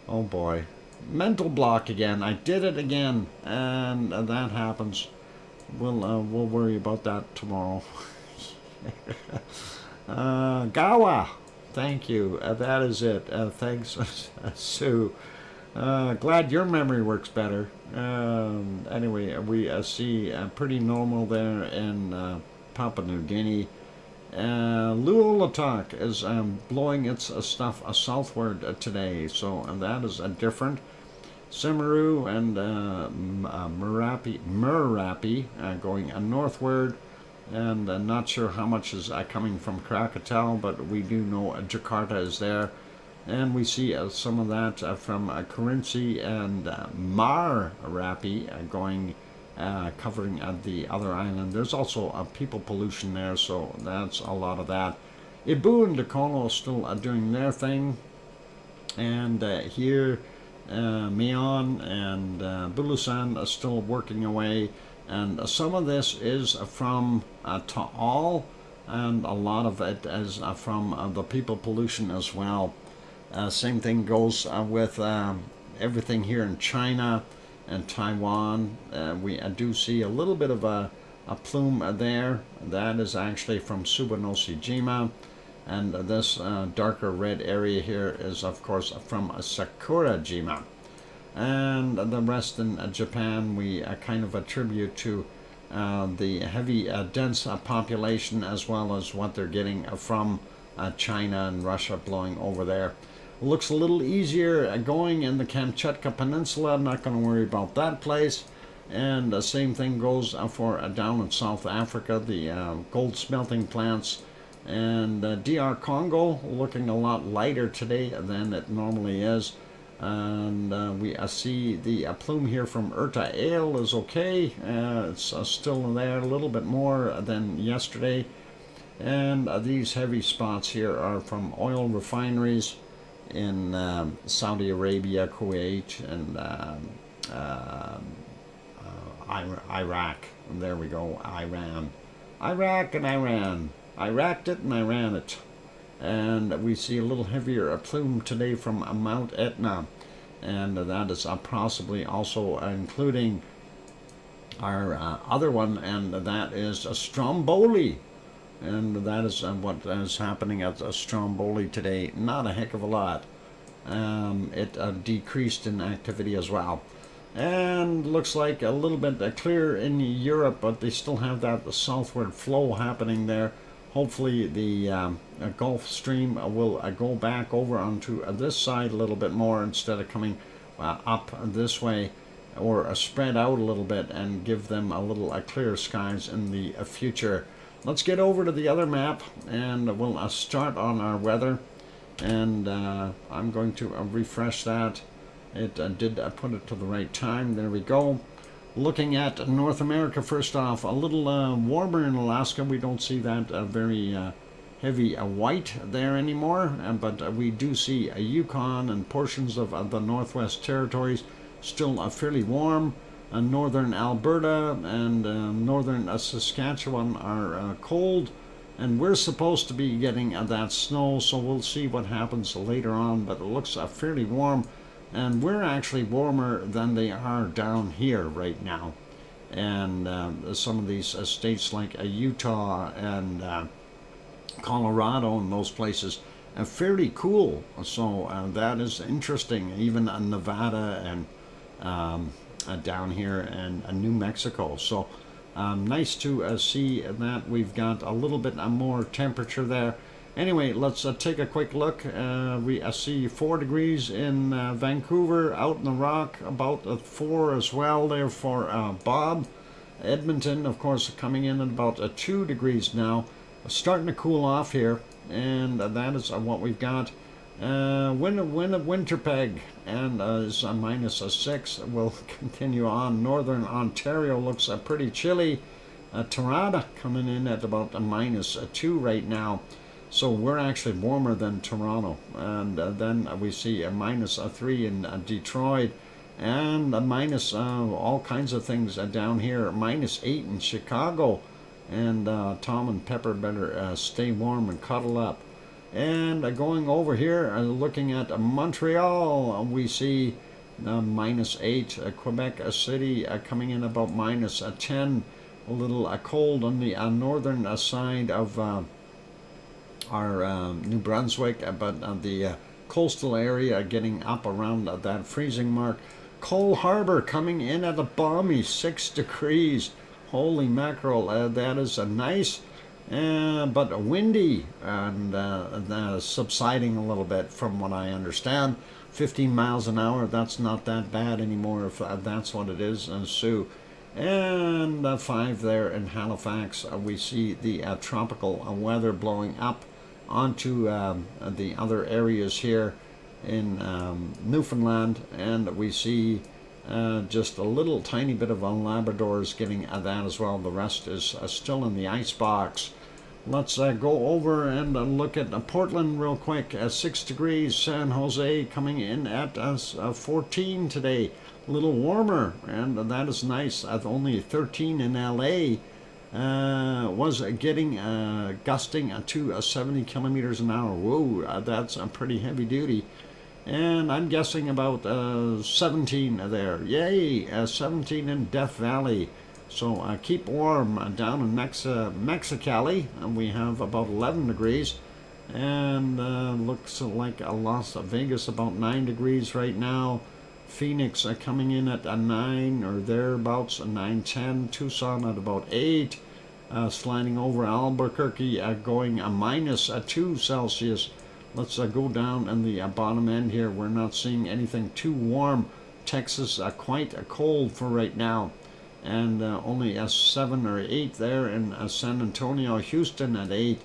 oh boy, mental block again. I did it again, and that happens. We'll worry about that tomorrow. Gawa, thank you. That is it. Thanks, Sue. Glad your memory works better. Anyway, we see pretty normal there in Papua New Guinea. Luolatak is blowing its stuff southward today, so that is different. Simaru and Merapi going northward, and not sure how much is coming from Krakatau, but we do know Jakarta is there. And we see some of that from Kerinci and Merapi going, covering the other island. There's also people pollution there, so that's a lot of that. Ibu and Dakolo still doing their thing. And here, Mion and Bulusan are still working away. And some of this is from Taal, and a lot of it is from the people pollution as well. Same thing goes with everything here in China and Taiwan. We do see a little bit of a plume there. That is actually from Subanoshijima. And this darker red area here is, of course, from Sakurajima. And the rest in Japan we kind of attribute to the heavy, dense population, as well as what they're getting from China and Russia blowing over there. Looks a little easier going in the Kamchatka Peninsula. I'm not going to worry about that place. And the same thing goes for down in South Africa, the gold smelting plants. And DR Congo looking a lot lighter today than it normally is. And we see the plume here from Urta Ale is okay. It's still there a little bit more than yesterday. And these heavy spots here are from oil refineries in Saudi Arabia, Kuwait, and Iraq. And there we go, Iran. Iraq and Iran. I racked it and I ran it. And we see a little heavier plume today from Mount Etna. And that is possibly also including our other one, and that is Stromboli. And that is what is happening at Stromboli today. Not a heck of a lot. It decreased in activity as well. And looks like a little bit clear in Europe, but they still have that southward flow happening there. Hopefully the Gulf Stream will go back over onto this side a little bit more instead of coming up this way, or spread out a little bit and give them a little clear skies in the future. Let's get over to the other map, and we'll start on our weather. And I'm going to refresh that. It did put it to the right time. There we go. Looking at North America first off, a little warmer in Alaska. We don't see that very heavy white there anymore, but we do see Yukon and portions of the Northwest Territories still fairly warm. Northern Alberta and northern Saskatchewan are cold, and we're supposed to be getting that snow, so we'll see what happens later on, but it looks fairly warm, and we're actually warmer than they are down here right now. And some of these states like Utah and Colorado and those places, fairly cool. So that is interesting. Even Nevada and down here and New Mexico. So nice to see that we've got a little bit more temperature there. Anyway, let's take a quick look. We see 4 degrees in Vancouver, out in the rock, about 4 as well there for Bob. Edmonton, of course, coming in at about 2 degrees now. Starting to cool off here, and that is what we've got. Winterpeg and is a -6. We'll continue on. Northern Ontario looks pretty chilly. Tirada coming in at about a -2 right now. So we're actually warmer than Toronto. And then we see a -3 in Detroit, and a minus all kinds of things down here. -8 in Chicago. And Tom and Pepper better stay warm and cuddle up. And going over here, looking at Montreal, we see -8. Quebec City coming in about -10. A little cold on the northern side of our New Brunswick, but the coastal area getting up around that freezing mark. Cole Harbor coming in at a balmy 6 degrees. Holy mackerel, that is nice, but windy and subsiding a little bit from what I understand. 15 miles an hour, that's not that bad anymore if that's what it is. Sue. And 5 there in Halifax. We see the tropical weather blowing up onto the other areas here in Newfoundland, and we see just a little tiny bit of Labradors getting that as well. The rest is still in the ice box. Let's go over and look at Portland real quick. 6 degrees. San Jose coming in at 14 today. A little warmer, and that is nice. Only 13 in LA. Was getting gusting to 70 kilometers an hour. Whoa, that's pretty heavy duty. And I'm guessing about 17 there. Yay, 17 in Death Valley. So keep warm down in Mexicali. We have about 11 degrees. And looks like Las Vegas about 9 degrees right now. Phoenix coming in at 9 or thereabouts, 9-10. Tucson at about 8. Sliding over Albuquerque, going a -2 Celsius. Let's go down in the bottom end here. We're not seeing anything too warm. Texas quite cold for right now. And only a 7 or 8 there in San Antonio. Houston at 8.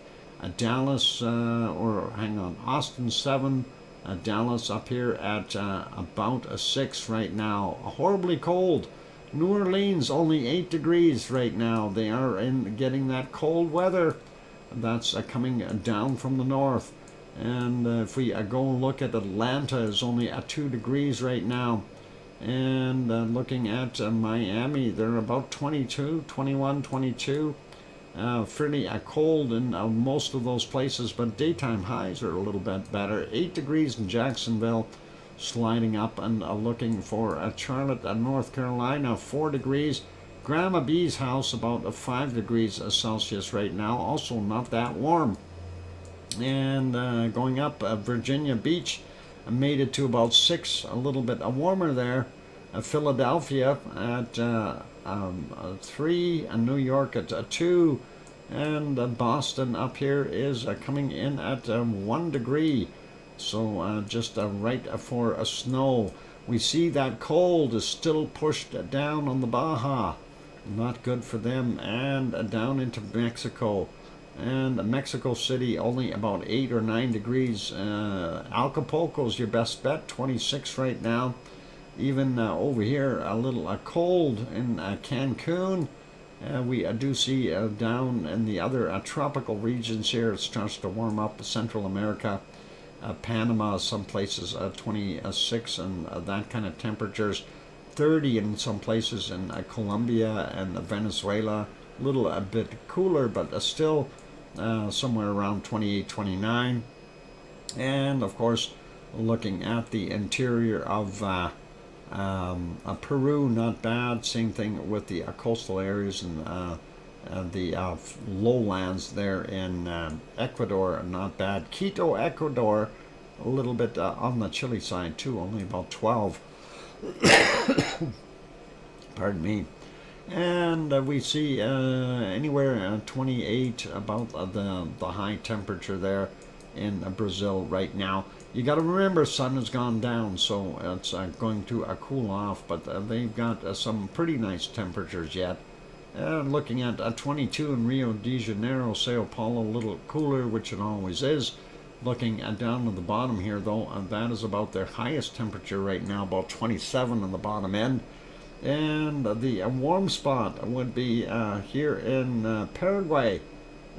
Dallas, Austin 7. Dallas up here at about a 6 right now. Horribly cold. New Orleans only 8 degrees right now. They are getting that cold weather. That's coming down from the north. And if we go look at Atlanta, is only at 2 degrees right now. And looking at Miami, they're about 22, 21, 22. Fairly cold in most of those places, but daytime highs are a little bit better. 8 degrees in Jacksonville, sliding up and looking for Charlotte, North Carolina, 4 degrees. Grandma B's house about 5 degrees Celsius right now, also not that warm. And going up, Virginia Beach made it to about 6, a little bit warmer there. Philadelphia at 3, and New York at 2, and Boston up here is coming in at 1 degree. So just right for a snow. We see that cold is still pushed down on the Baja. Not good for them. And down into Mexico. And Mexico City only about 8 or 9 degrees. Acapulco's your best bet, 26 right now. Even over here a little cold in Cancun. We do see down in the other tropical regions here, it starts to warm up. Central America, Panama, some places 26 and that kind of temperatures. 30 in some places in Colombia and Venezuela. A little bit cooler, but still somewhere around 28, 29. And of course, looking at the interior of Peru, not bad. Same thing with the coastal areas in the lowlands there in Ecuador, not bad. Quito, Ecuador, a little bit on the chilly side too, only about 12. Pardon me. And we see anywhere 28, about the high temperature there in Brazil right now. You got to remember, sun has gone down, so it's going to cool off, but they've got some pretty nice temperatures yet. Looking at 22 in Rio de Janeiro, Sao Paulo, a little cooler, which it always is. Looking down at the bottom here, though, that is about their highest temperature right now, about 27 on the bottom end. And the warm spot would be here in Paraguay,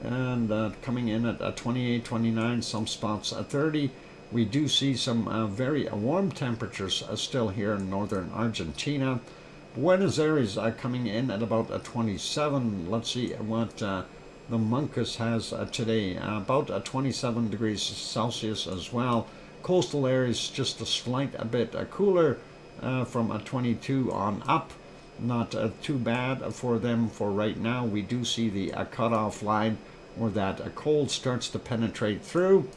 and coming in at 28, 29, some spots at 30. We do see some very warm temperatures still here in northern Argentina. Buenos Aires coming in at about 27. Let's see what the Moncus has today, about 27 degrees Celsius as well. Coastal areas just a slight a bit cooler, from 22 on up. Not too bad for them for right now. We do see the cutoff line where that cold starts to penetrate through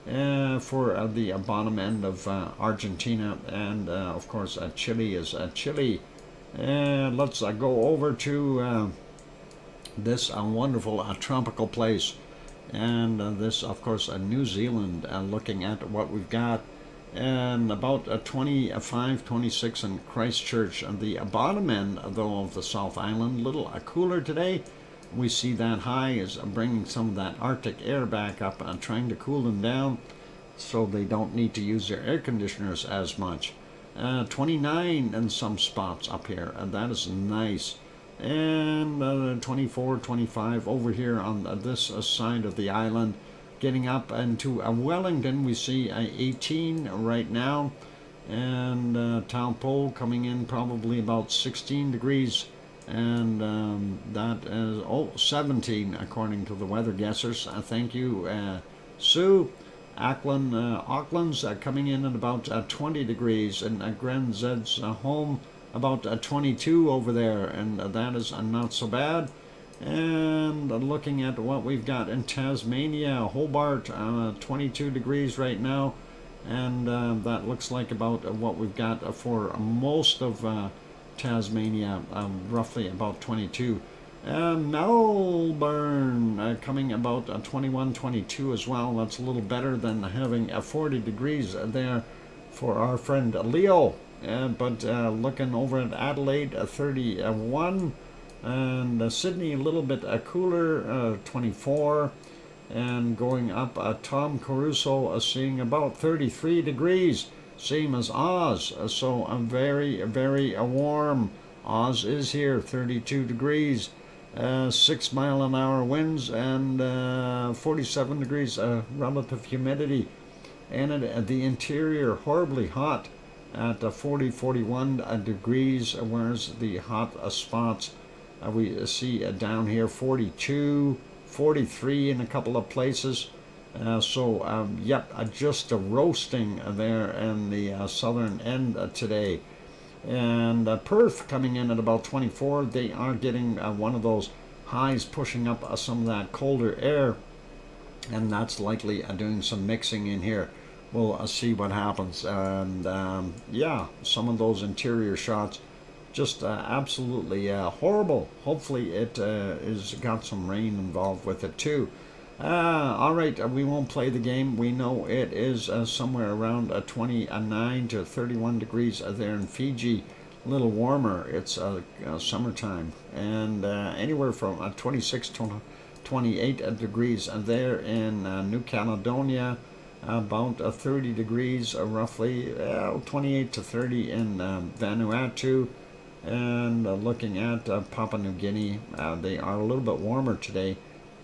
for the bottom end of Argentina, and of course Chile is Chile. And let's go over to this wonderful tropical place, and this of course New Zealand, looking at what we've got, and about 25, 26 in Christchurch. The bottom end though of the South Island, a little cooler today. We see that high is bringing some of that Arctic air back up and trying to cool them down so they don't need to use their air conditioners as much. 29 in some spots up here, and that is nice. And 24, 25 over here on this side of the island. Getting up into Wellington, we see 18 right now, and Taupo coming in probably about 16 degrees, and that is 17 according to the weather guessers. Thank you, Sue. Auckland's coming in at about 20 degrees, and Gren Zed's home about 22 over there, and that is not so bad. And looking at what we've got in Tasmania, Hobart, 22 degrees right now, and that looks like about what we've got for most of Tasmania, roughly about 22. Melbourne coming about 21, 22 as well. That's a little better than having 40 degrees there for our friend Leo. But looking over at Adelaide, 31. And Sydney a little bit cooler, 24, and going up Tom Caruso seeing about 33 degrees, same as Oz, so very, very warm. Oz is here, 32 degrees, 6 mile an hour winds, and 47 degrees relative humidity. And at the interior, horribly hot at 40, 41 degrees, whereas the hot spots we see down here 42, 43 in a couple of places. Yep, just a roasting there in the southern end today. And Perth coming in at about 24. They are getting one of those highs pushing up some of that colder air, and that's likely doing some mixing in here. We'll see what happens. And yeah, some of those interior shots just absolutely horrible. Hopefully it is got some rain involved with it too. All right, we won't play the game. We know it is somewhere around 29 to 31 degrees there in Fiji. A little warmer. It's summertime, and anywhere from 26 to 28 degrees there in New Caledonia. About 30 degrees, roughly 28 to 30 in Vanuatu. And looking at Papua New Guinea, they are a little bit warmer today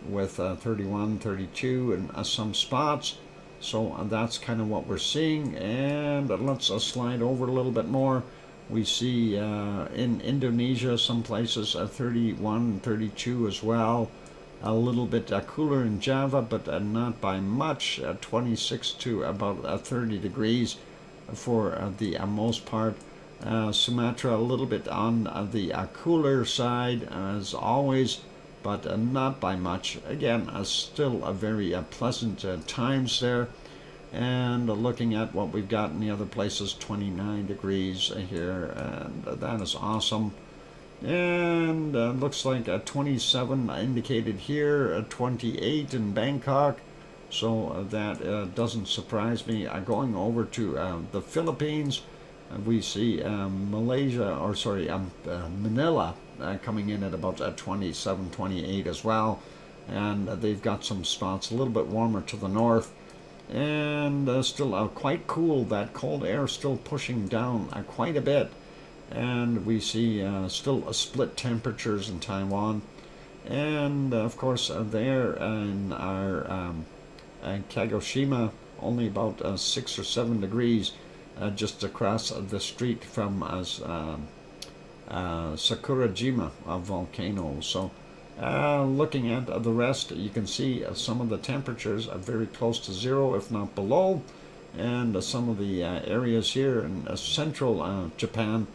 with 31, 32 in some spots. So that's kind of what we're seeing. And let's slide over a little bit more. We see in Indonesia some places 31, 32 as well. A little bit cooler in Java, but not by much, 26 to about 30 degrees for the most part. Sumatra a little bit on the cooler side as always, but not by much. Again, still a very pleasant times there. And looking at what we've got in the other places, 29 degrees here, and that is awesome. And looks like 27 indicated here, 28 in Bangkok. So that doesn't surprise me. Going over to the Philippines, we see Manila coming in at about 27, 28 as well. And they've got some spots a little bit warmer to the north. And still quite cool. That cold air still pushing down quite a bit. And we see still split temperatures in Taiwan. And of course there in our Kagoshima, only about 6 or 7 degrees just across the street from Sakurajima volcano. So looking at the rest, you can see some of the temperatures are very close to zero, if not below. And some of the areas here in central Japan,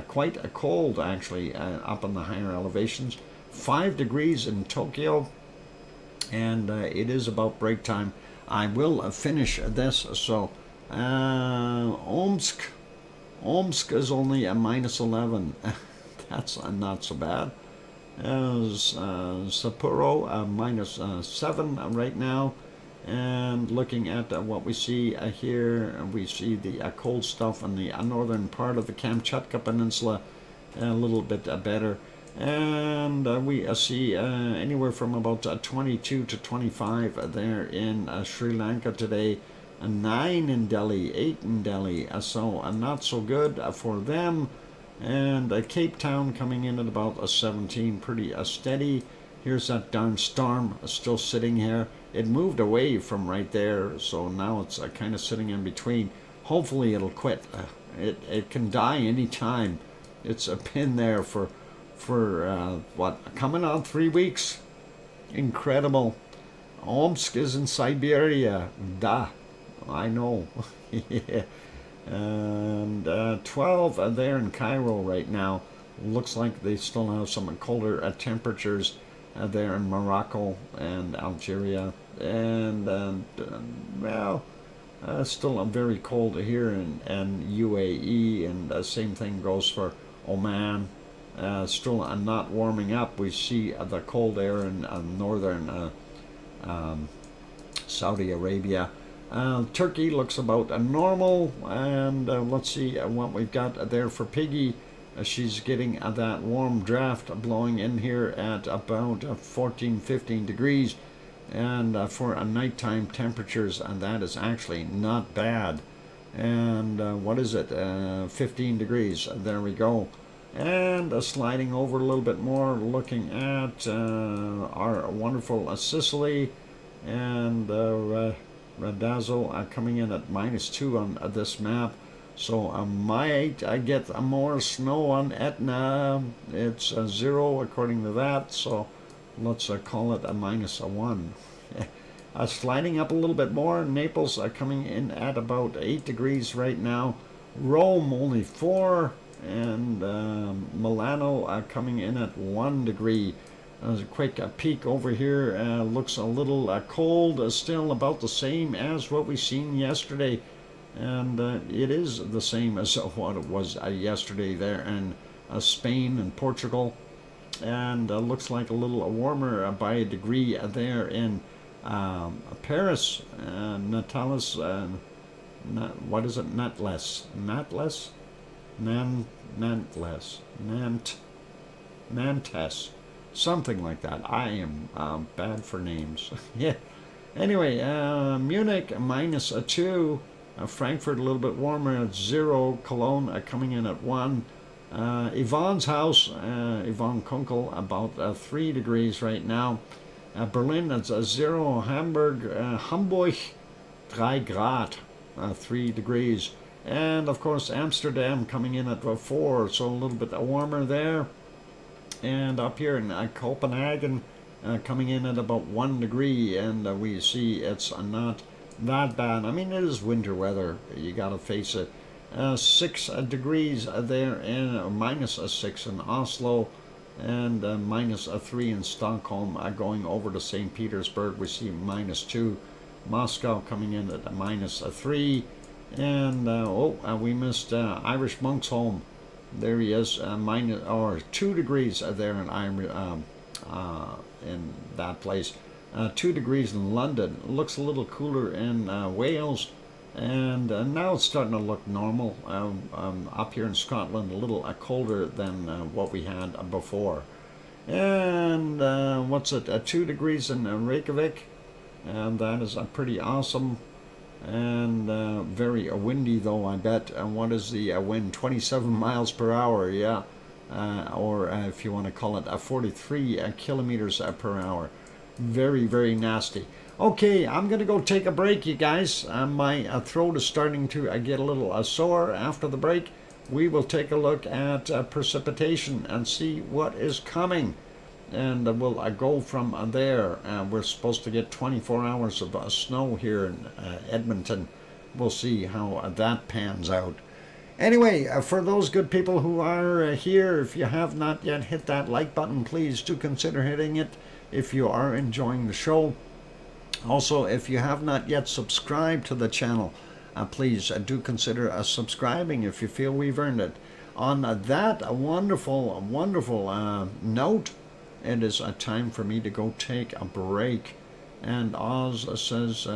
quite cold actually up in the higher elevations. 5 degrees in Tokyo, and it is about break time. I will finish this. So Omsk is only a -11. That's not so bad. Sapporo -7 right now. And looking at what we see here, we see the cold stuff in the northern part of the Kamchatka Peninsula a little bit better. And we see anywhere from about 22 to 25 there in Sri Lanka today, 9 in Delhi, 8 in Delhi, so not so good for them. And Cape Town coming in at about 17, pretty steady. Here's that darn storm still sitting here. It moved away from right there, so now it's kind of sitting in between. Hopefully it'll quit. It can die any time. It's been there for what, coming on 3 weeks. Incredible. Omsk is in Siberia. Da, I know. Yeah. And 12 there in Cairo right now. Looks like they still have some colder temperatures there in Morocco and Algeria. And well, still very cold here in UAE, and same thing goes for Oman. Still not warming up. We see the cold air in northern Saudi Arabia. Turkey looks about normal, and let's see what we've got there for Piggy. She's getting that warm draft blowing in here at about 14, 15 degrees, and for nighttime temperatures, and that is actually not bad. And what is it? 15 degrees. There we go. And sliding over a little bit more, looking at our wonderful Sicily, and Radazzo coming in at -2 on this map. So I might get more snow on Etna. It's 0 according to that, so let's call it a -1. Sliding up a little bit more, Naples coming in at about 8 degrees right now. Rome only 4, and Milano coming in at 1 degree. There's a quick peek over here. Looks a little cold, still about the same as what we seen yesterday. And it is the same as what it was yesterday there in Spain and Portugal. And looks like a little warmer by a degree there in Paris. Natalis, what is it? Nantes, something like that. I am bad for names. Yeah. Anyway, Munich -2. Frankfurt a little bit warmer at 0. Cologne coming in at 1. Yvonne's house, Yvonne Kunkel, about 3 degrees right now. Berlin at 0. Hamburg, Hamburg, 3 Grad, 3 degrees. And of course Amsterdam coming in at 4, so a little bit warmer there. And up here in Copenhagen coming in at about 1 degree, and we see it's not that bad. I mean, it is winter weather, you gotta face it. 6 degrees there, and -6 in Oslo. and -3 in Stockholm. Going over to St. Petersburg, we see -2. Moscow coming in at -3, and we missed Irish Monk's home. There he is, -2 degrees there in that place. 2 degrees in London. It looks a little cooler in Wales, and now it's starting to look normal. Up here in Scotland, a little colder than what we had before. And 2 degrees in Reykjavik, and that is pretty awesome. And very windy though, I bet. And what is the wind? 27 miles per hour, yeah. Or if you want to call it 43 kilometers per hour. Very, very nasty. Okay, I'm going to go take a break, you guys. My throat is starting to get a little sore. After the break, we will take a look at precipitation and see what is coming. And we'll go from there. We're supposed to get 24 hours of snow here in Edmonton. We'll see how that pans out. Anyway, for those good people who are here, if you have not yet hit that like button, please do consider hitting it if you are enjoying the show. Also, if you have not yet subscribed to the channel, please do consider subscribing if you feel we've earned it. On that wonderful note, it is time for me to go take a break. And Oz says,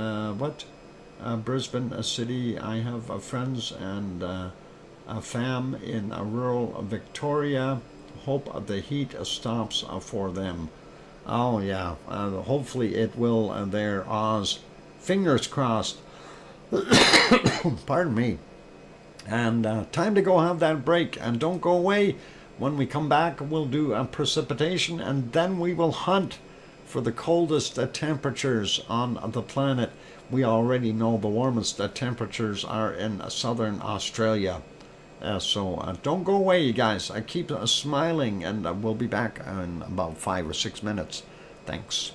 Brisbane city, I have friends and a fam in rural Victoria. Hope the heat stops for them. Oh yeah, hopefully it will there, Oz. Fingers crossed. Pardon me. And time to go have that break. And don't go away. When we come back, we'll do precipitation, and then we will hunt for the coldest temperatures on the planet. We already know the warmest temperatures are in southern Australia. So don't go away, you guys. Keep smiling, and we'll be back in about 5 or 6 minutes. Thanks.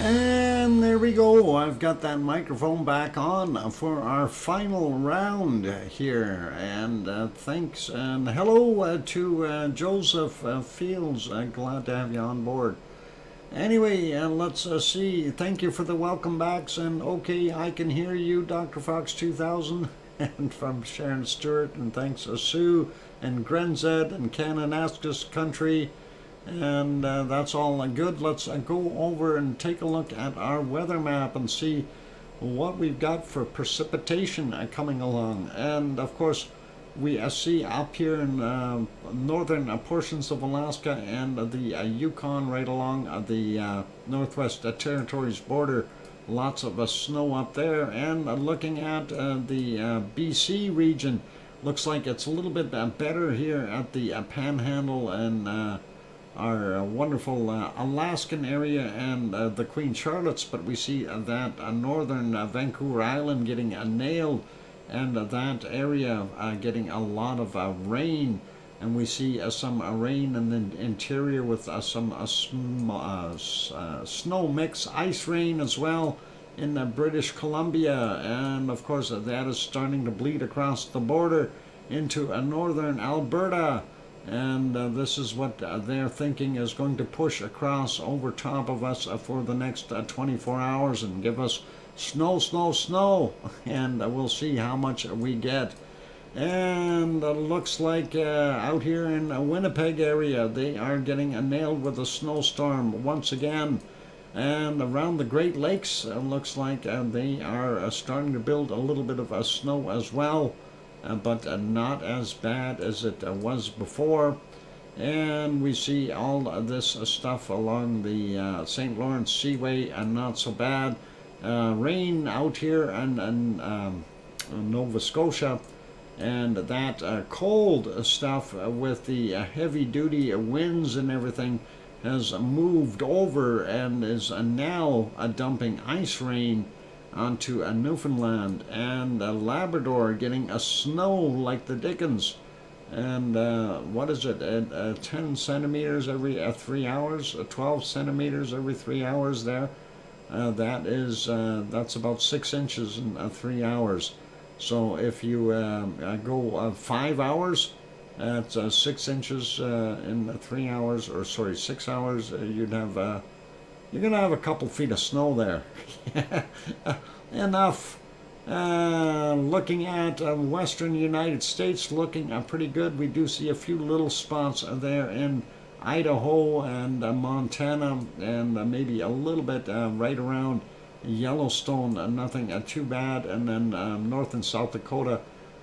And there we go. I've got that microphone back on for our final round here. And thanks and hello to Joseph Fields. Glad to have you on board. Anyway, let's see. Thank you for the welcome backs. And okay, I can hear you, DrFox2000. And from Sharon Stewart. And thanks Sue and Grenzed and Kananaskis Country. And that's all good. Let's go over and take a look at our weather map and see what we've got for precipitation coming along. And of course, we see up here in northern portions of Alaska and the Yukon right along the Northwest Territories border. Lots of snow up there. And looking at the BC region, looks like it's a little bit better here at the Panhandle and our wonderful Alaskan area and the Queen Charlottes, but we see that northern Vancouver Island getting nailed, and that area getting a lot of rain, and we see some rain in the interior with some snow mix, ice rain as well in British Columbia, and of course that is starting to bleed across the border into northern Alberta. And this is what they're thinking is going to push across over top of us for the next 24 hours and give us snow, snow, snow. And we'll see how much we get. And looks like out here in Winnipeg area, they are getting nailed with a snowstorm once again. And around the Great Lakes, looks like they are starting to build a little bit of snow as well. But not as bad as it was before. And we see all this stuff along the St. Lawrence Seaway, and not so bad. Rain out here in Nova Scotia, and that cold stuff with the heavy-duty winds and everything has moved over and is now dumping ice rain onto Newfoundland and Labrador, getting a snow like the dickens. And what is it, 10 centimeters every 3 hours, 12 centimeters every 3 hours there. That's about 6 inches in 3 hours. So if you go 5 hours, that's 6 inches in 3 hours, or sorry, 6 hours, you're gonna have a couple feet of snow there. Enough. Looking at western United States, looking pretty good. We do see a few little spots there in Idaho and Montana, and maybe a little bit right around Yellowstone. Nothing too bad. And then North and South Dakota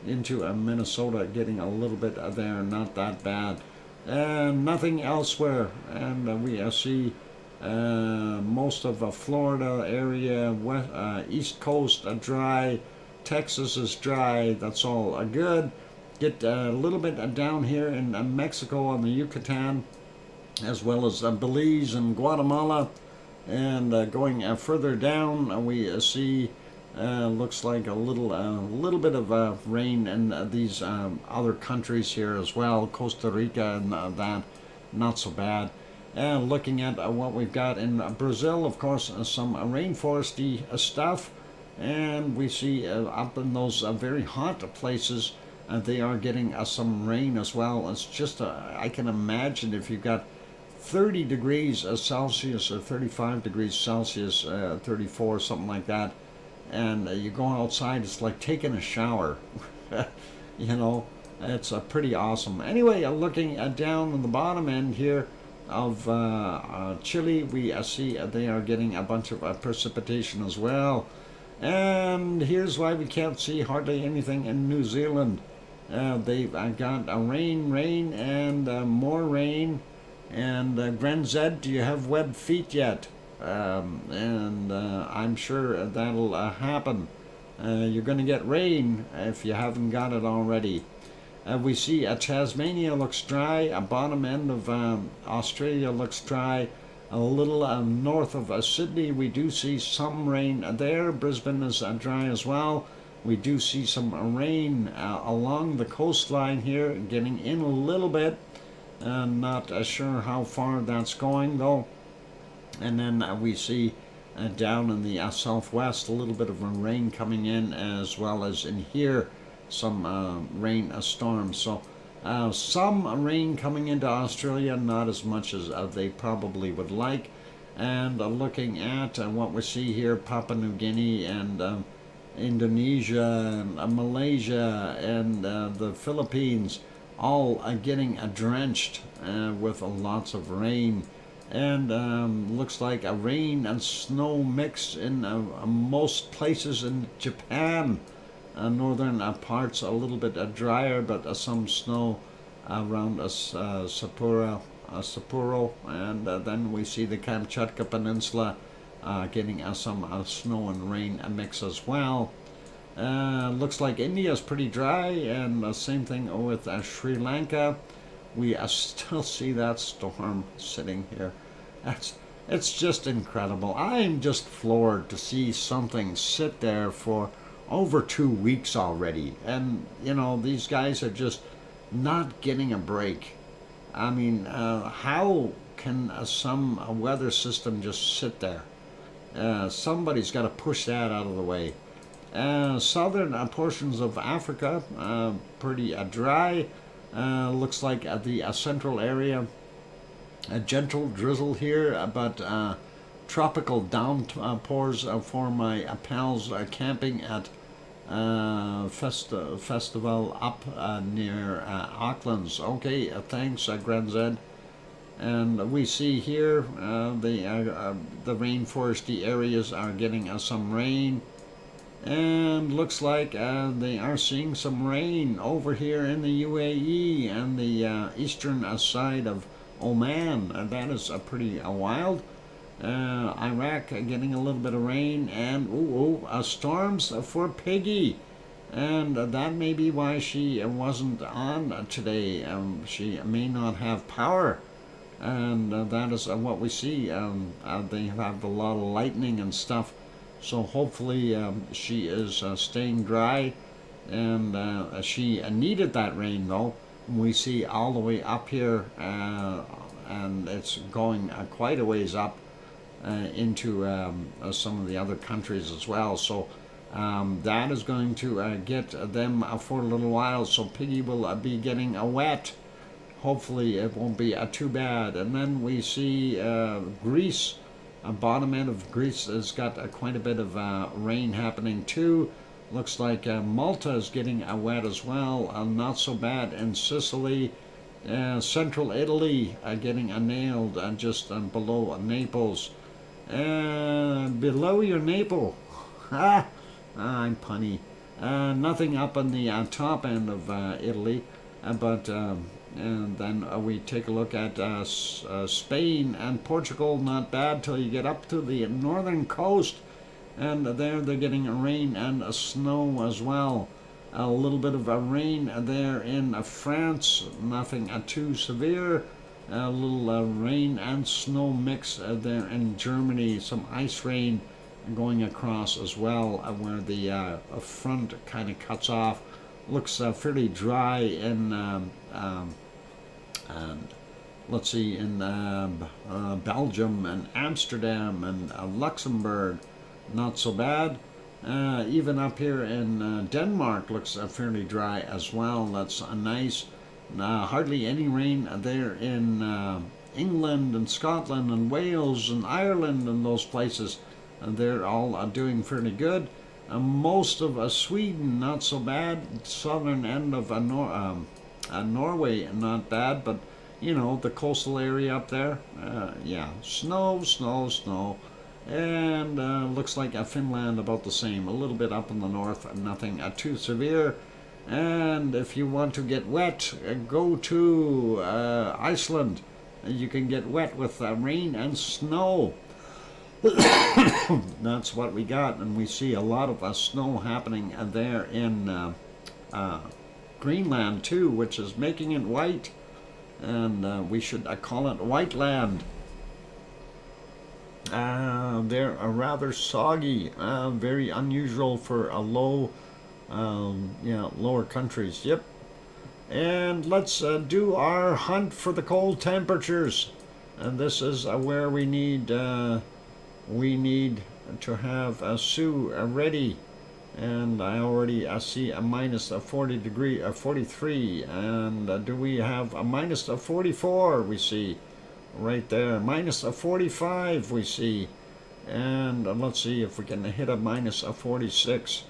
into Minnesota, getting a little bit there, not that bad. And nothing elsewhere. And we see most of Florida area, East Coast dry, Texas is dry. That's all good. Get a little bit down here in Mexico on the Yucatan, as well as Belize and Guatemala. And going further down, we see looks like a little bit of rain in these other countries here as well, Costa Rica and that, not so bad. And looking at what we've got in Brazil, of course, some rainforesty stuff. And we see up in those very hot places, they are getting some rain as well. It's just, I can imagine if you've got 30 degrees Celsius or 35 degrees Celsius, 34, something like that, and you go outside, it's like taking a shower. You know, it's pretty awesome. Anyway, looking down on the bottom end here of Chile, we see they are getting a bunch of precipitation as well. And here's why we can't see hardly anything in New Zealand. They've got rain, and more rain. And Grenzed, do you have webbed feet yet? And I'm sure that'll happen. You're going to get rain if you haven't got it already. We see Tasmania looks dry, a bottom end of Australia looks dry, a little north of Sydney we do see some rain there. Brisbane is dry as well. We do see some rain along the coastline here, getting in a little bit. Not sure how far that's going though. And then we see down in the southwest, a little bit of rain coming in, as well as in here, some rain storms. So some rain coming into Australia, not as much as they probably would like. And looking at what we see here, Papua New Guinea and Indonesia and Malaysia and the Philippines, all getting drenched with lots of rain. And looks like a rain and snow mix in most places in Japan. Northern parts a little bit drier, but some snow around Sapporo, and then we see the Kamchatka Peninsula getting some snow and rain mix as well. Looks like India is pretty dry, and same thing with Sri Lanka. We still see that storm sitting here. It's just incredible. I'm just floored to see something sit there for over 2 weeks already. And, you know, these guys are just not getting a break. I mean, how can some weather system just sit there? Somebody's got to push that out of the way. Southern portions of Africa, pretty dry. Looks like the central area, a gentle drizzle here, but tropical downpours for my pals camping at festival up near Auckland's. Okay, thanks, Grand Zed. And we see here the rainforesty areas are getting some rain. And looks like they are seeing some rain over here in the UAE and the eastern side of Oman. That is pretty wild. Iraq getting a little bit of rain, and storms for Piggy. And that may be why she wasn't on today. She may not have power. And that is what we see. They have a lot of lightning and stuff. So hopefully she is staying dry, and she needed that rain though. We see all the way up here, and it's going quite a ways up into some of the other countries as well. So that is going to get them for a little while. So Piggy will be getting wet. Hopefully it won't be too bad. And then we see Greece. Bottom end of Greece has got quite a bit of rain happening too. Looks like Malta is getting wet as well. Not so bad in Sicily. Central Italy getting nailed just below Naples. Below your navel. I'm punny. Nothing up on the top end of Italy, but and then we take a look at Spain and Portugal. Not bad till you get up to the northern coast, and there they're getting rain and snow as well. A little bit of rain there in France, nothing too severe. A little rain and snow mix there in Germany. Some ice rain going across as well, where the front kind of cuts off. Looks fairly dry in let's see, in Belgium and Amsterdam and Luxembourg, not so bad. Even up here in Denmark looks fairly dry as well. That's nice. Hardly any rain there in England and Scotland and Wales and Ireland and those places. They're all doing fairly good. Most of Sweden, not so bad. Southern end of Norway, not bad, but you know, the coastal area up there, yeah, snow. And looks like Finland about the same. A little bit up in the north, nothing too severe. And if you want to get wet, go to Iceland. You can get wet with rain and snow. That's what we got, and we see a lot of snow happening there in Greenland too, which is making it white, and we should call it white land. They're rather soggy, very unusual for a low, lower countries. Yep. And let's do our hunt for the cold temperatures. And this is where we need we need to have a Sue ready. And I already see a minus a 40 degree, 43. And do we have a minus a 44? We see right there. Minus a 45 we see. And let's see if we can hit a minus a 46.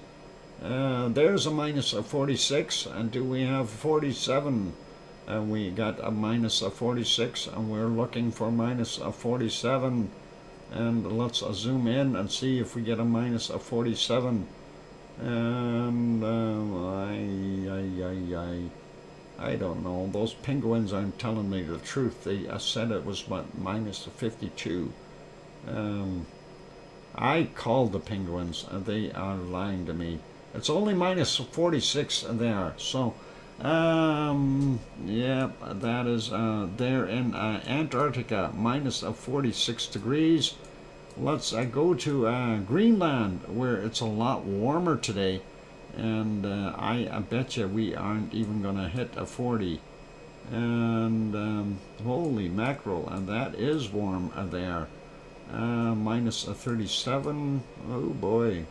There's a minus a 46. And do we have 47? We got a minus a 46, and we're looking for minus a 47. And let's zoom in and see if we get a minus a 47. And I don't know. Those penguins aren't telling me the truth. They said it was what, minus 52. I called the penguins, and they are lying to me. It's only minus 46 there. So, yeah, that is there in Antarctica, minus 46 degrees. Let's go to Greenland, where it's a lot warmer today, and I bet you we aren't even going to hit a 40. And holy mackerel, and that is warm there. Minus 37. Oh boy,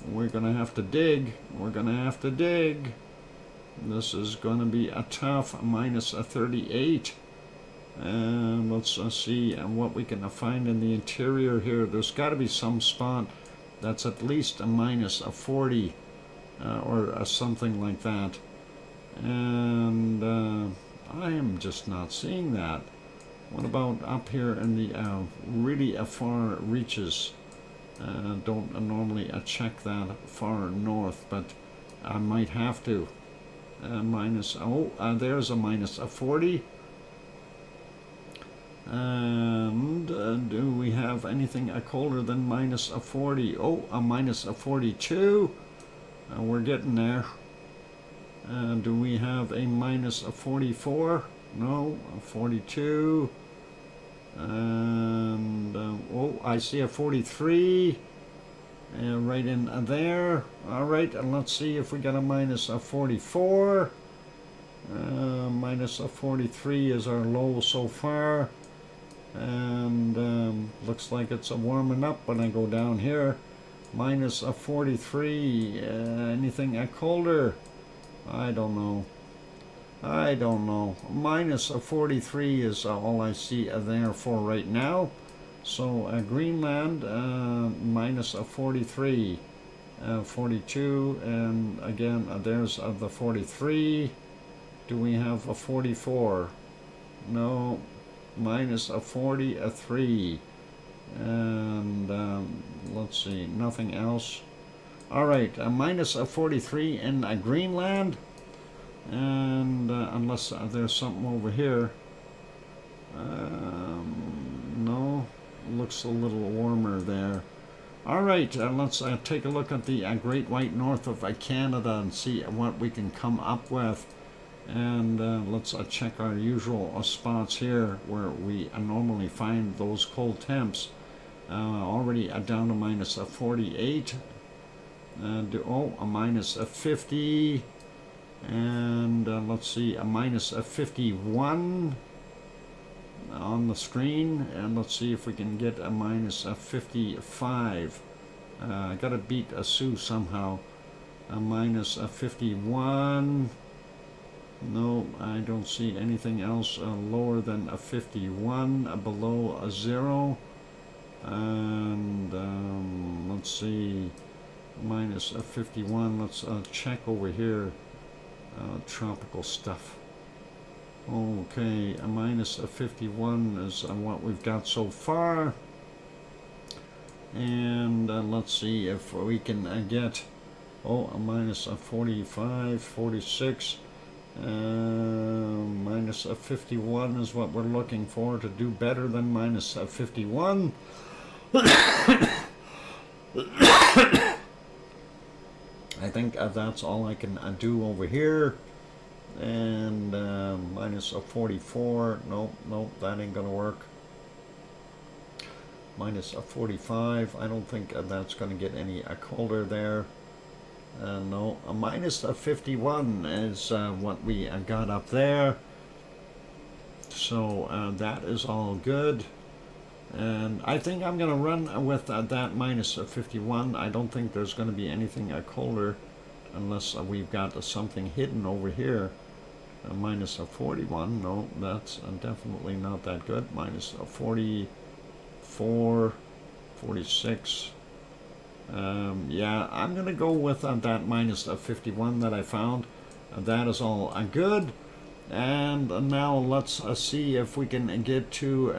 we're going to have to dig. We're going to have to dig. This is going to be a tough minus 38. And let's see what we can find in the interior here. There's got to be some spot that's at least a minus 40 or something like that. And I am just not seeing that. What about up here in the really far reaches? Don't normally check that far north, but I might have to. There's a minus 40. And do we have anything colder than minus 40? Oh, a minus 42. We're getting there. Do we have a minus 44? No, a 42. And oh, I see a 43. Right in there. All right, and let's see if we got a minus 44. Minus 43 is our low so far. And looks like it's warming up when I go down here. Minus 43. Anything colder? I don't know. I don't know. Minus 43 is all I see there for right now. So Greenland, minus 43. 42, and again there's the 43. Do we have a 44? No. Minus 43. And let's see, nothing else. All right, minus 43 in Greenland. And unless there's something over here. No, looks a little warmer there. All right, let's take a look at the Great White North of Canada and see what we can come up with. And let's check our usual spots here where we normally find those cold temps. Already down to minus 48. A minus 50. And let's see, a minus 51 on the screen. And let's see if we can get a minus 55. I gotta beat a Sioux somehow. A minus 51. No, I don't see anything else lower than a 51, below a 0. And let's see, minus a 51. Let's check over here. Tropical stuff. Okay, a minus a 51 is what we've got so far. And let's see if we can get, a minus a 45, 46. Minus a 51 is what we're looking for to do better than minus a 51. I think that's all I can do over here. And minus a 44. Nope, that ain't gonna work. Minus a 45. I don't think that's gonna get any colder there. No, a minus a 51 is what we got up there. So that is all good. And I think I'm going to run with that minus 51. I don't think there's going to be anything colder unless we've got something hidden over here. Minus 41. No, that's definitely not that good. Minus 44, 46. Yeah, I'm going to go with that minus 51 that I found. That is all good. And now let's see if we can get to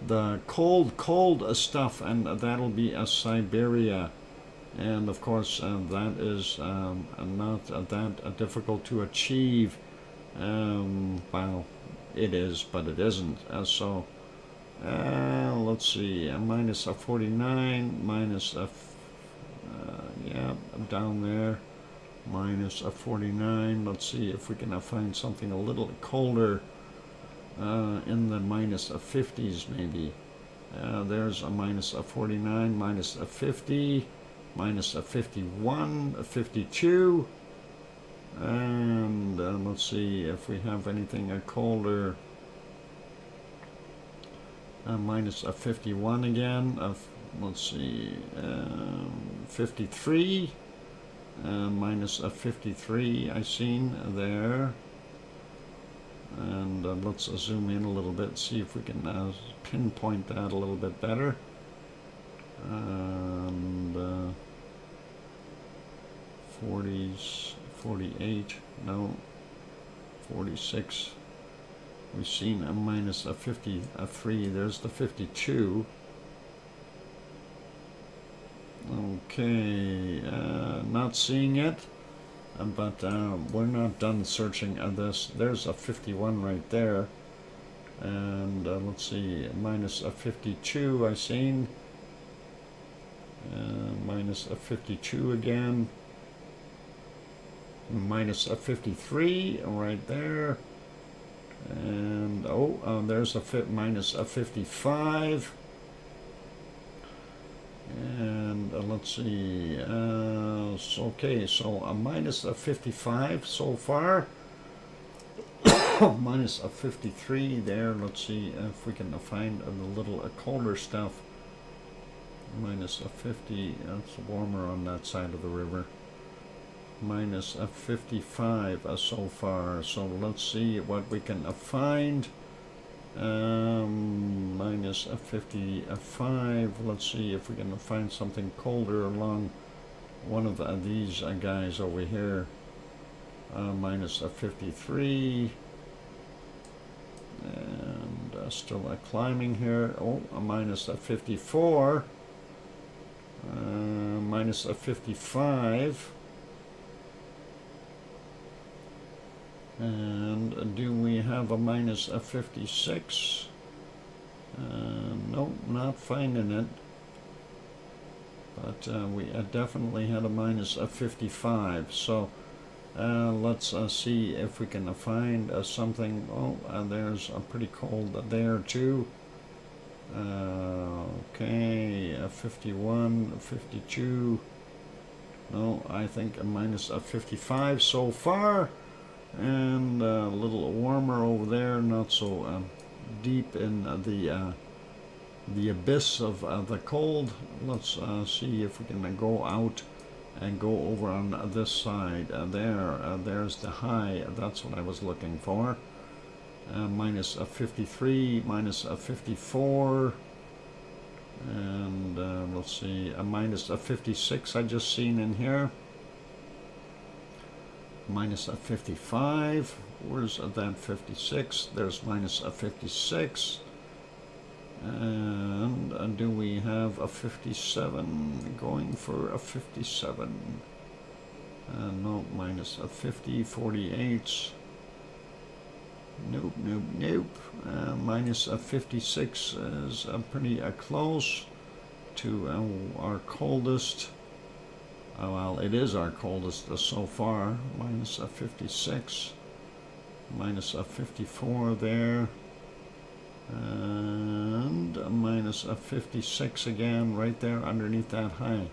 the cold stuff, and that'll be Siberia. And of course, that is not that difficult to achieve. Well, it is, but it isn't. So let's see, minus 49, minus yeah, down there, minus 49. Let's see if we can find something a little colder in the minus 50s maybe. There's a minus 49, minus 50, minus 51, 52, and let's see if we have anything colder. Minus 51 again. Let's see, 53, minus 53 I seen there. And let's zoom in a little bit, see if we can pinpoint that a little bit better. And 40s, 48, no, 46. We've seen a minus 53. There's the 52. Okay, not seeing it. But we're not done searching this. There's a 51 right there. And let's see, minus 52 I seen. Minus 52 again. Minus 53 right there. And there's a minus 55. And let's see, okay, so a minus 55 so far. Minus 53 there. Let's see if we can find a little colder stuff. Minus 50, it's warmer on that side of the river. Minus 55 so far, so let's see what we can find. Minus 55. Let's see if we can find something colder along one of these guys over here. Minus 53. And still climbing here. Oh, a minus 54. Minus 55. And do we have a minus 56? Nope, not finding it. But we definitely had a minus 55. So let's see if we can find something. Oh, there's a pretty cold there too. Okay, 51, 52. No, I think a minus 55 so far. And a little warmer over there, not so deep in the abyss of the cold. Let's see if we can go out and go over on this side. There's the high. That's what I was looking for. Minus 53, minus 54, and let's see, a minus 56 I just seen in here. Minus 55. Where's that 56? There's minus 56. And do we have a 57? Going for a 57. No, minus a 50, 48. Nope, nope, nope. Minus a 56 is pretty close to our coldest. Well, it is our coldest so far. Minus a 56. Minus a 54 there. And a minus a 56 again right there underneath that high.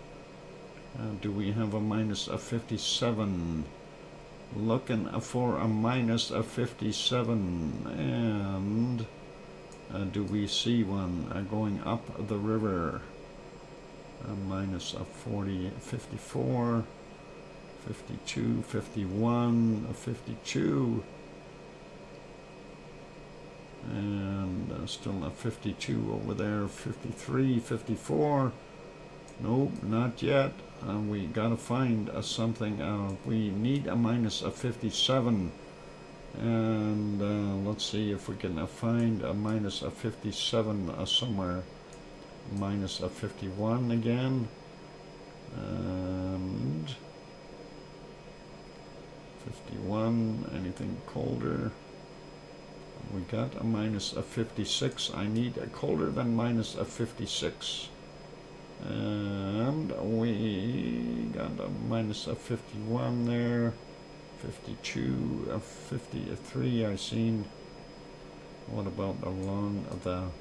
Do we have a minus a 57? Looking for a minus a 57, and Do we see one going up the river? Minus 40, 54, 52, 51, 52, and still a 52 over there, 53, 54. Nope, not yet. We gotta find something. We need a minus 57, and let's see if we can find a minus 57 somewhere. Minus 51 again, and 51. Anything colder? We got a minus 56. I need a colder than minus 56. And we got a minus 51 there, 52, 53 I seen. What about along the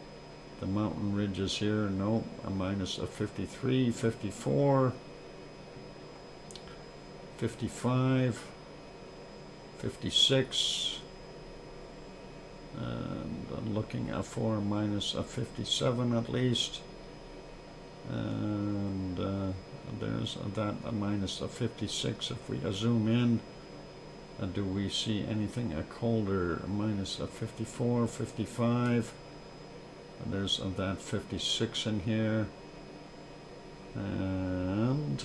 mountain ridges here? Nope, a minus 53, 54, 55, 56, and I'm looking for a minus 57 at least. And there's that a minus 56. If we zoom in, do we see anything colder? Minus 54, 55. And there's that 56 in here. And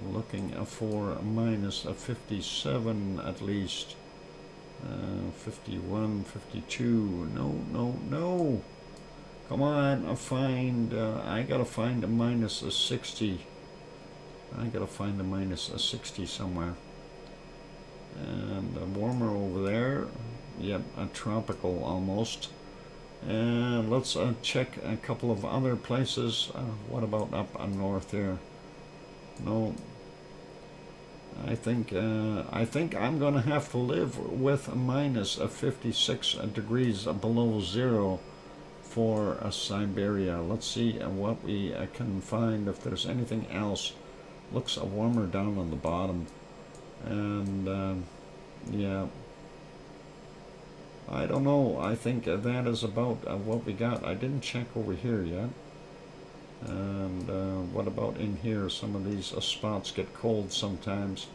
looking for a minus 57 at least. 51, 52. No. Come on, I gotta find a minus 60. I gotta find a minus 60 somewhere. And warmer over there. Yep, tropical almost. And let's check a couple of other places. What about up north here? No. I think I'm gonna have to live with a minus 56 degrees below zero for Siberia. Let's see what we can find, if there's anything else. Looks warmer down on the bottom. And yeah, I don't know. I think that is about what we got. I didn't check over here yet. And what about in here? Some of these spots get cold sometimes.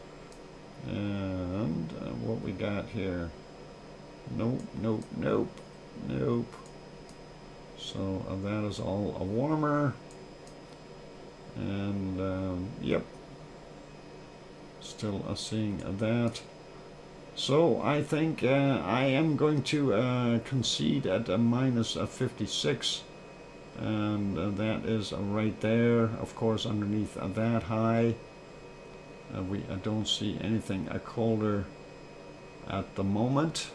And what we got here? Nope. So that is all warmer. And yep, still seeing that. So I think I am going to concede at a minus 56. And that is right there, of course, underneath that high. We don't see anything colder at the moment.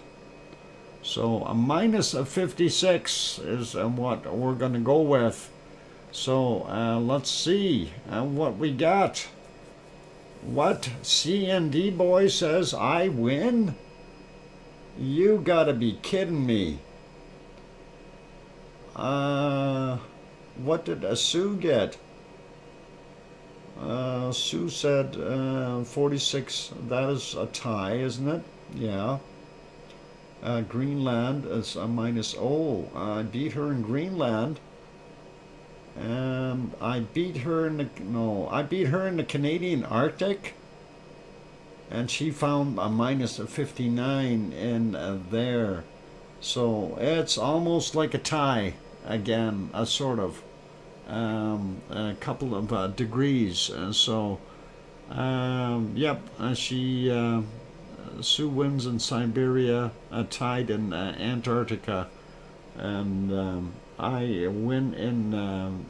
So a minus 56 is what we're going to go with. So let's see what we got. What? C&D boy says I win? You gotta be kidding me. What did Sue get? Sue said 46. That is a tie, isn't it? Yeah. Greenland is a minus. Oh, I beat her in Greenland. And I beat her in the Canadian Arctic. And she found a minus 59 in there. So it's almost like a tie again, a sort of. A couple of degrees. So, yep, Sue wins in Siberia, tied in Antarctica, and I win in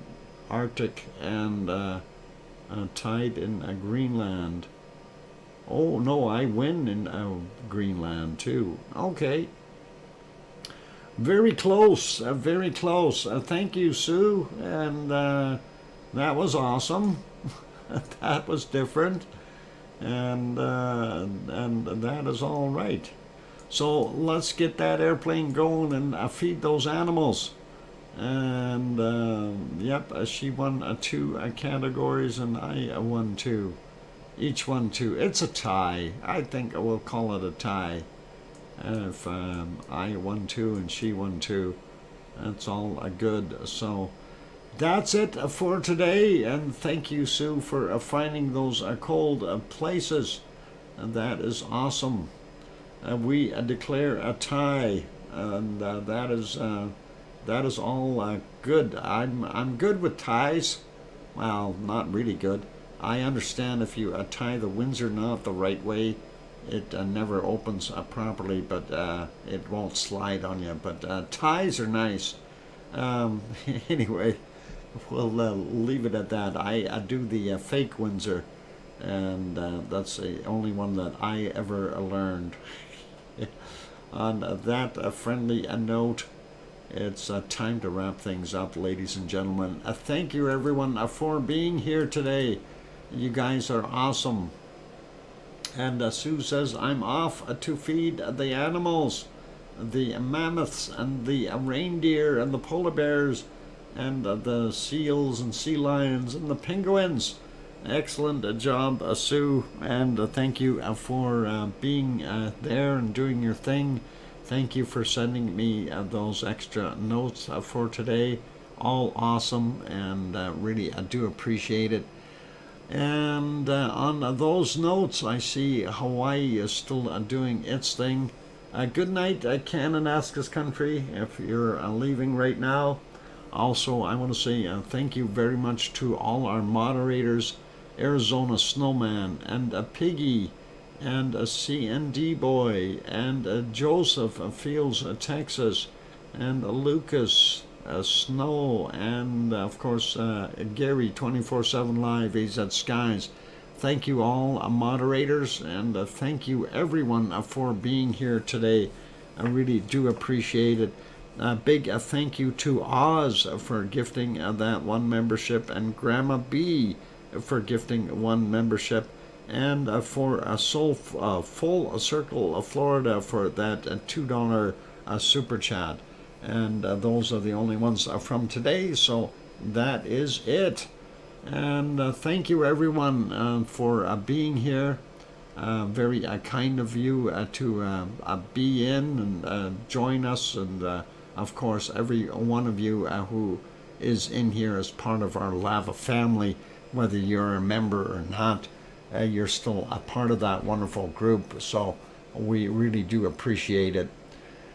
Arctic and tied in Greenland. Oh no, I win in Greenland too. Okay. Very close, very close. Thank you, Sue, and that was awesome. That was different, and that is all right. So let's get that airplane going and feed those animals. And yep, she won 2 categories, and I won 2. Each won 2. It's a tie. I think we'll call it a tie. If I won 2 and she won 2, that's all good. So that's it for today, and thank you, Sue, for finding those cold places. That is awesome. We declare a tie, and that is all good. I'm good with ties. Well, not really good. I understand if you tie the Windsor knot the right way, it never opens properly, but it won't slide on you. But ties are nice. Anyway, we'll leave it at that. I do the fake Windsor, and that's the only one that I ever learned. On that friendly note, it's time to wrap things up, ladies and gentlemen. Thank you, everyone, for being here today. You guys are awesome. And Sue says, I'm off to feed the animals, the mammoths and the reindeer and the polar bears and the seals and sea lions and the penguins. Excellent job, Sue, and thank you for being there and doing your thing. Thank you for sending me those extra notes for today. All awesome, and really I do appreciate it. And on those notes, I see Hawaii is still doing its thing. Good night, Kananaskis country, if you're leaving right now. Also, I want to say thank you very much to all our moderators, Arizona Snowman, and Piggy, and CND Boy, and Joseph Fields, Texas, and Lucas Snow, and of course Gary 24/7 Live, he's at Skies. Thank you all, moderators, and thank you everyone for being here today. I really do appreciate it. Big thank you to Oz for gifting that 1 membership, and Grandma B for gifting 1 membership, and for Full Circle of Florida for that $2 super chat. And those are the only ones from today, so that is it. And thank you, everyone, for being here. Very kind of you to be in and join us, and of course every one of you who is in here as part of our Lava family, whether you're a member or not, you're still a part of that wonderful group, so we really do appreciate it.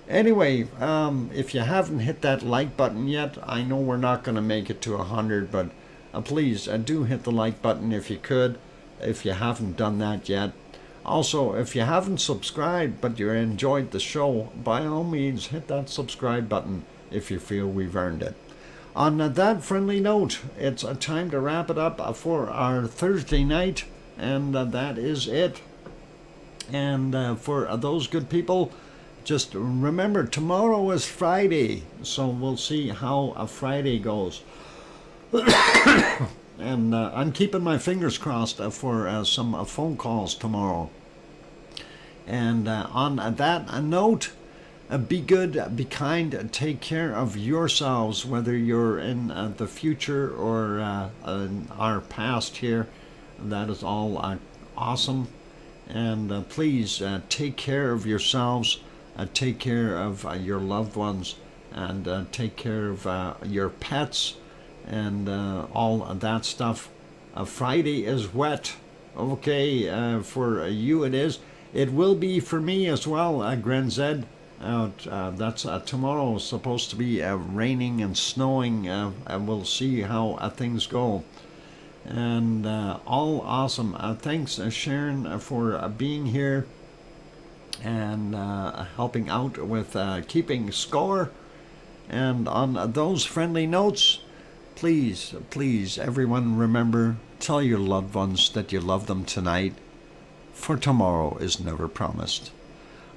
Anyway, if you haven't hit that like button yet, I know we're not going to make it to 100, but please do hit the like button if you could, if you haven't done that yet. Also, if you haven't subscribed but you enjoyed the show, by all means hit that subscribe button if you feel we've earned it. On that friendly note, it's time to wrap it up for our Thursday night, and that is it. And for those good people, just remember, tomorrow is Friday, so we'll see how Friday goes. And I'm keeping my fingers crossed for some phone calls tomorrow. And on that note, be good, be kind, take care of yourselves, whether you're in the future or in our past here. That is all awesome. And please take care of yourselves. Take care of your loved ones, and take care of your pets, and all of that stuff. Friday is wet. Okay, for you it is. It will be for me as well, Gren that's tomorrow. It's supposed to be raining and snowing, and we'll see how things go. And all awesome. Thanks, Sharon, for being here and helping out with keeping score. And on those friendly notes, please, everyone, remember, tell your loved ones that you love them tonight, for tomorrow is never promised.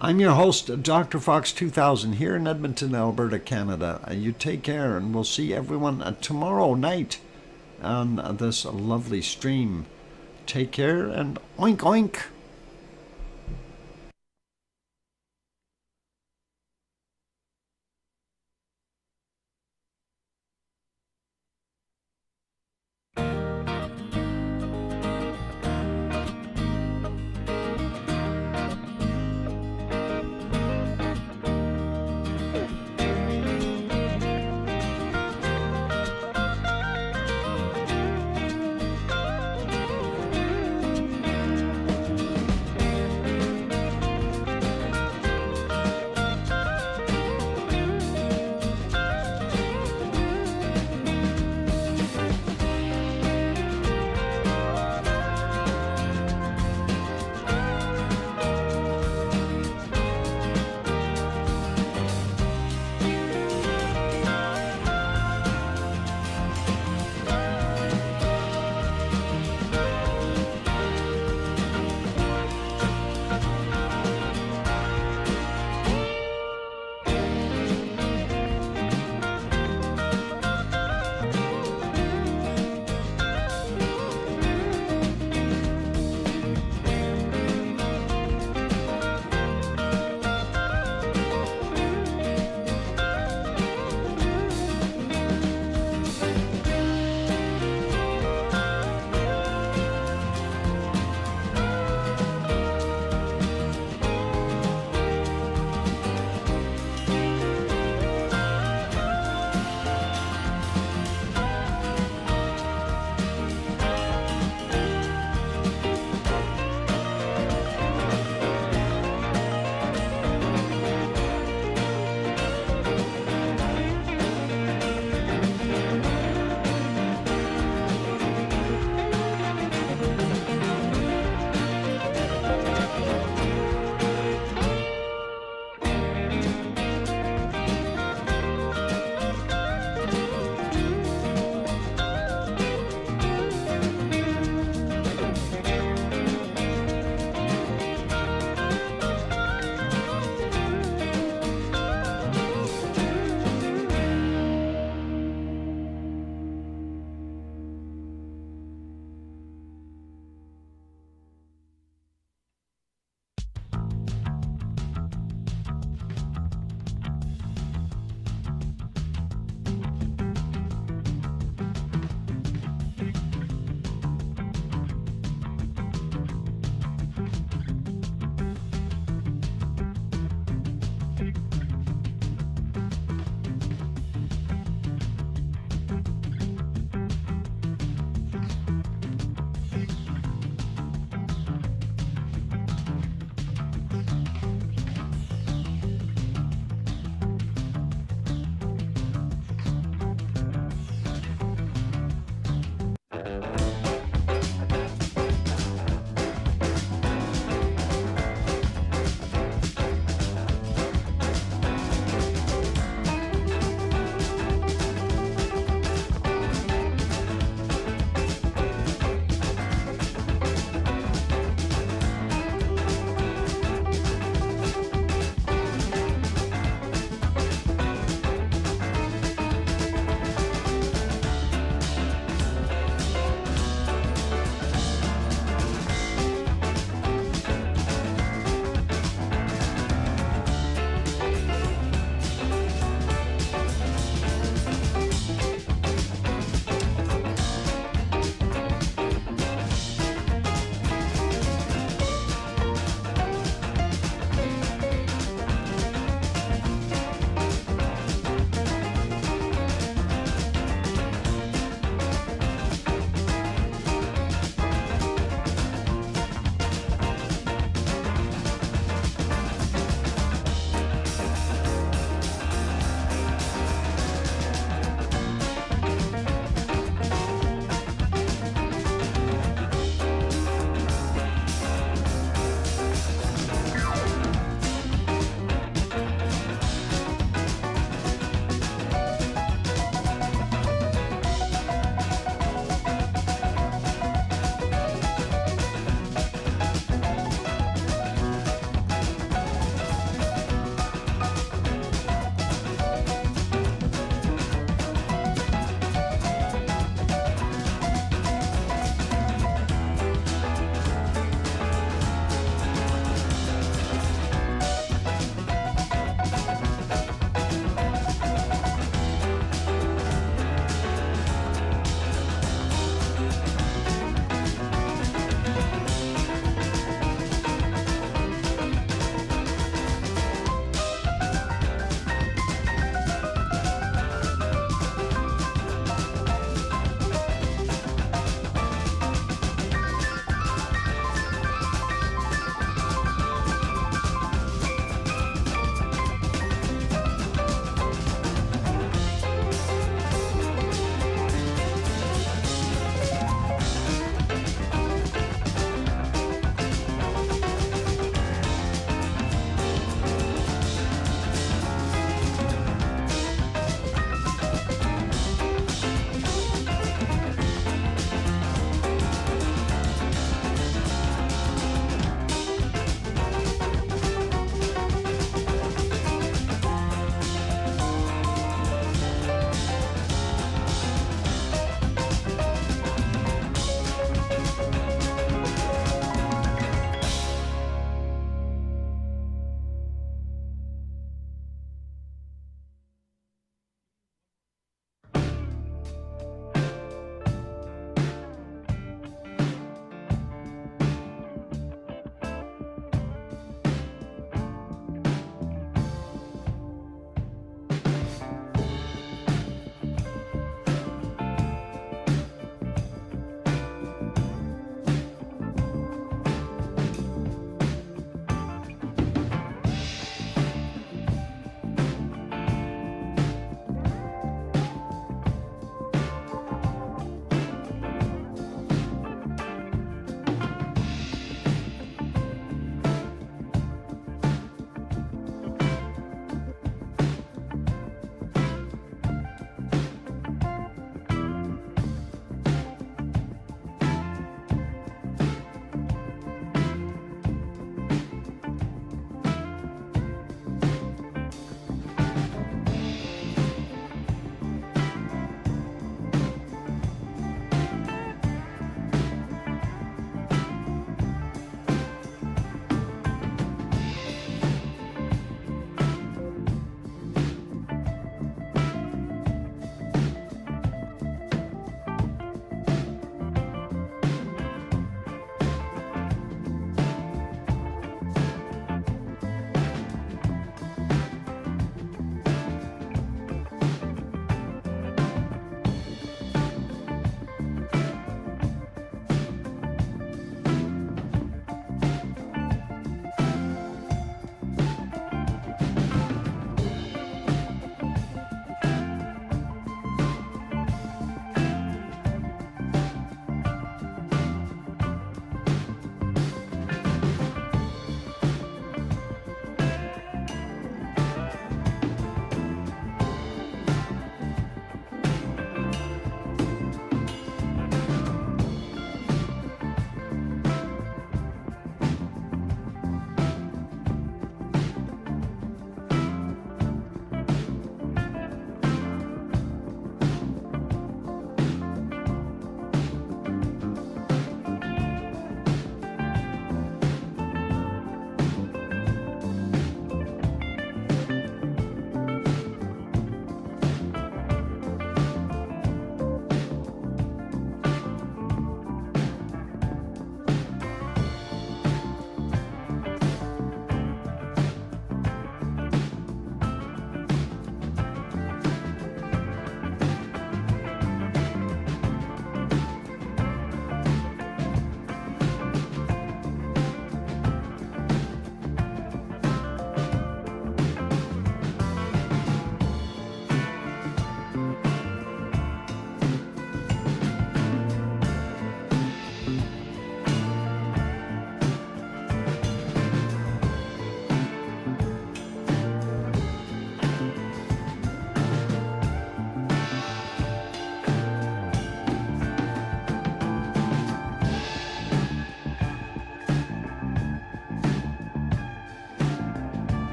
I'm your host, DrFox2000, here in Edmonton, Alberta, Canada. You take care, and we'll see everyone tomorrow night on this lovely stream. Take care, and oink oink.